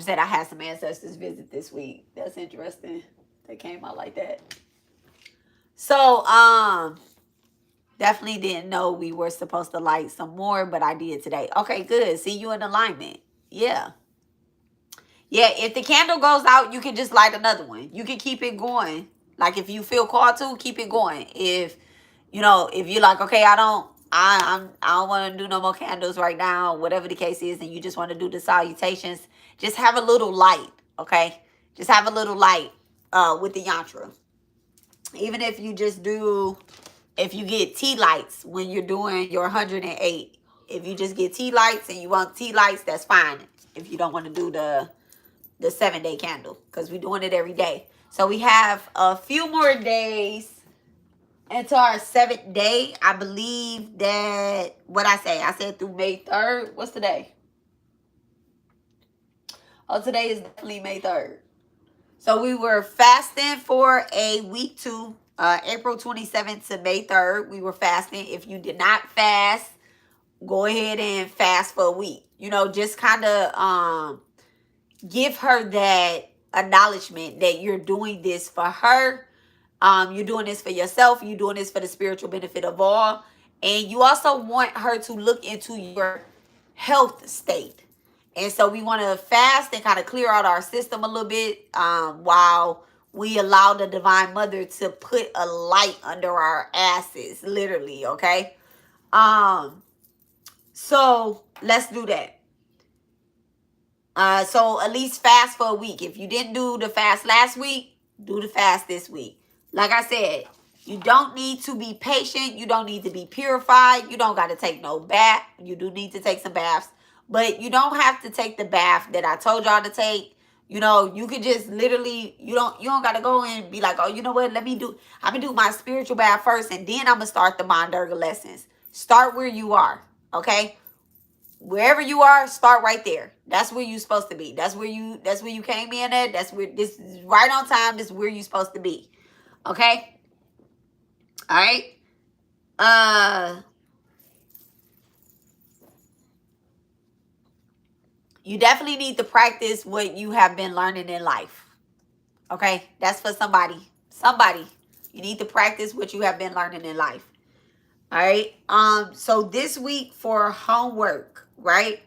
said I had some ancestors visit this week. That's interesting. They came out like that. So, definitely didn't know we were supposed to light some more, but I did today. Okay, good. See you in alignment. Yeah. Yeah, if the candle goes out, you can just light another one. You can keep it going. Like if you feel called to, keep it going. If if you're like, okay, I don't want to do no more candles right now, whatever the case is, and you just want to do the salutations, just have a little light, okay? Just have a little light with the yantra. Even if you just do, if you get tea lights when you're doing your 108, if you just get tea lights and you want tea lights, that's fine. If you don't want to do the 7-day candle, because we're doing it every day. So we have a few more days until our 7th day. I believe that, I said through May 3rd. What's today? Oh, today is definitely May 3rd. So we were fasting for a week to April 27th to May 3rd. We were fasting. If you did not fast, go ahead and fast for a week. Just kind of give her that acknowledgement that you're doing this for her. You're doing this for yourself. You're doing this for the spiritual benefit of all. And you also want her to look into your health state. And so we want to fast and kind of clear out our system a little bit while we allow the Divine Mother to put a light under our asses, literally, okay? So let's do that. So at least fast for a week. If you didn't do the fast last week, do the fast this week. Like I said, you don't need to be patient. You don't need to be purified. You don't got to take no bath. You do need to take some baths. But you don't have to take the bath that I told y'all to take. You could just literally, you don't got to go and be like, oh, you know what? I'm going to do my spiritual bath first, and then I'm going to start the Durga lessons. Start where you are, okay? Wherever you are, start right there. That's where you're supposed to be. That's where you came in at. This is right on time. This is where you're supposed to be. Okay? All right? You definitely need to practice what you have been learning in life. Okay? That's for somebody. Somebody. You need to practice what you have been learning in life. All right? So this week for homework, right?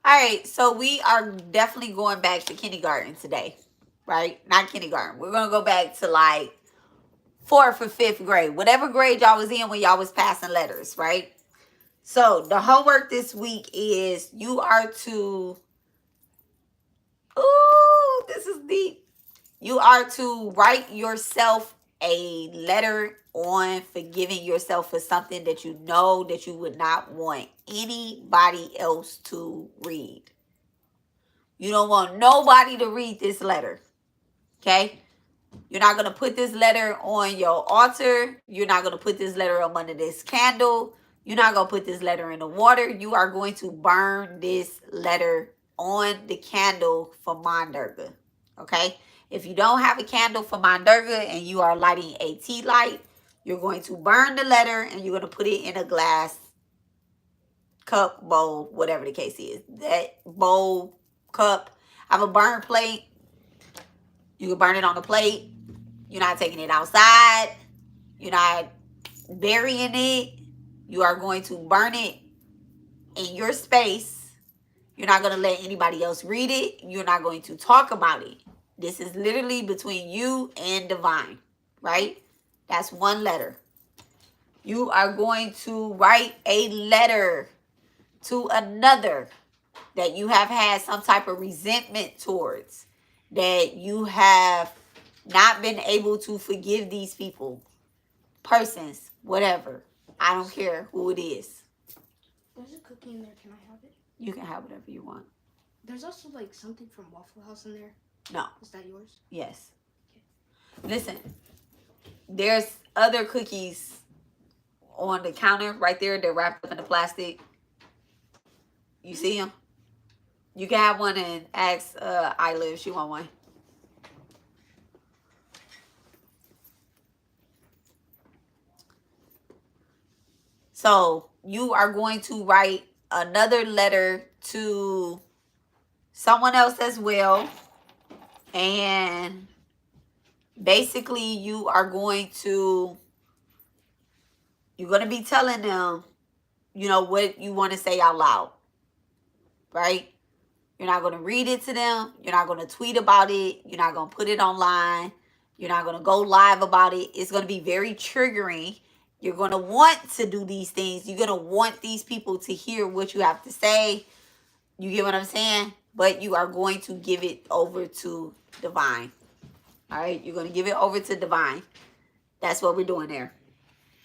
All right, so we are definitely going back to kindergarten today, right? Not kindergarten. We're gonna go back to like fourth or fifth grade, whatever grade y'all was in when y'all was passing letters, right? So the homework this week is you are to, ooh, this is deep. You are to write yourself a letter on forgiving yourself for something that you know that you would not want anybody else to read. You don't want nobody to read this letter. Okay? You're not going to put this letter on your altar. You're not going to put this letter up under this candle. You're not going to put this letter in the water. You are going to burn this letter on the candle for Durga. Okay? If you don't have a candle for Durga and you are lighting a tea light, you're going to burn the letter and you're going to put it in a glass, cup, bowl, whatever the case is. That bowl, cup, have a burn plate. You can burn it on the plate. You're not taking it outside. You're not burying it. You are going to burn it in your space. You're not going to let anybody else read it. You're not going to talk about it. This is literally between you and divine, right? That's one letter. You are going to write a letter to another that you have had some type of resentment towards, that you have not been able to forgive these people, persons, whatever. I don't care who it is. There's a cookie in there. Can I have it? You can have whatever you want. There's also like something from Waffle House in there. No. Is that yours? Yes. Okay. Listen, there's other cookies on the counter right there. They're wrapped up in the plastic. You see them? You can have one and ask Isla if she want one. So you are going to write another letter to someone else as well. And basically you're going to be telling them, what you want to say out loud. Right? You're not going to read it to them. You're not going to tweet about it. You're not going to put it online. You're not going to go live about it. It's going to be very triggering. You're going to want to do these things. You're going to want these people to hear what you have to say. You get what I'm saying? But you are going to give it over to divine. All right? You're going to give it over to divine. That's what we're doing there.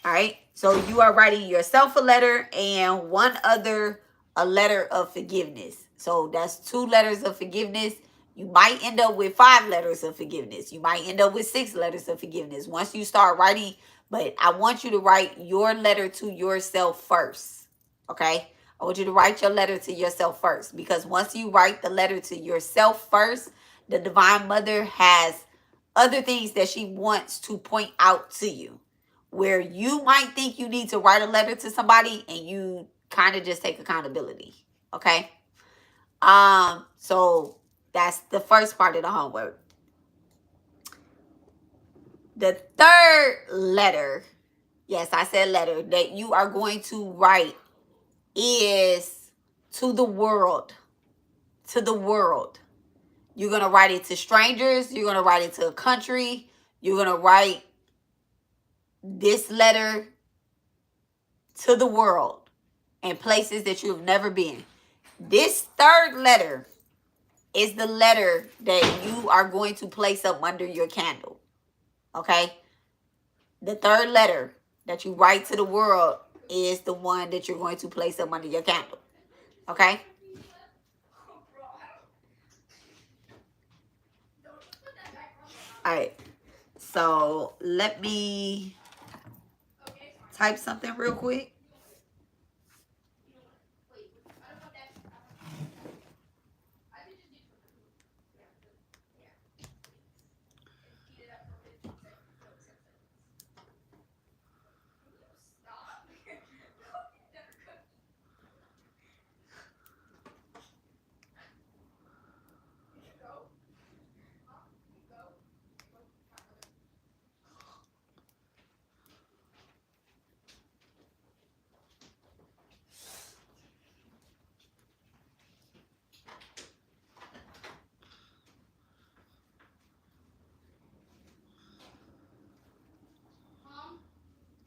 All right? So you are writing yourself a letter and one other a letter of forgiveness. So that's 2 letters of forgiveness. You might end up with 5 letters of forgiveness. You might end up with 6 letters of forgiveness. Once you start writing, but I want you to write your letter to yourself first. Okay? I want you to write your letter to yourself first. Because once you write the letter to yourself first, the Divine Mother has other things that she wants to point out to you. Where you might think you need to write a letter to somebody and you kind of just take accountability. Okay? So that's the first part of the homework. The third letter, yes, I said letter, that you are going to write is to the world. To the world. You're going to write it to strangers. You're going to write it to a country. You're going to write this letter to the world and places that you have never been. This third letter is the letter that you are going to place up under your candle. Okay? The third letter that you write to the world is the one that you're going to place up under your candle. Okay? All right. So let me type something real quick.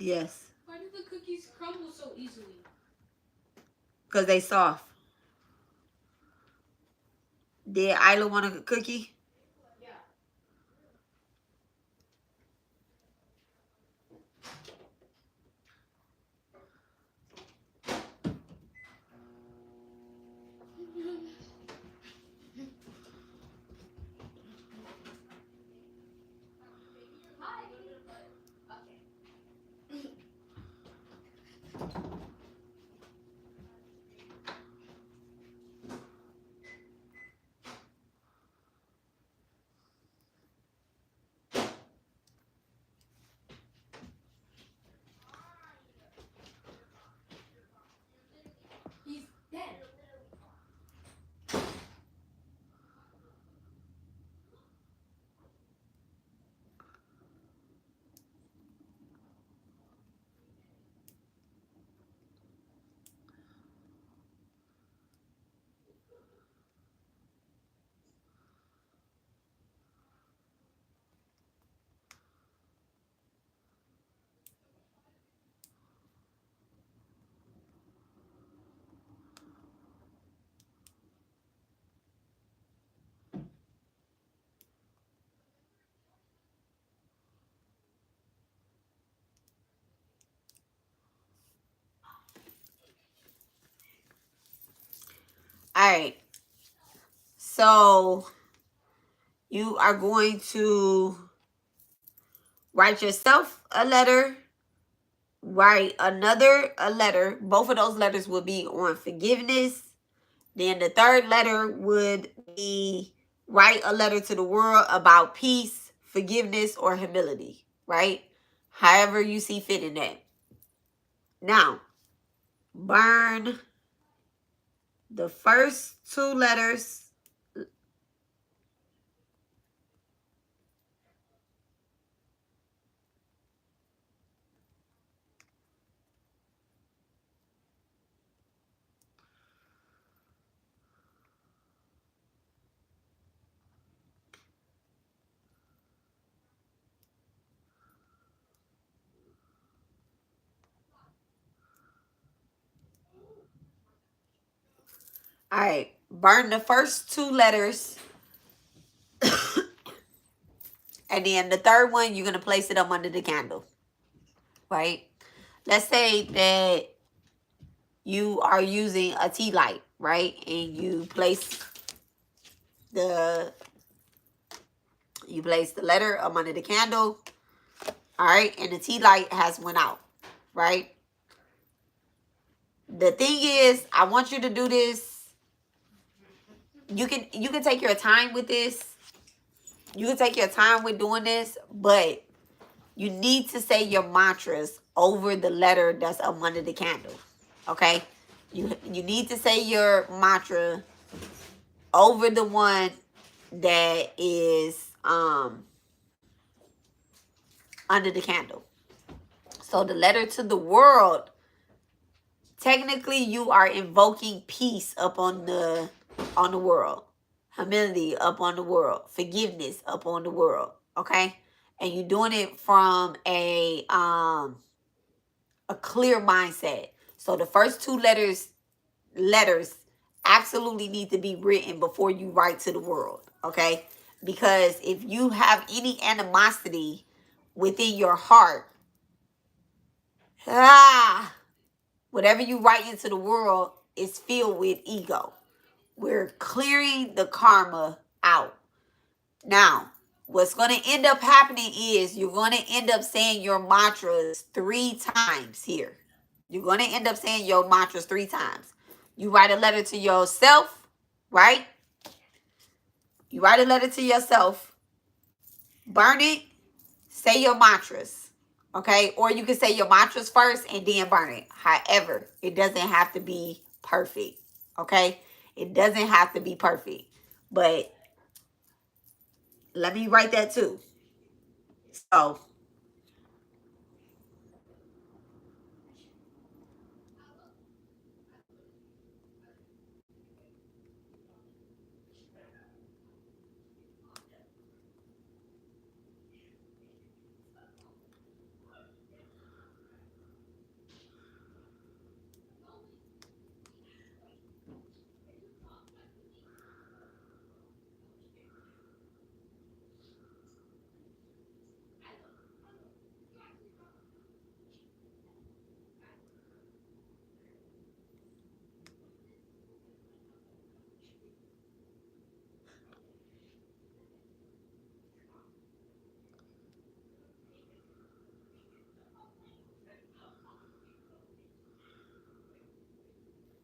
Yes. Why do the cookies crumble so easily? Because they soft. Did Isla want a cookie? Yeah. He's dead. All right. So you are going to write yourself a letter, write another a letter. Both of those letters will be on forgiveness. Then the third letter would be write a letter to the world about peace, forgiveness, or humility, right? However you see fit in that. Now, burn the first two letters. All right, burn the first two letters. And then the third one, you're going to place it up under the candle, right? Let's say that you are using a tea light, right? And you place the letter up under the candle, all right? And the tea light has went out, right? The thing is, I want you to do this. You can take your time with this. You can take your time with doing this, but you need to say your mantras over the letter that's up under the candle. Okay? You need to say your mantra over the one that is under the candle. So the letter to the world, technically you are invoking peace up on the world. Humility up on the world. Forgiveness up on the world. Okay? And you're doing it from a clear mindset. So the first two letters absolutely need to be written before you write to the world, okay? Because if you have any animosity within your heart, whatever you write into the world is filled with ego. We're clearing the karma out. Now, what's going to end up happening is you're going to end up saying your mantras 3 times here. You're going to end up saying your mantras 3 times. You write a letter to yourself, right? You write a letter to yourself, burn it, say your mantras, okay? Or you can say your mantras first and then burn it. However, it doesn't have to be perfect, okay? It doesn't have to be perfect. But let me write that too. So,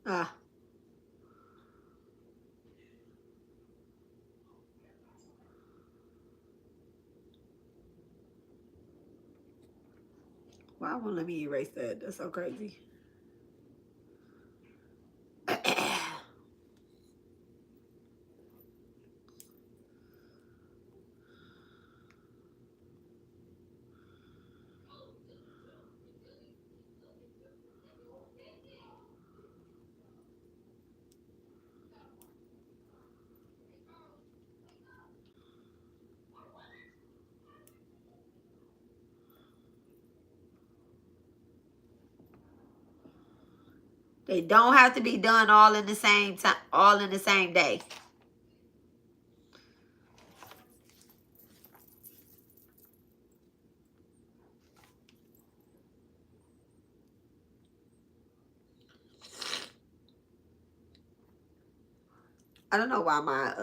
Ah. Why won't let me erase that? That's so crazy. They don't have to be done all in the same time, all in the same day. I don't know why my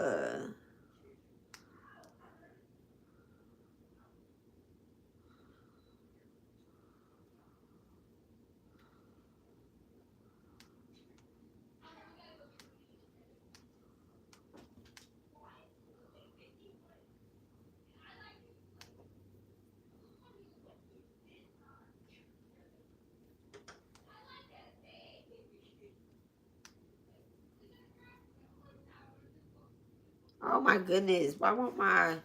oh my goodness, why won't my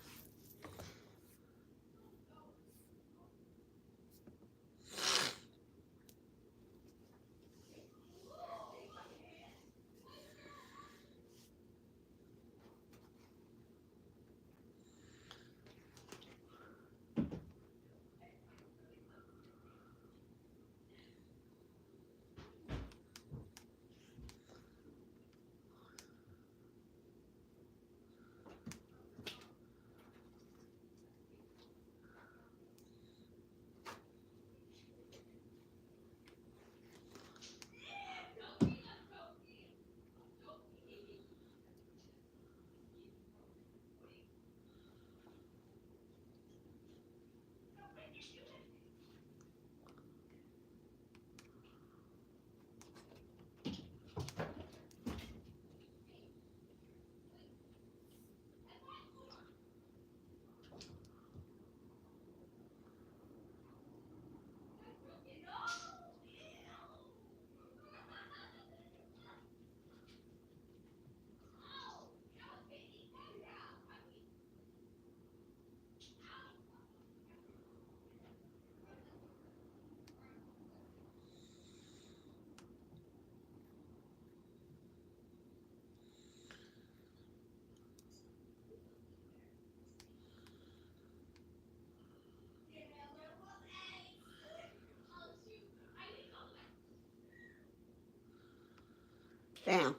damn.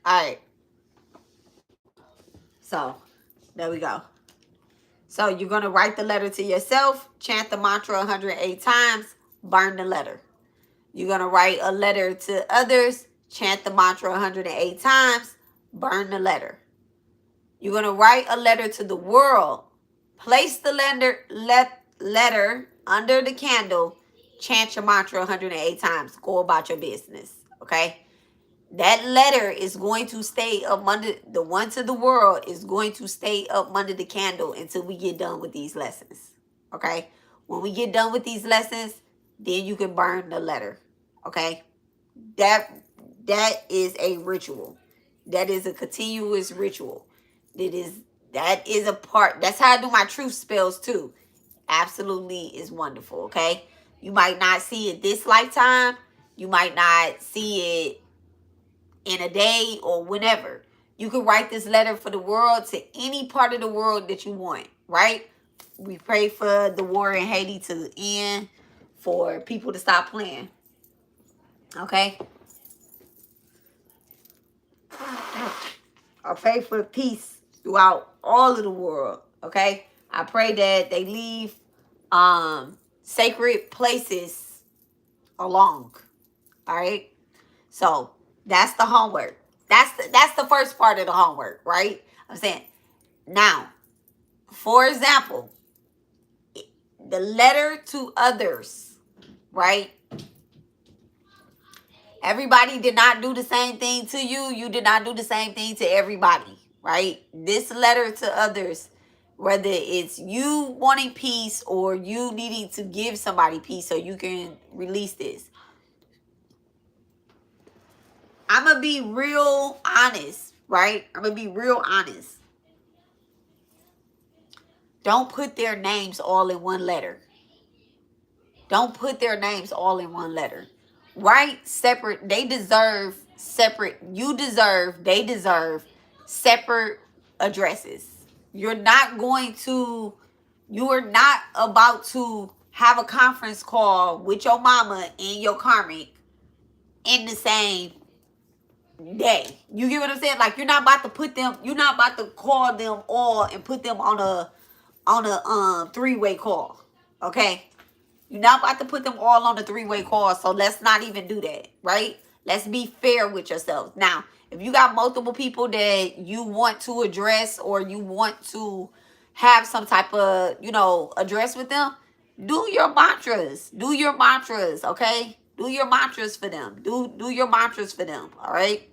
Alright. So there we go. So you're gonna write the letter to yourself, chant the mantra 108 times, burn the letter. You're gonna write a letter to others, chant the mantra 108 times, burn the letter. You're going to write a letter to the world. Place the letter under the candle. Chant your mantra 108 times. Go about your business. Okay? That letter is going to stay up under, the one to the world is going to stay up under the candle until we get done with these lessons. Okay? When we get done with these lessons, then you can burn the letter. Okay? That is a ritual. That is a continuous ritual. That is a part. That's how I do my truth spells too. Absolutely is wonderful. Okay, you might not see it this lifetime. You might not see it in a day or whenever. You can write this letter for the world to any part of the world that you want. Right? We pray for the war in Haiti to end, for people to stop playing. Okay. I pray for peace throughout all of the world. Okay. I pray that they leave sacred places along. All right. So that's the homework. That's the first part of the homework, right? I'm saying now, for example, the letter to others, right? Everybody did not do the same thing to you. You did not do the same thing to everybody, right? This letter to others, whether it's you wanting peace or you needing to give somebody peace so you can release this. I'm going to be real honest, right? I'm going to be real honest. Don't put their names all in one letter. Don't put their names all in one letter. Write separate. They deserve separate. They deserve separate addresses. You are not about to have a conference call with your mama and your karmic in the same day. You get what I'm saying? Like, you're not about to call them all and put them on a three-way call. Okay? You're not about to put them all on a three-way call, so let's not even do that, right? Let's be fair with yourselves. Now, if you got multiple people that you want to address or you want to have some type of, address with them, do your mantras. Do your mantras, okay? Do your mantras for them. Do your mantras for them, all right?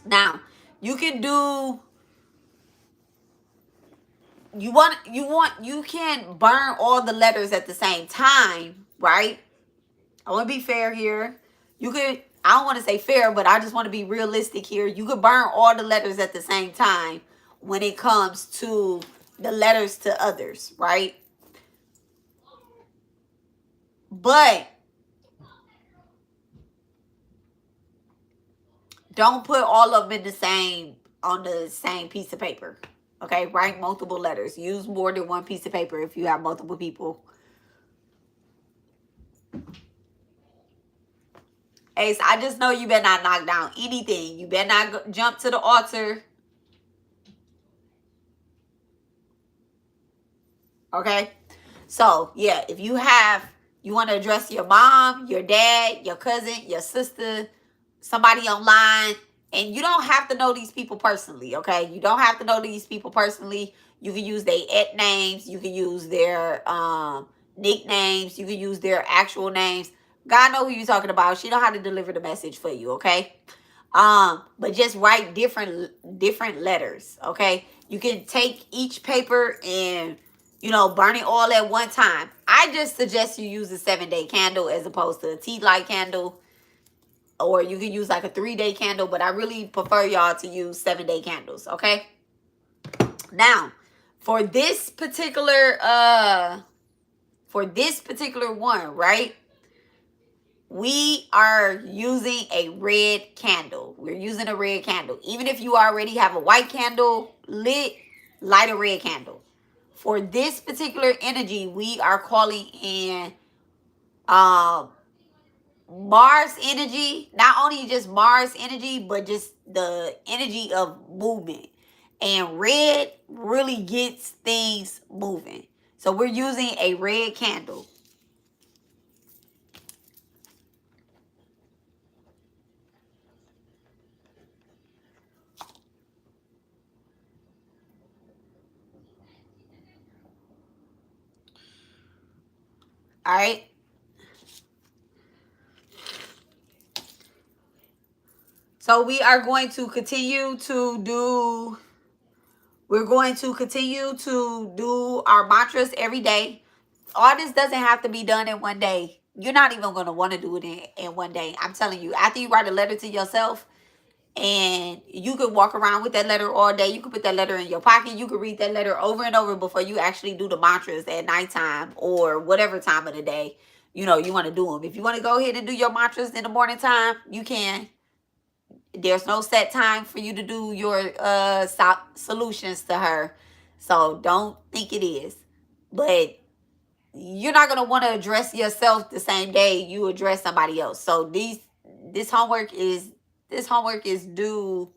Now, you can do... You can burn all the letters at the same time, right? I want to be fair here. I don't want to say fair, but I just want to be realistic here. You could burn all the letters at the same time when it comes to the letters to others, right? But don't put all of them on the same piece of paper. Okay, write multiple letters. Use more than one piece of paper if you have multiple people. Ace, I just know you better not knock down anything. You better not jump to the altar. Okay? So, yeah, if you want to address your mom, your dad, your cousin, your sister, somebody online, and you don't have to know these people personally, okay? You don't have to know these people personally. You can use their names. You can use their nicknames. You can use their actual names. God know who you're talking about. She know how to deliver the message for you, okay? But just write different letters, okay? You can take each paper and, burn it all at one time. I just suggest you use a 7-day candle as opposed to a tea light candle. Or you can use like a 3-day candle, but I really prefer y'all to use 7-day candles, okay? Now, for this particular one, right? We are using a red candle. We're using a red candle. Even if you already have a white candle lit, light a red candle. For this particular energy, we are calling in Mars energy, not only just Mars energy, but just the energy of movement. And red really gets things moving. So we're using a red candle. All right. So we are going to continue to do our mantras every day. All this doesn't have to be done in one day. You're not even going to want to do it in one day. I'm telling you, after you write a letter to yourself, and you could walk around with that letter all day. You could put that letter in your pocket. You could read that letter over and over before you actually do the mantras at nighttime or whatever time of the day, you want to do them. If you want to go ahead and do your mantras in the morning time, you can. There's no set time for you to do your solutions to her. So don't think it is. But you're not going to want to address yourself the same day you address somebody else. So this homework is due.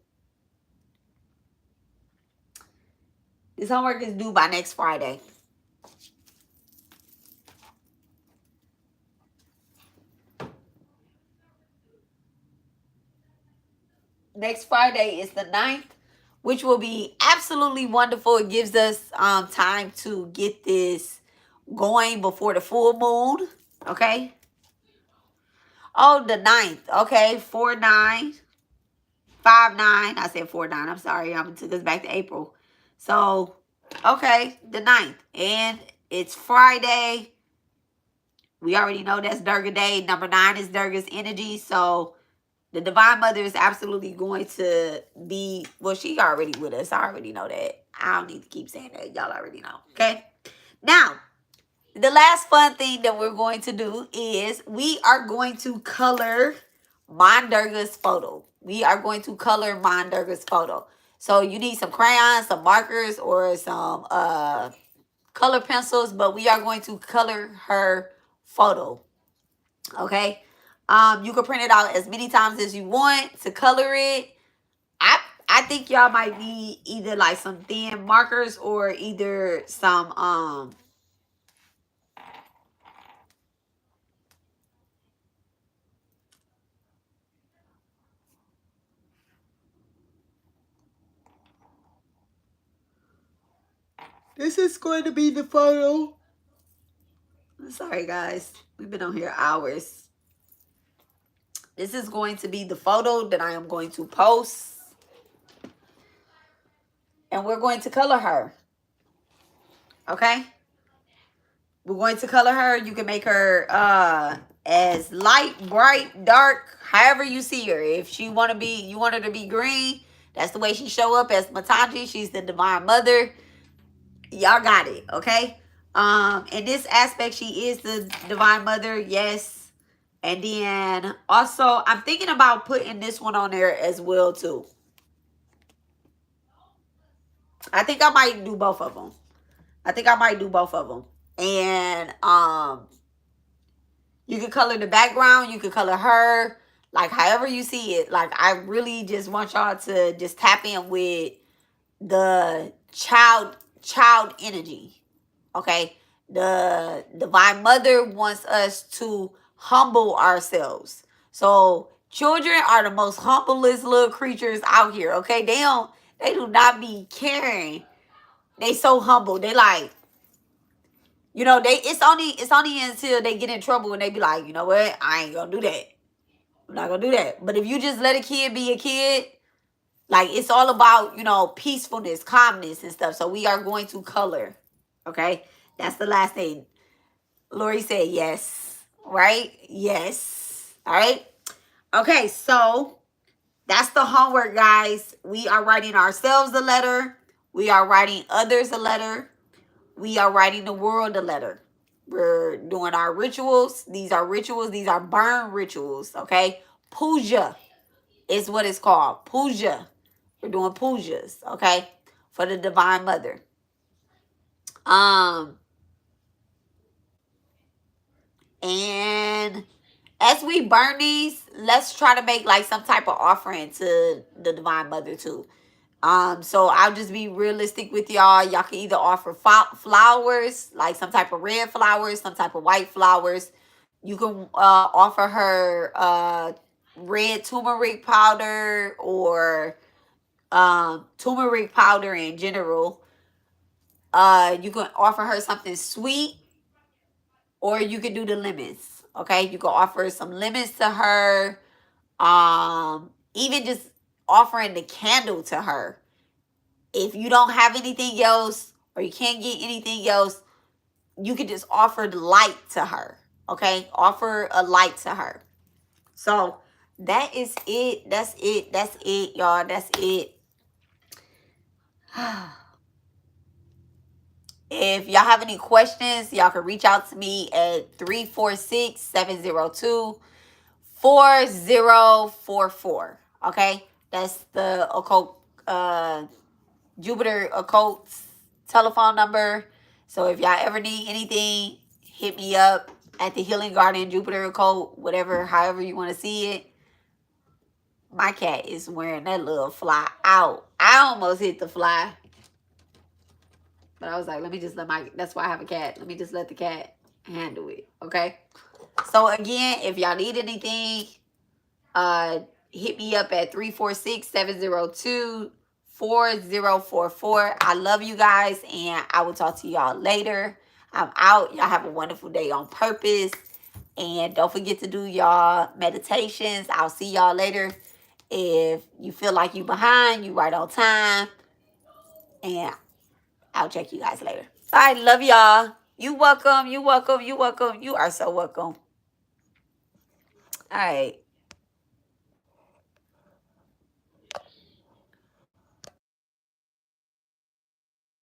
This homework is due by next Friday. Next Friday is the 9th, which will be absolutely wonderful. It gives us time to get this going before the full moon. Okay. Oh, the 9th. Okay, 4-9. 5-9. I said 4-9. I'm sorry. I'm took us back to April. So, okay, the 9th. And it's Friday. We already know that's Durga Day. Number 9 is Durga's energy. So the Divine Mother is absolutely going to be, well, she already with us. I already know that. I don't need to keep saying that. Y'all already know. Okay. Now, the last fun thing that we're going to do is we are going to color Mon Durga's photo. We are going to color Mon Durga's photo. So you need some crayons, some markers, or some color pencils, but we are going to color her photo. Okay. You can print it out as many times as you want to color it. I think y'all might need either like some thin markers or either some this is going to be the photo. I'm sorry guys. We've been on here hours. This is going to be the photo that I am going to post. And we're going to color her. Okay? We're going to color her. You can make her as light, bright, dark, however you see her. If she want to be, you want her to be green, that's the way she show up as Matanji. She's the Divine Mother. Y'all got it, okay? In this aspect, she is the Divine Mother, yes. And then also, I'm thinking about putting this one on there as well too. I think I might do both of them. And you can color the background, you can color her, like however you see it. Like I really just want y'all to just tap in with the child energy. Okay? The Divine Mother wants us to humble ourselves. So children are the most humblest little creatures out here. Okay? They do not be caring. They so humble. They like, you know, it's only until they get in trouble and they be like, you know what? I ain't gonna do that. I'm not gonna do that. But if you just let a kid be a kid, like it's all about, you know, peacefulness, calmness and stuff. So we are going to color. Okay? That's the last thing. Lori said yes. Right? Yes. All right? Okay, so that's the homework, guys. We are writing ourselves a letter. We are writing others a letter. We are writing the world a letter. We're doing our rituals. These are rituals. These are burn rituals, okay? Puja is what it's called. Puja. We're doing pujas, okay? For the Divine Mother. And as we burn these, let's try to make like some type of offering to the Divine Mother too. So I'll just be realistic with y'all. Y'all can either offer flowers, like some type of red flowers, some type of white flowers. You can offer her red turmeric powder or turmeric powder in general. You can offer her something sweet, or you can do the lemons. Okay, you can offer some lemons to her. Even just offering the candle to her. If you don't have anything else or you can't get anything else, you can just offer the light to her. Okay? Offer a light to her. So that is it. That's it, y'all. That's it. If y'all have any questions, y'all can reach out to me at 346-702-4044. Okay? That's the occult Jupiter occult telephone number. So if y'all ever need anything, hit me up at the Healing Garden Jupiter occult, whatever, however you want to see it. My cat is wearing that little fly out. I almost hit the fly. But I was like, let me just that's why I have a cat. Let me just let the cat handle it. Okay? So again, if y'all need anything, hit me up at 346-702-4044. I love you guys, and I will talk to y'all later. I'm out. Y'all have a wonderful day on purpose. And don't forget to do y'all meditations. I'll see y'all later. If you feel like you behind, you right on time. And I'll check you guys later. All right, love y'all. You welcome, you welcome, you welcome. You are so welcome. All right.